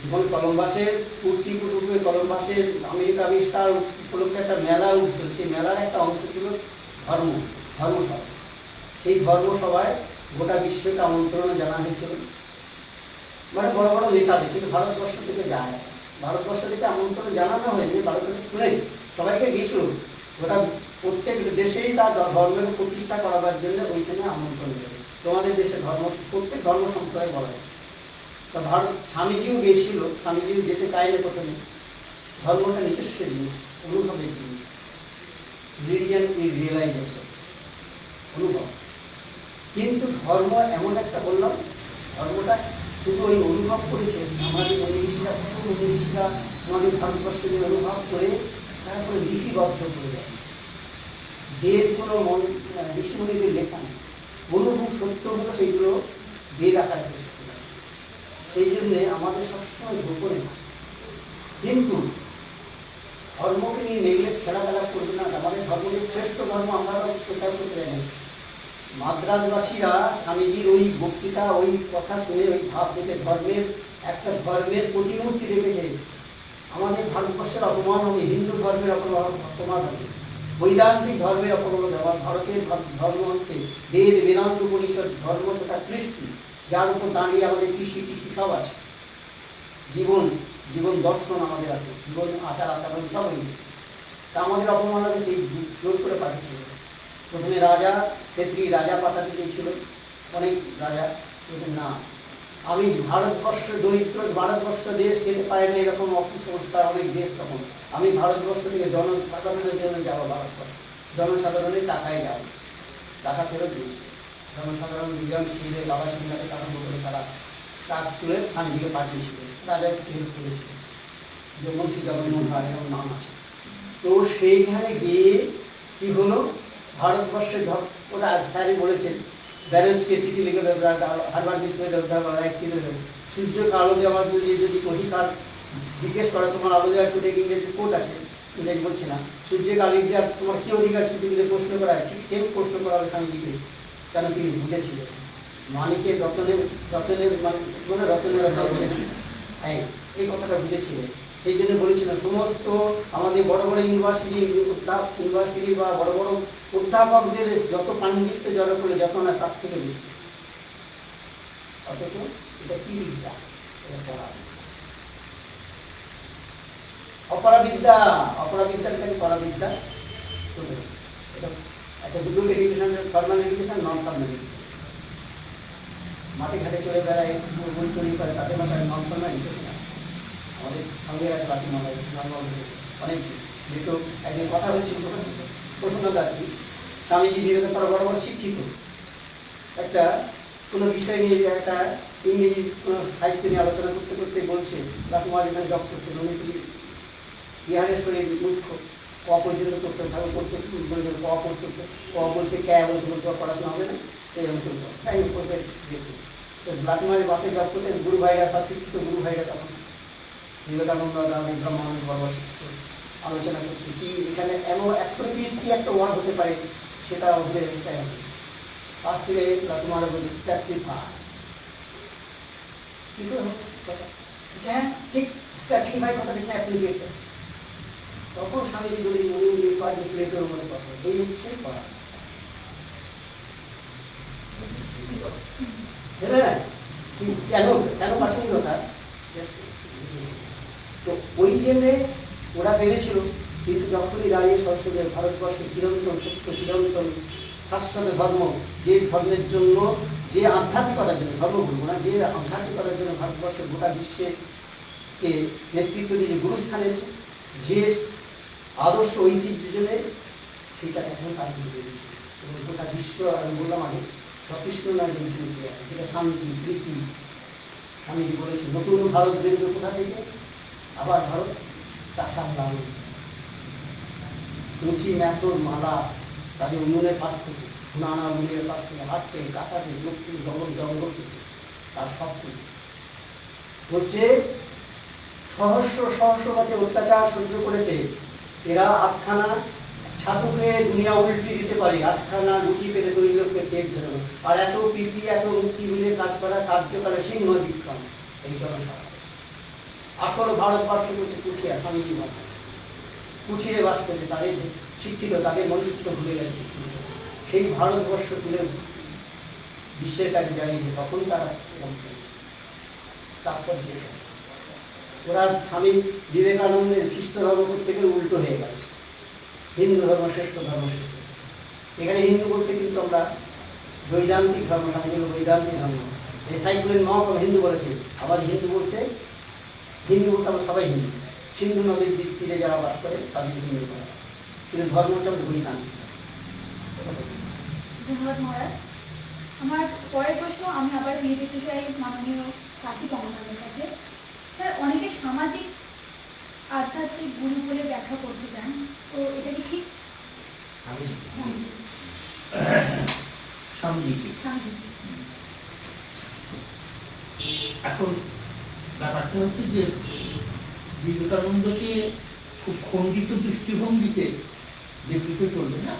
যেমন কলম্বাসের কুর্তিকুটুকে কলম্বাসের আমেরিকা আবিষ্কার উপলক্ষে একটা মেলা উঠছিল, সেই মেলার একটা অংশ ছিল ধর্মসভা। সেই ধর্মসভায় গোটা বিশ্বকে আমন্ত্রণ জানানো হয়েছিল, মানে বড় বড় নেতাদের, কিন্তু ভারতবর্ষ থেকে যায়, ভারতবর্ষ থেকে আমন্ত্রণ জানানো হয়নি, ভারতবর্ষ শুনেছি, সবাইকে গেছিল, গোটা প্রত্যেক দেশেই তার ধর্মের প্রতিষ্ঠা করাবার জন্য ওইখানে আমন্ত্রণ দেবে, তোমাদের দেশে ধর্ম, প্রত্যেক ধর্ম সম্প্রদায় বলা হয়। তা ভারত স্বামীজিও গেছিল, স্বামীজিও যেতে চাইলে প্রথমে, ধর্মটা নিজস্ব জিনিস, অনুভবের জিনিস, রিলিজিয়ান ইজ রিয়েলাইজেশন, অনুভব। কিন্তু ধর্ম এমন একটা বললাম, ধর্মটা শুধু ওই অনুভব করেছে আমাদের ঋষিরা, ঋষিরা আমাদের ভারতবর্ষে অনুভব করে তারপরে লিপিবদ্ধ করে দেয়। বেদ কোনো ঋষিমণিদের লেখা নেই, অনুভব সত্যগুলো সেইগুলো বেদ আকারে পেশ করে। সেই জন্যে আমাদের সবসময় গোপনে, কিন্তু ধর্মকে নিয়ে নেগলেক্ট খেলাধুলা করবে না। আমাদের ধর্মের শ্রেষ্ঠ ধর্ম আমরা প্রচার করতে জানি। মাদ্রাসবাসীরা স্বামীজির ওই বক্তৃতা, ওই কথা শুনে, ওই ভাব দেখে ধর্মের একটা ধর্মের প্রতিমূর্তি দেখেছে। আমাদের ভারতবর্ষের অপমান হবে, হিন্দু ধর্মের অপমান হবে, বৈদান্তিক ধর্মের অপমান হবে। আমার ভারতের ধর্ম হচ্ছে বেদ, বেদান্ত, উপনিষদ ধর্ম তথা কৃষ্টি, যার উপর দাঁড়িয়ে আমাদের কৃষি সব আছে, জীবন দর্শন আমাদের আছে, জীবন আচার আচরণ সবই। তা আমাদের অপমান হবে, সেই জোর করে পাঠিয়েছিল। প্রথমে রাজা ক্ষেত্রী রাজা পাঠাতে চেয়েছিল, অনেক রাজা বলছেন না, আমি ভারতবর্ষ দরিদ্র, ভারতবর্ষ দেশ খেতে পারে না, এরকম অকুসংস্কার অনেক দেশ, তখন আমি ভারতবর্ষ থেকে জনসাধারণের জন্য যাবো, ভারতবর্ষ জনসাধারণের টাকায় যাবো, টাকা ফেরত দিয়েছে। জনসাধারণ বিজয় ছিল, বাবা সিংহাকে টাকা করে তারা কাজ তুলে স্বামীজিকে পাঠিয়েছিল, রাজা ফেরত করেছিল, যে মুন্সি জগন্মোহন রায় এরকম নাম আছে। তো সেইখানে গিয়ে কি হলো, ভারতবর্ষের ওরা স্যারই বলেছেন, ব্যারোজকে চিঠি লিখে হারবার বিশ্ববিদ্যালয়, সূর্যকে আলো দেওয়ার যদি অধিকার জিজ্ঞেস করা, তোমার আলো দেওয়ার কোথায় ইংরেজি কোর্ট আছে, ইংরেজি বলছে না, সূর্যকে আলো দেওয়ার তোমার কি অধিকার, সূর্যকে প্রশ্ন করা হয়, ঠিক সেম প্রশ্ন করা হবে স্বামীজিকে, কেন তিনি বুঝেছিলেন মানিকের রতনের হ্যাঁ, এই কথাটা বুঝেছিলেন। সেই জন্য বলেছিলেন সমস্ত আমাদের বড় বড় ইউনিভার্সিটি বা বড় বড় অধ্যাপকদের যত পাণ্ডিত্য জড়ো করে যত না তার থেকে বেশি, অথচ এটা কি বিদ্যা, এটা অপরাবিদ্যা, অপরাবিদ্যার কাছে পরাবিদ্যা চলে। এটা একটা দুটো education, formal education, non formal education. মাঠে ঘাটে চলে বেড়ায়, বই চুরি করে, তাদের মাথায় নন ফর্মাল এডুকেশন আছে। আমাদের সঙ্গে আছে বাকি মাথায় নর্মাল অনেক। যেহেতু একদিন কথা হচ্ছিল, প্রসঙ্গ যাচ্ছি, স্বামীজি বিবেকানন্দ বড় বড় শিক্ষিত, একটা কোনো বিষয় নিয়ে একটা ইংরেজি কোনো সাহিত্য নিয়ে আলোচনা করতে করতে বলছে, রাকুমার এখানে জব করছেন, উনি বিহারের শরীর মুখ্য, ক পর্যন্ত করতে ভালো করতে বলছে, ক করতে, ক বলছে ক্যা বলছে, বলতে পড়াশোনা হবে না, এরকম করতে তাই করতে দিয়েছে। তো লাকুমারের বাসে জব করতেন, গুরু ভাইরা সব শিক্ষিত, গুরু ভাইরা তখন বিবেকানন্দ ব্রহ্মানন্দ বড় শিক্ষিত, আলোচনা করছি কি এখানে এমন কি একটা ওয়ার্ড হতে পারে, সেটা হবে পাশ থেকে তোমার বলছি স্ট্যাটিফাই, কি করে হ্যাঁ ঠিক স্ট্যাটিফাই কথা ঠিক অ্যাপ্লিকেট। তখন স্বামীজি বলি উনি প্লেটের মনে কথা, এই হচ্ছে পড়া, কেন কেন প্রাসঙ্গিকতা। তো ওই জন্যে ওরা ভেবেছিল, কিন্তু যখনই দাঁড়িয়ে সরস্বতী ভারতবর্ষের চিরন্তন সত্য, চিরন্তন শাশ্বত ধর্ম, যে ধর্মের জন্য, যে আধ্যাত্মিকতার জন্য, ধর্ম বলবো না, যে আধ্যাত্মিকতার জন্য ভারতবর্ষের গোটা বিশ্বেকে নেতৃত্ব দিয়ে গুরুস্থান এনেছে, যে আদর্শ ঐতিহ্য জন্য, সেটা এখন তার দিয়েছে। এবং গোটা বিশ্ব, আমি বললাম আগে, সতৃষ্ণ নয়, যেটা শান্তি, প্রীতি, স্বামীজি বলেছেন নতুন ভারত বেরোবে কোথা থেকে? আবার ভারত চাষার লাল লুচি ম্যাথর মালা তাদের উন্নয়নের পাশ থেকে, নানা উন্নয়নের পাশ থেকে, হাত থেকে, কাটা থেকে, লক্ষ্মী জঙ্গল থেকে, তার সব থেকে বলছে সহস্র সহস্র কাছে অত্যাচার সহ্য করেছে। এরা আটখানা ছাতুকে দুনিয়া উল্টি দিতে পারে, আটখানা রুটি পেরে দুই লোককে পেট ধরানো, আর এত প্রীতি এত মুক্তি মিলে কাজ করা কার্যকালে সিংহ বিক্রম এই জনসভা। আসল ভারতবর্ষ হচ্ছে কুঠিয়া, স্বামীজি ভাষা কুঠিরে বাস করছে, তাদের শিক্ষিত, তাদের মনুষ্যত্ব ভুলে গেছে শিক্ষিত। সেই ভারতবর্ষ তুলে বিশ্বের কাছে জানিয়েছে, তখন তারা তাৎপর্য। ওরা স্বামী বিবেকানন্দের খ্রিস্ট ধর্ম করতে গেলে উল্টো হয়ে গেল, হিন্দু ধর্ম শ্রেষ্ঠ ধর্ম শ্রেষ্ঠ। এখানে হিন্দু বলতে কিন্তু আমরা বৈদান্তিক ধর্ম, স্বামীগুলো বৈদান্তিক ধর্ম। এই সাইকুলের মহাপ্রভু হিন্দু বলেছে, আবার হিন্দু বলছে, হিন্দু বলতে আমরা সবাই হিন্দু, সিন্ধু নদীর দিক তীরে যারা বাস করে তাদের হিন্দু করা, কিন্তু ধর্ম হচ্ছে আমাদের বৈদান্তিক। ধন্যবাদ মহারাজ। আমার পরের প্রশ্ন আমি আবার নিয়ে যেতে চাই মাননীয় কার্তিক অমরনাথের কাছে। স্যার, অনেকে সামাজিক আধ্যাত্মিক গুরু বলে ব্যাখ্যা করতে চান, তো এটা কি ঠিক? স্বামীজি এখন ব্যাপারটা হচ্ছে যে বিবেকানন্দকে খুব খণ্ডিত দৃষ্টিভঙ্গিতে দেখতে চলবে না।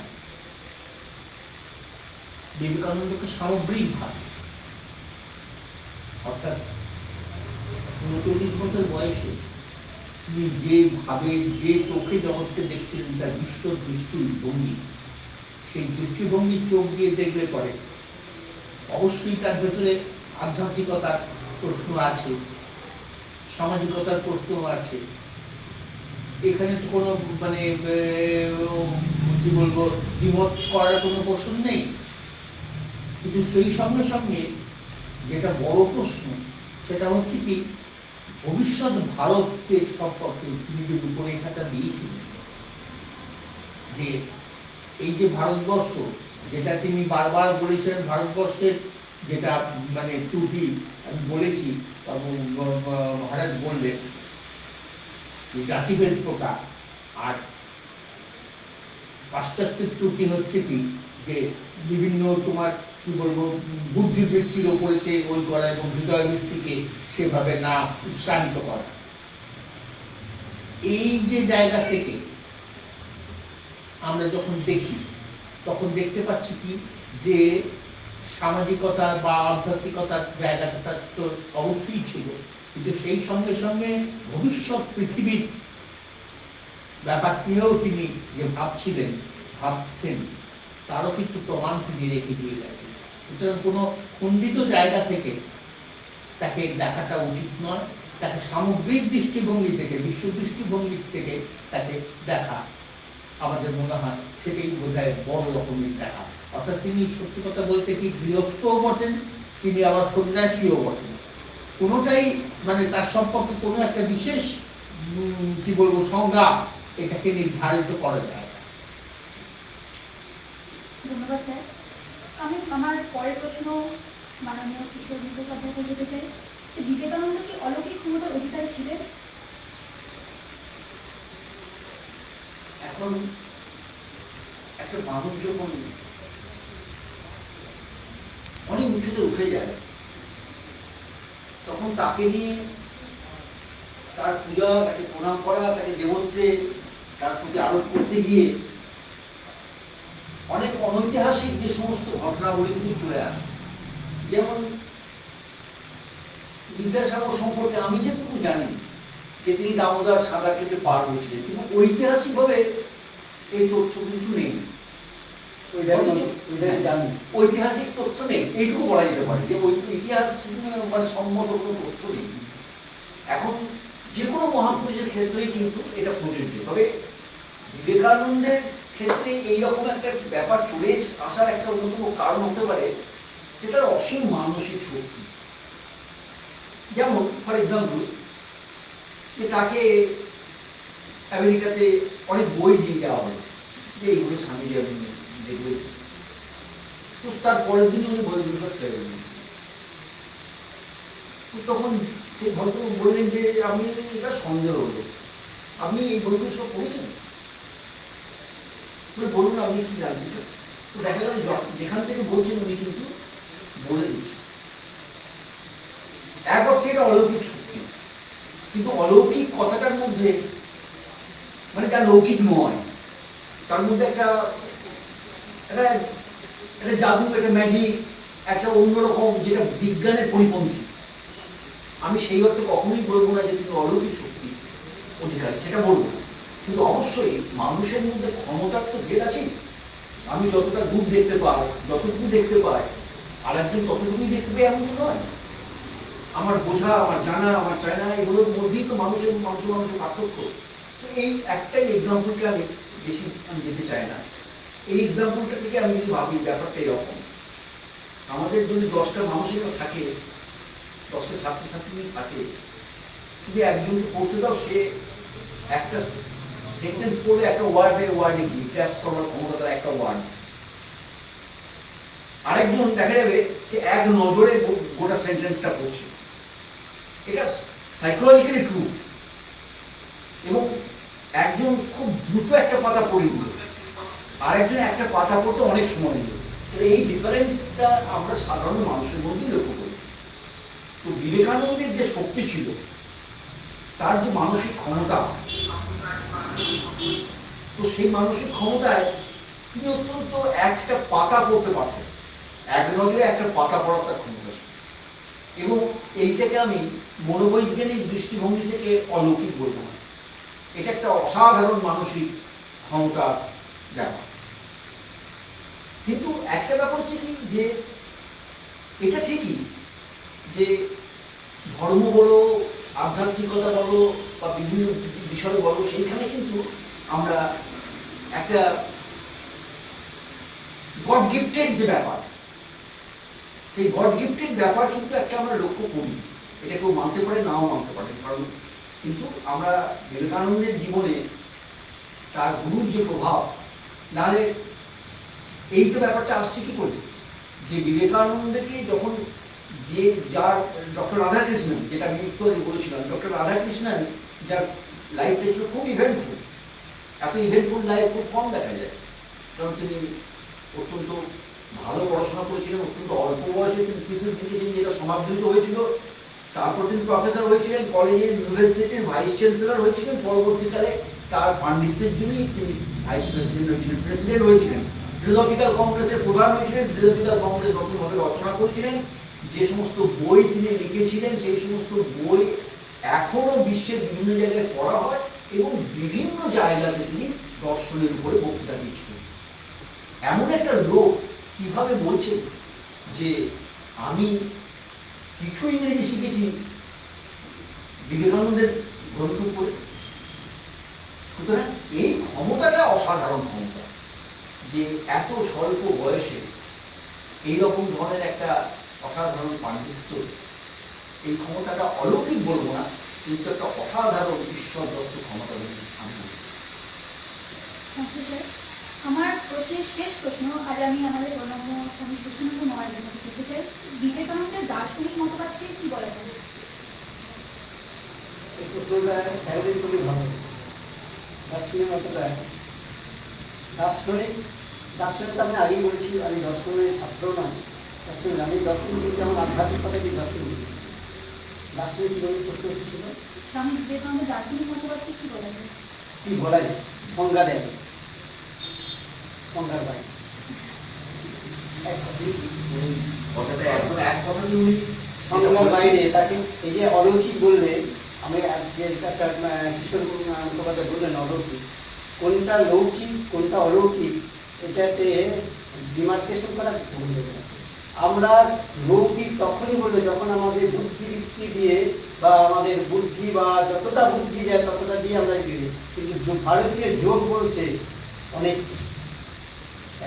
বিবেকানন্দকে সামগ্রিকভাবে, অর্থাৎ 39 বছর বয়সে তিনি যেভাবে যে চোখে জগৎকে দেখছিলেন, তার বিশ্ব দৃষ্টিভঙ্গি, সেই দৃষ্টিভঙ্গির চোখ দিয়ে দেখলে পরে অবশ্যই তার ভেতরে আধ্যাত্মিকতার প্রশ্ন আছে, সামাজিকতার প্রশ্ন আছে। এখানে তো কোনো মানে কি বলবো, দ্বিমত করার কোনো প্রশ্ন নেই। কিন্তু সেই সঙ্গে সঙ্গে যেটা বড় প্রশ্ন, সেটা হচ্ছে কি ভবিষ্যৎ ভারতের সম্পর্কে তিনি যে রূপরেখাটা দিয়েছিলেন, যে এই যে ভারতবর্ষ, যেটা তিনি বারবার বলেছেন, ভারতবর্ষের যেটা মানে ত্রুটি আমি বলেছি, মহারাজ বললেন জাতিভেদ প্রথা, আর পাশ্চাত্যের ত্রুটি হচ্ছে কি যে বিভিন্ন তোমার কি বলবো বুদ্ধিবৃত্তির ওপরেতে ওই করা এবং হৃদয় বৃত্তিকে সেভাবে না উৎসাহিত করা। এই যে জায়গা থেকে আমরা যখন দেখি, তখন দেখতে পাচ্ছি কি যে সামাজিকতা বা আধ্যাত্মিকতার জায়গাটা তো অবশ্যই ছিল, কিন্তু সেই সঙ্গে সঙ্গে ভবিষ্যৎ পৃথিবীর ব্যাপার নিয়েও তিনি যে ভাবছেন, তারও কিন্তু প্রমাণ তিনি রেখে দিয়ে গেছেন। সুতরাং কোনো খণ্ডিত জায়গা থেকে তাকে দেখাটা উচিত নয়, তাকে সামগ্রিক দৃষ্টিভঙ্গি থেকে, বিশ্ব দৃষ্টিভঙ্গি থেকে তাকে দেখা আমাদের মনে হয় সেটাই বোধহয় বড় রকমের দেখা। অর্থাৎ তিনি সত্যি কথা বলতে কি গৃহস্থও বটেন, তিনি আবার সন্ন্যাসীও বটেন। কোনোটাই মানে তার সম্পর্কে কোনো একটা বিশেষ কি বলবো সংজ্ঞা এটাকে নির্ধারিত করা যায়। ধন্যবাদ স্যার। আমি আমার পরের প্রশ্ন মাননীয় কিশোর মুখোপাধ্যায়কে যেতে চাই, যে বিবেকানন্দ কি অলৌকিক ক্ষমতার অধিকারী ছিলেন? এখন একটা মানুষ যখন অনেক উঁচুতে উঠে যায়, তখন তাকে নিয়ে তার পূজা, তাকে প্রণাম করা, তাকে দেবত্বে তার প্রতি আরোপ করতে গিয়ে অনেক অনৈতিহাসিক যে সমস্ত ঘটনাগুলি কিন্তু চলে আসে। যেমন বিদ্যাসাগর সম্পর্কে আমি যেটুকু জানি যে তিনি দামোদর সাদা কেটে পার হয়েছিলেন, কিন্তু ঐতিহাসিকভাবে এই তথ্য কিন্তু নেই। ঐতিহাসিক তথ্য নেই, এইটুকু বলা যেতে পারে যে ইতিহাস মানে সম্মত কোনো তথ্য নেই। এখন যে কোনো মহাপুরুষের ক্ষেত্রেই কিন্তু এটা প্রযোজ্য, তবে বিবেকানন্দের ক্ষেত্রে এইরকম একটা ব্যাপার চলে আসার একটা অন্যতম কারণ হতে পারে যে তার অসীম মানসিক শক্তি। যেমন ফর এক্সাম্পল, যে তাকে আমেরিকাতে অনেক বই দিয়ে দেওয়া হলো যে এইগুলো স্বামীজি আপনি দেখবে, তো তার পরের দিন উনি বইগুলো সব ফেলে দিলেন। তো তখন সেই ভদ্রলোক বললেন যে আমি এটা সন্দেহ হলো, আপনি এই বইগুলো সব পড়েছেন? বলুন আপনি কি জানতে চান। তো দেখা গেল যেখান থেকে বলছেন উনি কিন্তু বলে দিচ্ছেন। এক হচ্ছে এটা অলৌকিক শক্তি, কিন্তু অলৌকিক কথাটার মধ্যে মানে যা লৌকিক নয় তার মধ্যে একটা জাদু, একটা ম্যাজিক, একটা অন্যরকম যেটা বিজ্ঞানের পরিপন্থী। আমি সেই অর্থে কখনোই বলবো না যে তিনি অলৌকিক শক্তি অধিকারী, সেটা বলবো না। কিন্তু অবশ্যই মানুষের মধ্যে ক্ষমতার তো ভেদ আছে। আমি যতটা দূর দেখতে পাই, যতটুকু দেখতে পাই, আর একজন ততটুকুই দেখতে পাই এমন তো নয়। আমার বোঝা, আমার জানা, আমার চায়না, এগুলোর মধ্যেই তো মানুষের পার্থক্য। তো এই একটাই এক্সাম্পলকে আমি বেশি যেতে চাই না। এই এক্সাম্পলটা থেকে আমি যদি ভাবি ব্যাপারটা এরকম, আমাদের যদি 10টা মানুষেরও থাকে, 10টা ছাত্রছাত্রী থাকে, যদি একজনকে পড়তে দাও, সে একটা সেন্টেন্স পড়বে, একটা ওয়ার্ডে গিয়ে ক্র্যাশ করার ক্ষমতা তার একটা ওয়ার্ড। আরেকজন দেখা যাবে সে এক নজরে গোটা সেন্টেন্সটা পড়ছে। এটা সাইকোলজিক্যালি ট্রু। এবং একজন খুব দ্রুত একটা পাতা পড়ে দিল, আর একজন একটা পাতা পড়তে অনেক সময় নিল। এই ডিফারেন্সটা আমরা সাধারণ মানুষের মধ্যেই লক্ষ্য করি। তো বিবেকানন্দের যে শক্তি ছিল, তার যে মানসিক ক্ষমতা, তো সেই মানসিক ক্ষমতায় তিনি অত্যন্ত একটা পাতা পড়তে পারতেন, এক নজরে একটা পাতা পড়ার তার ক্ষমতা ছিল। এবং এইটাকে আমি মনোবৈজ্ঞানিক দৃষ্টিভঙ্গি থেকে অলৌকিক বলবো না, এটা একটা অসাধারণ মানসিক ক্ষমতা ব্যাপার। কিন্তু একটা ব্যাপার হচ্ছে কি, যে এটা ঠিকই যে ধর্ম বলো, আধ্যাত্মিকতা বলো, বা বিভিন্ন বিষয় বলো, সেইখানে কিন্তু আমরা একটা গড গিফটেড যে ব্যাপার, সেই গড গিফটেড ব্যাপার কিন্তু একটা আমরা লক্ষ্য করি। এটা কেউ মানতে পারে, নাও মানতে পারে, কারণ কিন্তু আমরা বিবেকানন্দের জীবনে তার গুরুর যে প্রভাব, নাহলে এই তো ব্যাপারটা আসছে কি করে, যে বিবেকানন্দকে যখন যার ডক্টর রাধাকৃষ্ণন, যেটা আমি একটু আগে বলেছিলাম, ডক্টর রাধাকৃষ্ণন যার লাইফটা ছিল খুব ইভেন্টফুল। এত ইভেন্টফুল লাইফ খুব কম দেখা যায়, কারণ তিনি অত্যন্ত ভালো পড়াশোনা করেছিলেন, অত্যন্ত অল্প বয়সে তিনি থিসিস লিখেছিলেন, যেটা সমাদৃত হয়েছিল। তারপর তিনি প্রফেসর হয়েছিলেন, কলেজের ইউনিভার্সিটির ভাইস চ্যান্সেলর হয়েছিলেন। পরবর্তীকালে তার পাণ্ডিত্যের জন্যই তিনি ভাইস প্রেসিডেন্ট হয়েছিলেন, প্রেসিডেন্ট হয়েছিলেন, ফিলোসফিক্যাল কংগ্রেসের প্রধান হয়েছিলেন, ফিলোসফিক্যাল কংগ্রেস নতুনভাবে রচনা করেছিলেন। যে সমস্ত বই তিনি লিখেছিলেন, সেই সমস্ত বই এখনো বিশ্বের বিভিন্ন জায়গায় পড়া হয়, এবং বিভিন্ন জায়গাতে তিনি দর্শনের উপরে বক্তৃতা দিয়েছিলেন। এমন একটা লোক কিভাবে বলছে যে আমি কিছু ইংরেজি শিখেছি বিবেকানন্দের গ্রন্থ পড়ে? সুতরাং এই ক্ষমতাটা অসাধারণ ক্ষমতা, যে এত স্বল্প বয়সে এইরকম ধরনের একটা অসাধারণ পাণ্ডিত্য, এই ক্ষমতাটা অলৌকিক বলবো না, কিন্তু একটা অসাধারণ ঈশ্বর দত্ত ক্ষমতা বলে আমি বলবো। আমার প্রশ্নের শেষ প্রশ্ন আজ আমি আমাদের অনন্য স্বামী সুশান্ত মহারাজের কাছে করতে চাই। বিবেকানন্দের দার্শনিক মতবাদকে কি বলা যায়? এই প্রশ্নটা স্যারের খুবই ভালো। দার্শনিক মতবাদ, দার্শনিক আমি আগেই বলেছি, আমি দর্শনের ছাত্র নয়, আমি দর্শন দিয়েছি, আমার আধ্যাত্মিকতা কি দর্শন দিয়েছি। দার্শনিক কীভাবে প্রশ্ন ছিল, স্বামী বিবেকানন্দের দার্শনিক মতবাদকে কি বলা যায়? কি বলা যায়, সংজ্ঞা দেয়, সংজ্ঞার বাইরে সংজ্ঞার বাইরে তাকে এই যে অলৌকিক বললে, আমি একটা কিশোর মুখোপাধ্যায় বললেন অলৌকিক, কোনটা লৌকিক কোনটা অলৌকিক, এটাতে ডিমার্কেশন করা ভুল দেবে না। আমরা লৌকিক তখনই বলবো যখন আমাদের বুদ্ধিবৃত্তি দিয়ে, বা আমাদের বুদ্ধি, বা যতটা বুদ্ধি যায় ততটা দিয়ে আমরা দিই। কিন্তু ভারতীয় যোগ বলছে অনেক।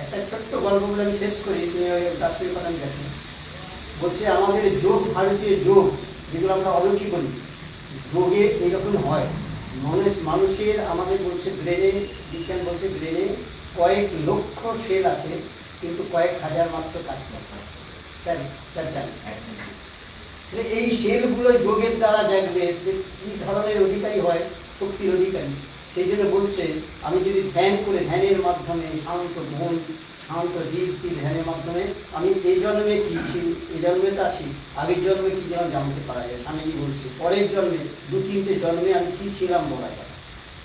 একটা ছোট্ট গল্প বলে আমি শেষ করি, তুমি ওই দার্শনিক কথা আমি দেখি, বলছে আমাদের যোগ, ভারতীয় যোগ যেগুলো আমরা অলৌকিক বলি, যোগে এইরকম হয়। মানুষের আমাদের বলছে ব্রেনে, বিজ্ঞান বলছে ব্রেনে কয়েক লক্ষ সেল আছে, কিন্তু কয়েক হাজার মাত্র কাজ করতে। স্যার জানেন তাহলে এই সেলগুলো যোগের দ্বারা জাগলে যে কি ধরনের অধিকারী হয়, শক্তির অধিকারী। সেই জন্য বলছে আমি যদি ধ্যান করে, ধ্যানের মাধ্যমে শান্ত মন, শান্ত ধীর স্থির ধ্যানের মাধ্যমে আমি এই জন্মে কি ছিল, এই জন্মে তো আছি, আগের জন্মে কি যেন জানতে পারা যায়। স্বামীজি বলছে পরের জন্মে 2-3টে জন্মে আমি কি ছিলাম বলা যায়।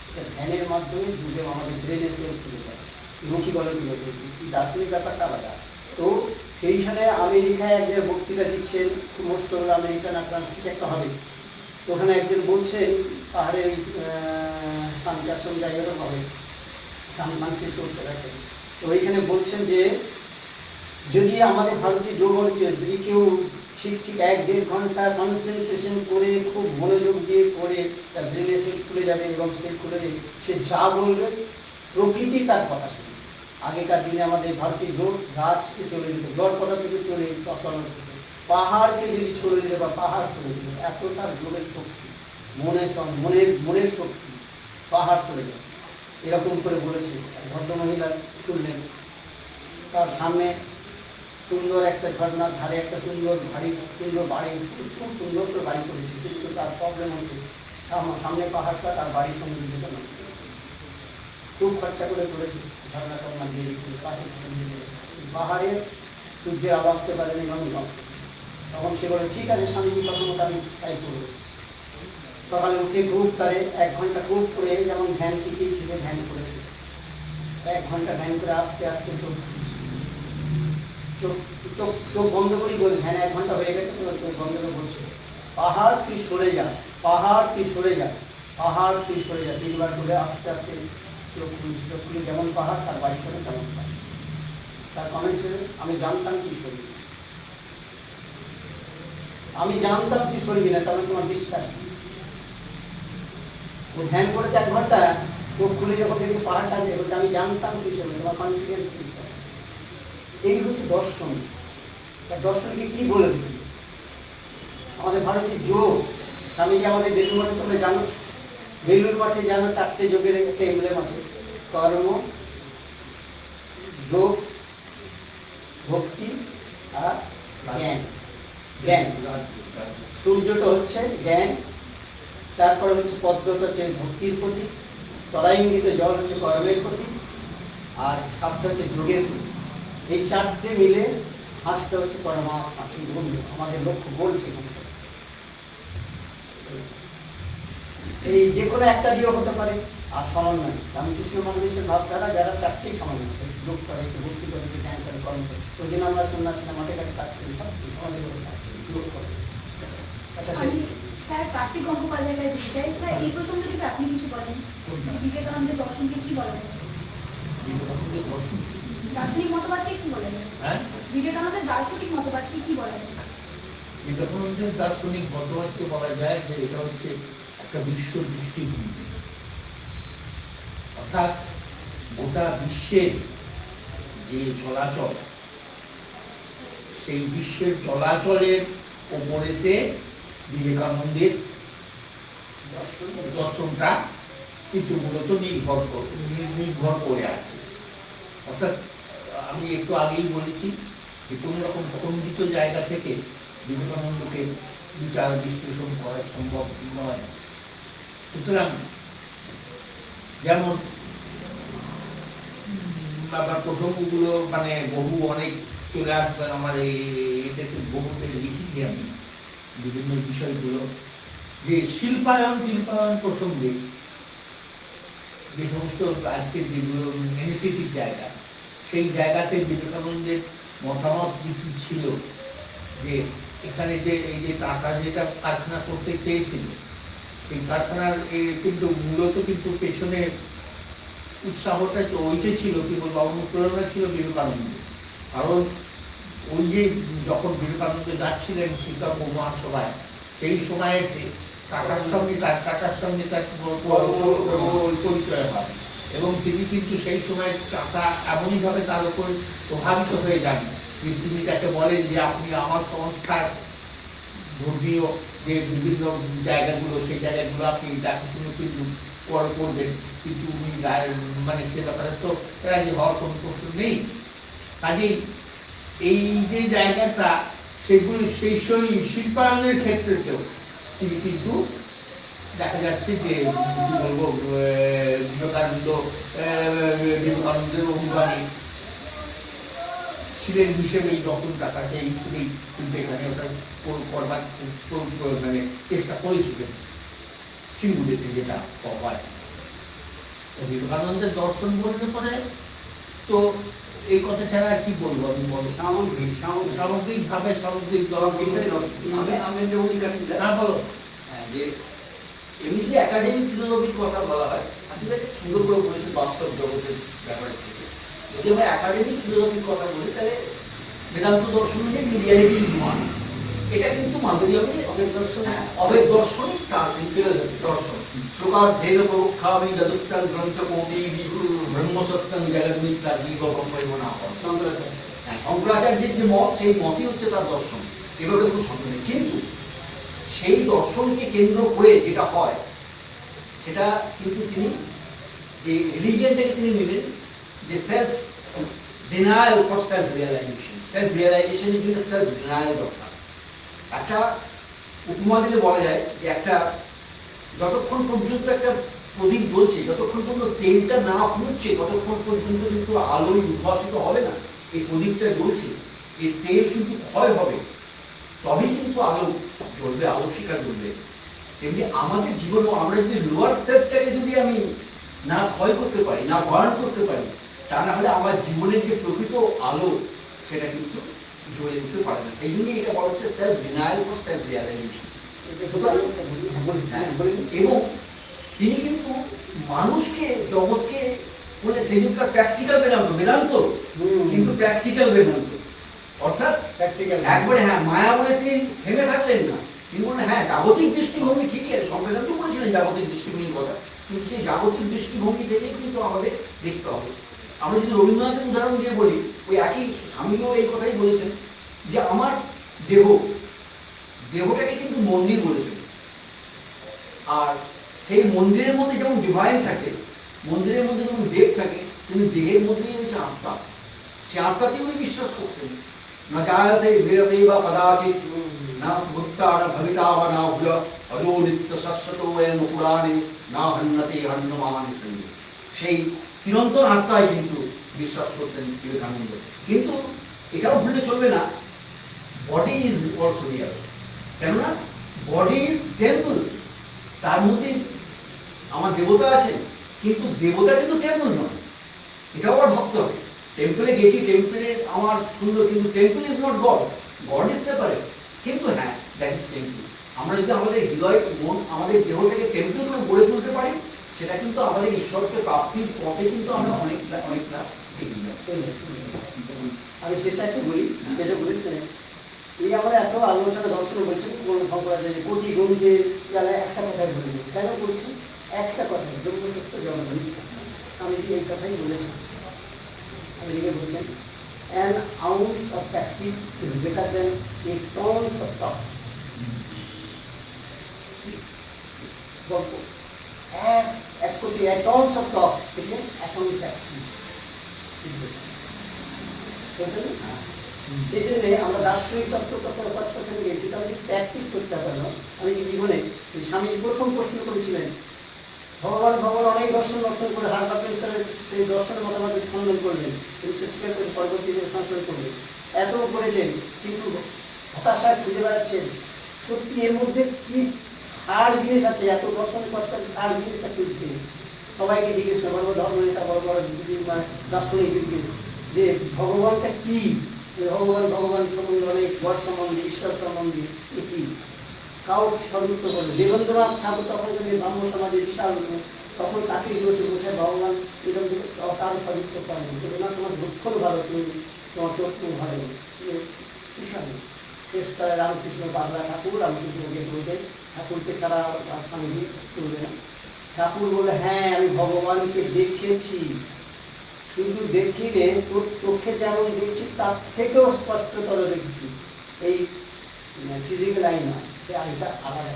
এটা ধ্যানের মাধ্যমে যুগে আমাদের ব্রেনে সেল খুলে যায়। মুখী বলে কি বলছে, দার্শনিক ব্যাপারটা আলাদা। তো সেইখানে আমেরিকায় একজন বক্তৃতা দিচ্ছেন, মোস্ট হল আমেরিকান আর ফ্রান্স কিছু একটা হবে। তো ওখানে একজন বলছেন পাহাড়ের সানকাশ্রম জায়গাটা হবে, সান ফ্রান্সিসকো করতে রাখেন। তো ওইখানে বলছেন যে যদি আমাদের ভারতীয় যোগ যদি কেউ ঠিক 1-1.5 ঘন্টা কনসেন্ট্রেশন করে খুব মনোযোগ দিয়ে করে তার ব্রেনে সেল খুলে যাবে এবং সেল খুলে যাবে, সে যা বলবে প্রকৃতি তার কথা শুনবে। আগেকার দিনে আমাদের ভারতীয় যোগ গাছকে চলে দিত, জড় পদার্থকে চলে দিত, অসল পাহাড়কে যদি ছড়ে দিলে বা পাহাড় চলে দিল, এত তার যোগের শক্তি, মনের শক্তি, পাহাড় চলে যাবে। এরকম করে বলেছে। ভদ্রমহিলা শুনলেন, তার সামনে সুন্দর একটা ঝর্ণার ধারে একটা সুন্দর বাড়ি, খুব সুন্দর করে বাড়ি করেছে, কিন্তু তার প্রবলেম হচ্ছে সামনে পাহাড়টা তার বাড়ির সঙ্গে যেতে না, খুব খরচা করে করেছে, ঝর্ণা টর্ণা দিয়ে পাহাড়ের সঙ্গে পাহাড়ে সূর্যের আলো আসতে পারেনি এবং নষ্ট। তখন সে বলে ঠিক আছে স্বামীজি, তখন আমি তাই করবো। সকালে উঠে খুব তারে 1 ঘন্টা খুব করে, যেমন ধ্যান শিখিয়েছিল ধ্যান করেছে। 1 ঘন্টা ধ্যান করে আস্তে আস্তে চোখ বন্ধ করি বলি, ধ্যান 1 ঘন্টা হয়ে গেছে, চোখ বন্ধ করে বলছে পাহাড় তুই সরে যা, পাহাড় তুই সরে যা, পাহাড় তুই সরে যা। 3বার করে আস্তে আস্তে চোখ খুলে যেমন পাহাড়, তার বাড়ির সাথে তেমন পাহাড়। তার কমেন্ট ছিল আমি জানতাম তুই সরবি, আমি জানতাম তুই সরবি না, তাহলে তোমার বিশ্বাস নেই। ও ধ্যান করেছে 1 ঘন্টা, চোখ খুলে যখন দেখি পাহাড়টা আছে, বলছে আমি জানতাম তুই সরবি, তোমার কনফিডেন্স। এই হচ্ছে দর্শন। দর্শনকে কি বলে দিল আমাদের ভারতীয় যোগ? স্বামীজি আমাদের বেলুর মঠে, তোমরা জানো বেলুর মঠে জানো 4টে যোগের একটা এমব্লেম আছে, কর্ম, যোগ, ভক্তি আর জ্ঞান। জ্ঞান, সূর্যটা হচ্ছে জ্ঞান, তারপরে হচ্ছে পদ্মটা হচ্ছে ভক্তির প্রতীক, তরাইঙ্গিত জল হচ্ছে কর্মের প্রতীক, আর সাপটা হচ্ছে যোগের প্রতীক। এই 4টে মিলে হাঁসটা হচ্ছে পরমাত্মা, সেই বন্ধু আমাদের লক্ষ্য গোল সেখানে। এই যে কোনো একটা দিয়েও হতে পারে, আর সমন্বয় রামকৃষ্ণ মন্দিরের ভাবধারা যারা 4টেই সমন্বয় করে, যোগ করে, একটু ভক্তি করে, একটু ধ্যান করে, কর্ম করে। ওই জন্য আমরা সন্ন্যাসীরা মাঠে কাছে কাজ করি, সব সমাজের কাজ করি, যোগ করে। আচ্ছা আমি স্যার কার্তিক গঙ্গোপাধ্যায়ের কাছে যেতে চাই। স্যার এই প্রসঙ্গে যদি আপনি কিছু বলেন, বিবেকানন্দের দর্শনকে কি বলা যায়? দার্শনিক মতবাদকে কি বলা যায়? বিবেকানন্দের দার্শনিক মতবাদকে কি বলা যায়? বিবেকানন্দের দার্শনিক মতবাদকে বলা যায় যে এটা হচ্ছে একটা বিশ্ব দৃষ্টিভঙ্গি, অর্থাৎ গোটা বিশ্বের যে চলাচল, সেই বিশ্বের চলাচলের ওপরেতে বিবেকানন্দের দর্শনটা কিন্তু মূলত নির্ভর করে আছে। অর্থাৎ আমি একটু আগেই বলেছি যে কোনো রকম খণ্ডিত জায়গা থেকে বিবেকানন্দকে বিচার বিশ্লেষণ করা সম্ভব নয়। সুতরাং যেমন আবার প্রসঙ্গগুলো মানে বহু অনেক চলে আসবে আমার এটাকে বহুতে লিখেছি আমি বিভিন্ন বিষয়গুলো, যে শিল্পায়ন প্রসঙ্গে যে সমস্ত আজকের যেগুলো এনএসিটির জায়গা, সেই জায়গাতে বিবেকানন্দের মতামত যেটি ছিল যে এখানে যে এই যে টাটা যেটা কারখানা করতে চেয়েছিল, সেই কারখানার কিন্তু মূলত কিন্তু পেছনে উৎসাহটা ওইটাই ছিল, কি বলবো, অনুপ্রেরণা ছিল বিবেকানন্দ। কারণ ওই যে যখন বিবেকানন্দ যাচ্ছিলেন শিকাগো মহাসভায়, সেই সময়েতে টাটার সঙ্গে তার পরিচয় হয়, এবং তিনি কিন্তু সেই সময় টাটা এমনইভাবে তার উপর প্রভাবিত হয়ে যান যে তিনি তাকে বলেন যে আপনি আমার সংস্থার ধর্মীয় যে বিভিন্ন জায়গাগুলো, সেই জায়গাগুলো আপনি দেখাশুনো কিন্তু করবেন, কিছু মানে সে ব্যাপারে তো রাজি হওয়ার কোনো প্রশ্ন নেই। কাজেই এই যে জায়গাটা, সেগুলি সেই শিল্পায়নের ক্ষেত্রেতেও তিনি কিন্তু দেখা যাচ্ছে যে কি বলবো বিবেকানন্দের অনুগামী ছিলেন হিসেবেই রতন টাকাকে এই হিসেবেই কিন্তু এখানে ওটা করবার মানে চেষ্টা করেছিলেন সিঙ্গুলিতে যেটা হয়। বিবেকানন্দের দর্শন বলতে পরে তো এই কথা ছাড়া আর কি বলবো আমি বলো সামগ্রিকভাবে সামগ্রিক আমি যেমন হ্যাঁ বলো যে এমনি যে একাডেমিক ফিলোসফির কথা বলা হয় আসলে সুন্দর করে বলেছে বাস্তব জগতের ব্যাপারের থেকে। যদি আমরা একাডেমিক ফিলোসফির কথা বলি তাহলে বেদান্ত দর্শন যে রিয়ালিটি ইজ ওয়ান, এটা কিন্তু মাধুরী হবে অবেদ দর্শনই তার দর্শন। শ্লোকার্ধের প্রবক্ষামি যদুত্তর গ্রন্থ কোটি ব্রহ্মসত্যং জগন্মিত্তা দীর্ঘকম্পনা হয়। শঙ্করাচার্যের যে মত সেই মতই হচ্ছে তার দর্শন, এভাবে কোনো সন্দেহ নেই। কিন্তু সেই দর্শনকে কেন্দ্র করে যেটা হয় সেটা কিন্তু তিনি যে রিলিজিয়নটাকে তিনি নিলেন যে self denial for self realization. Self রিয়েলাইজেশনের জন্য সেলফ ডিনায়াল দরকার। একটা উপমা দিলে বলা যায় যে একটা যতক্ষণ পর্যন্ত একটা প্রদীপ জ্বলছে, যতক্ষণ পর্যন্ত তেলটা না ফুটছে ততক্ষণ পর্যন্ত কিন্তু আলোয় উদ্ভাসিত হবে না। এই প্রদীপটা জ্বলছে, এই তেল কিন্তু ক্ষয় হবে, তবেই কিন্তু আলো জ্বলবে, আলো শিখা জ্বলবে। তেমনি আমাদের জীবনেও আমরা যদি লোয়ার সেলফটাকে যদি আমি না ক্ষয় করতে পারি, না বার্ন করতে পারি, তা না হলে আমার জীবনের যে প্রকৃত আলো সেটা কিন্তু জ্বলে উঠতে পারে না। সেই জন্যই এটা বলা হচ্ছে self denial for self realisation. এবং তিনি কিন্তু মানুষকে জগৎকে বলে সেই যুগটা প্র্যাকটিক্যাল বেদান্ত, বেদান্ত কিন্তু প্র্যাকটিক্যাল বেদান্ত, অর্থাৎ একবারে হ্যাঁ মায়া বলে তিনি থেমে থাকলেন না। তিনি বললেন হ্যাঁ জাগতিক দৃষ্টিভঙ্গি ঠিকই আছে, সংবেদন তো বলেছিলেন জাগতিক দৃষ্টিভঙ্গির কথা, কিন্তু সেই জাগতিক দৃষ্টিভঙ্গি থেকে কিন্তু আমাদের দেখতে হবে। আমরা যদি রবীন্দ্রনাথের উদাহরণ দিয়ে বলি, ওই একই স্বামীও এই কথাই বলেছেন যে আমার দেহটাকে কিন্তু মন্দির বলেছেন, আর সেই মন্দিরের মধ্যে যেমন ডিভাইন থাকে, মন্দিরের মধ্যে যেমন দেব থাকে, কিন্তু দেহের মধ্যেই রয়েছে আত্মা। সে আত্মাতেই উনি বিশ্বাস করতেন। না জায়তে বেরতে বা কদাচিৎ না ভুক্তা না ভবিতা বা না ভুয় অজো নিত্য শাশ্বত পুরাণে না হন্যতে হন্যমানি সঙ্গে। সেই চিরন্তন আত্মায় কিন্তু বিশ্বাস করতেন বিবেকানন্দ। কিন্তু এটাও ভুললে চলবে না, বডি ইজ অলসো রিয়াল। কেননা বডি ইজ টেম্পল, তার মধ্যে আমার দেবতা আছেন, কিন্তু দেবতা কিন্তু টেম্পল নয়, এটাও আবার ভাবতে হবে। টেম্পলে গেছি, টেম্পলের আমার সুন্দর, কিন্তু temple is not god, god is separate. কিন্তু হ্যাঁ দ্যাট ইজ টেম্পল। আমরা যদি আমাদের হৃদয় মন আমাদের দেহটাকে টেম্পল করে গড়ে তুলতে পারি, সেটা কিন্তু আমাদের ঈশ্বরকে প্রাপ্তির পথে কিন্তু আমরা অনেকটা এগিয়ে যাই। আমি শেষে একটু বলি, যেটা বলেছেন এই আমরা এত আলোচনা দর্শন বলছি কোন শঙ্করাচার্য কোটি গ্রন্থে যারা একটা কথাই বলি, কেন বলছি একটা কথাই ব্রহ্মসত্য জগৎ। স্বামীজি এই কথাই বলেছেন, আমি লিখে বলছেন an ounce of practice is better than a tons of talks. এক কোটি tons of talks থেকে এখন প্র্যাকটিস বুঝছেন। সেই জন্য আমরা দার্শনিক তত্ত্ব যদি আমি প্র্যাকটিস করতে পারলাম। আমি জীবনে স্বামী প্রথম প্রশ্ন করেছিলেন ভগবান অনেক দর্শন অর্জন করে হার্বার্ট স্যারের সেই দর্শনের মতামত খণ্ডন করলেন, তিনি সে স্বীকার করে পরবর্তী সংশোধন করলেন। এত করেছেন কিন্তু হতাশায় খুঁজে বেড়াচ্ছেন সত্যি এর মধ্যে কি সার জিনিস আছে, এত দর্শনের কথা সার জিনিসটা খুঁজছে। সবাইকে জিজ্ঞেস করে বড় বড় ধর্মনেতা বড় বড় দার্শনিক যে ভগবানটা কি, ভগবান সম্বন্ধে অনেক গড সম্বন্ধে ঈশ্বর সম্বন্ধে কি কাউ সযুক্ত করবে। দেবেন্দ্রনাথ ঠাকুর তখন যদি ব্রাহ্ম সমাজে বিশাল, তখন তাকে বলছে বোঝায় ভগবান এরকম কারো সযুক্ত করেন না, তোমার দুঃখও ভালো, তুমি তোমার চক্ষু ভালো বিশাল। শেষকালে রামকৃষ্ণ বাংলা ঠাকুর রামকৃষ্ণকে বলতেন ঠাকুরকে ছাড়া স্বামীজি চলবে না। ঠাকুর বলে হ্যাঁ আমি ভগবানকে দেখেছি, শুধু দেখিনি তোর চোখে যেমন দেখছি তার থেকেও স্পষ্টতর দেখছি। এই ফিজিক্যাল আই নয়, সে আইটা আলাদা।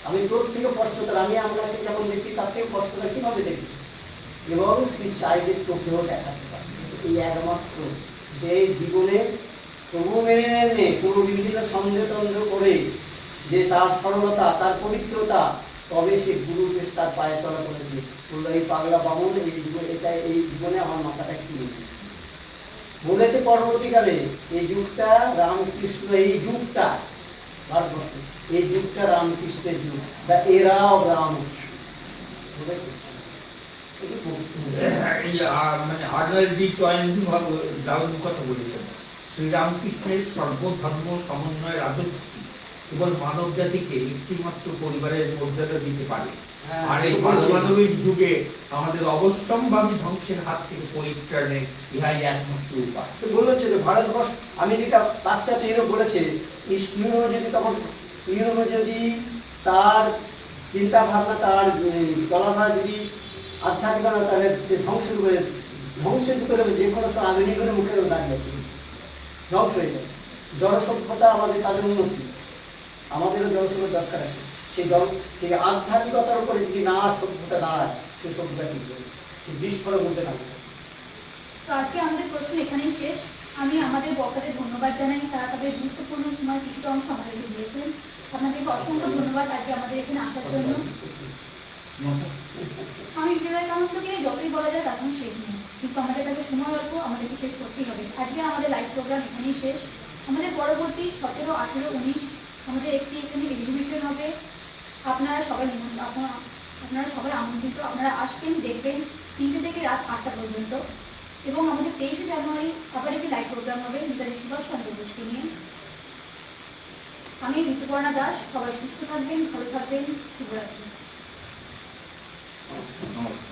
আমি তোর থেকে স্পষ্টতর, আমি আপনাকে যেমন দেখছি তার থেকে স্পষ্টতর কীভাবে দেখি, এবং তুই চাইলে তোকেও দেখাতে পারবি। এই একমাত্র যে জীবনে তবুও মেনে নেননি, পুরো বিভিন্ন সন্দেহ টন্দেহ করে যে তার সরলতা, তার পবিত্রতা, তবে সে গুরুকে তার পায়ে তলা করেছে। বললো এই পাগলা বামন এই জীবনে আমার মাথাটা কি বলেছে। পরবর্তীকালে এই যুগটা রামকৃষ্ণ, এই যুগটা ভারতবর্ষ, এই যুগটা রামকৃষ্ণের যুগ, দ্য এরা অফ রামকৃষ্ণ। মানে আর্নাল্ড ডি টয়েন দারুণ কথা বলেছেন। শ্রীরামকৃষ্ণের সর্বধর্ম সমন্বয়ের আদর্শটি কেবল মানব জাতিকে একটিমাত্র পরিবারের মর্যাদা দিতে পারে। আর এই মানবানবীর যুগে আমাদের অবশ্যম্ভাবী ধ্বংসের হাত থেকে পরিত্রাণে ইহাই একমাত্র উপায়। বলেছে যে ভারতবর্ষ, আমেরিকা, পাশ্চাত্য ইউরোপ বলেছে ইউরোপ যদি তার চিন্তা ভাবনা, তার চলাফেরা যদি আধ্যাত্মিক না, তাহলে ধ্বংসের উপরে যে কোনো আধুনিকের মুখে দাঁড়িয়েছে, ধ্বংস হয়ে যায়। জনসভ্যতা আমাদের, তাদের উন্নতি, আমাদেরও জনসভ্যতা দরকার আছে। সেই আধ্যাত্মিকতার উপরে যদি না সভ্যতা দাঁড়ায়, সে সভ্যতা ঠিক করে বিস্ফোরণ মধ্যে দাঁড়ায়। তো আজকে আমাদের প্রশ্ন এখানেই শেষ। আমি আমাদের বক্তাদের ধন্যবাদ জানাই, তারা তাদের গুরুত্বপূর্ণ সময় কিছুটা অংশ আমাদেরকে দিয়েছেন। আপনাদেরকে অসংখ্য ধন্যবাদ আজকে আমাদের এখানে আসার জন্য। স্বামী বিবেকানন্দকে যতই বলা যায় তার কোনো শেষ নেই, কিন্তু আমাদের কাছে সময় অল্প, আমাদেরকে শেষ করতেই হবে। আজকে আমাদের লাইভ প্রোগ্রাম এখানেই শেষ। আমাদের পরবর্তী 17, 18, 19 আমাদের একটি এখানে এক্সিবিশন হবে। আপনারা সবাই আমন্ত্রিত। আপনারা আসবেন, দেখবেন 3টে থেকে রাত 8টা পর্যন্ত। এবং আমাদের 23শে জানুয়ারি আবার একটি লাইভ প্রোগ্রাম হবে নেতাজি সুভাষচন্দ্র বোসকে নিয়ে। আমি ঋতুপর্ণা দাস। সবাই সুস্থ থাকবেন, ভালো থাকবেন। শুভরাত্রি। নমস্কার।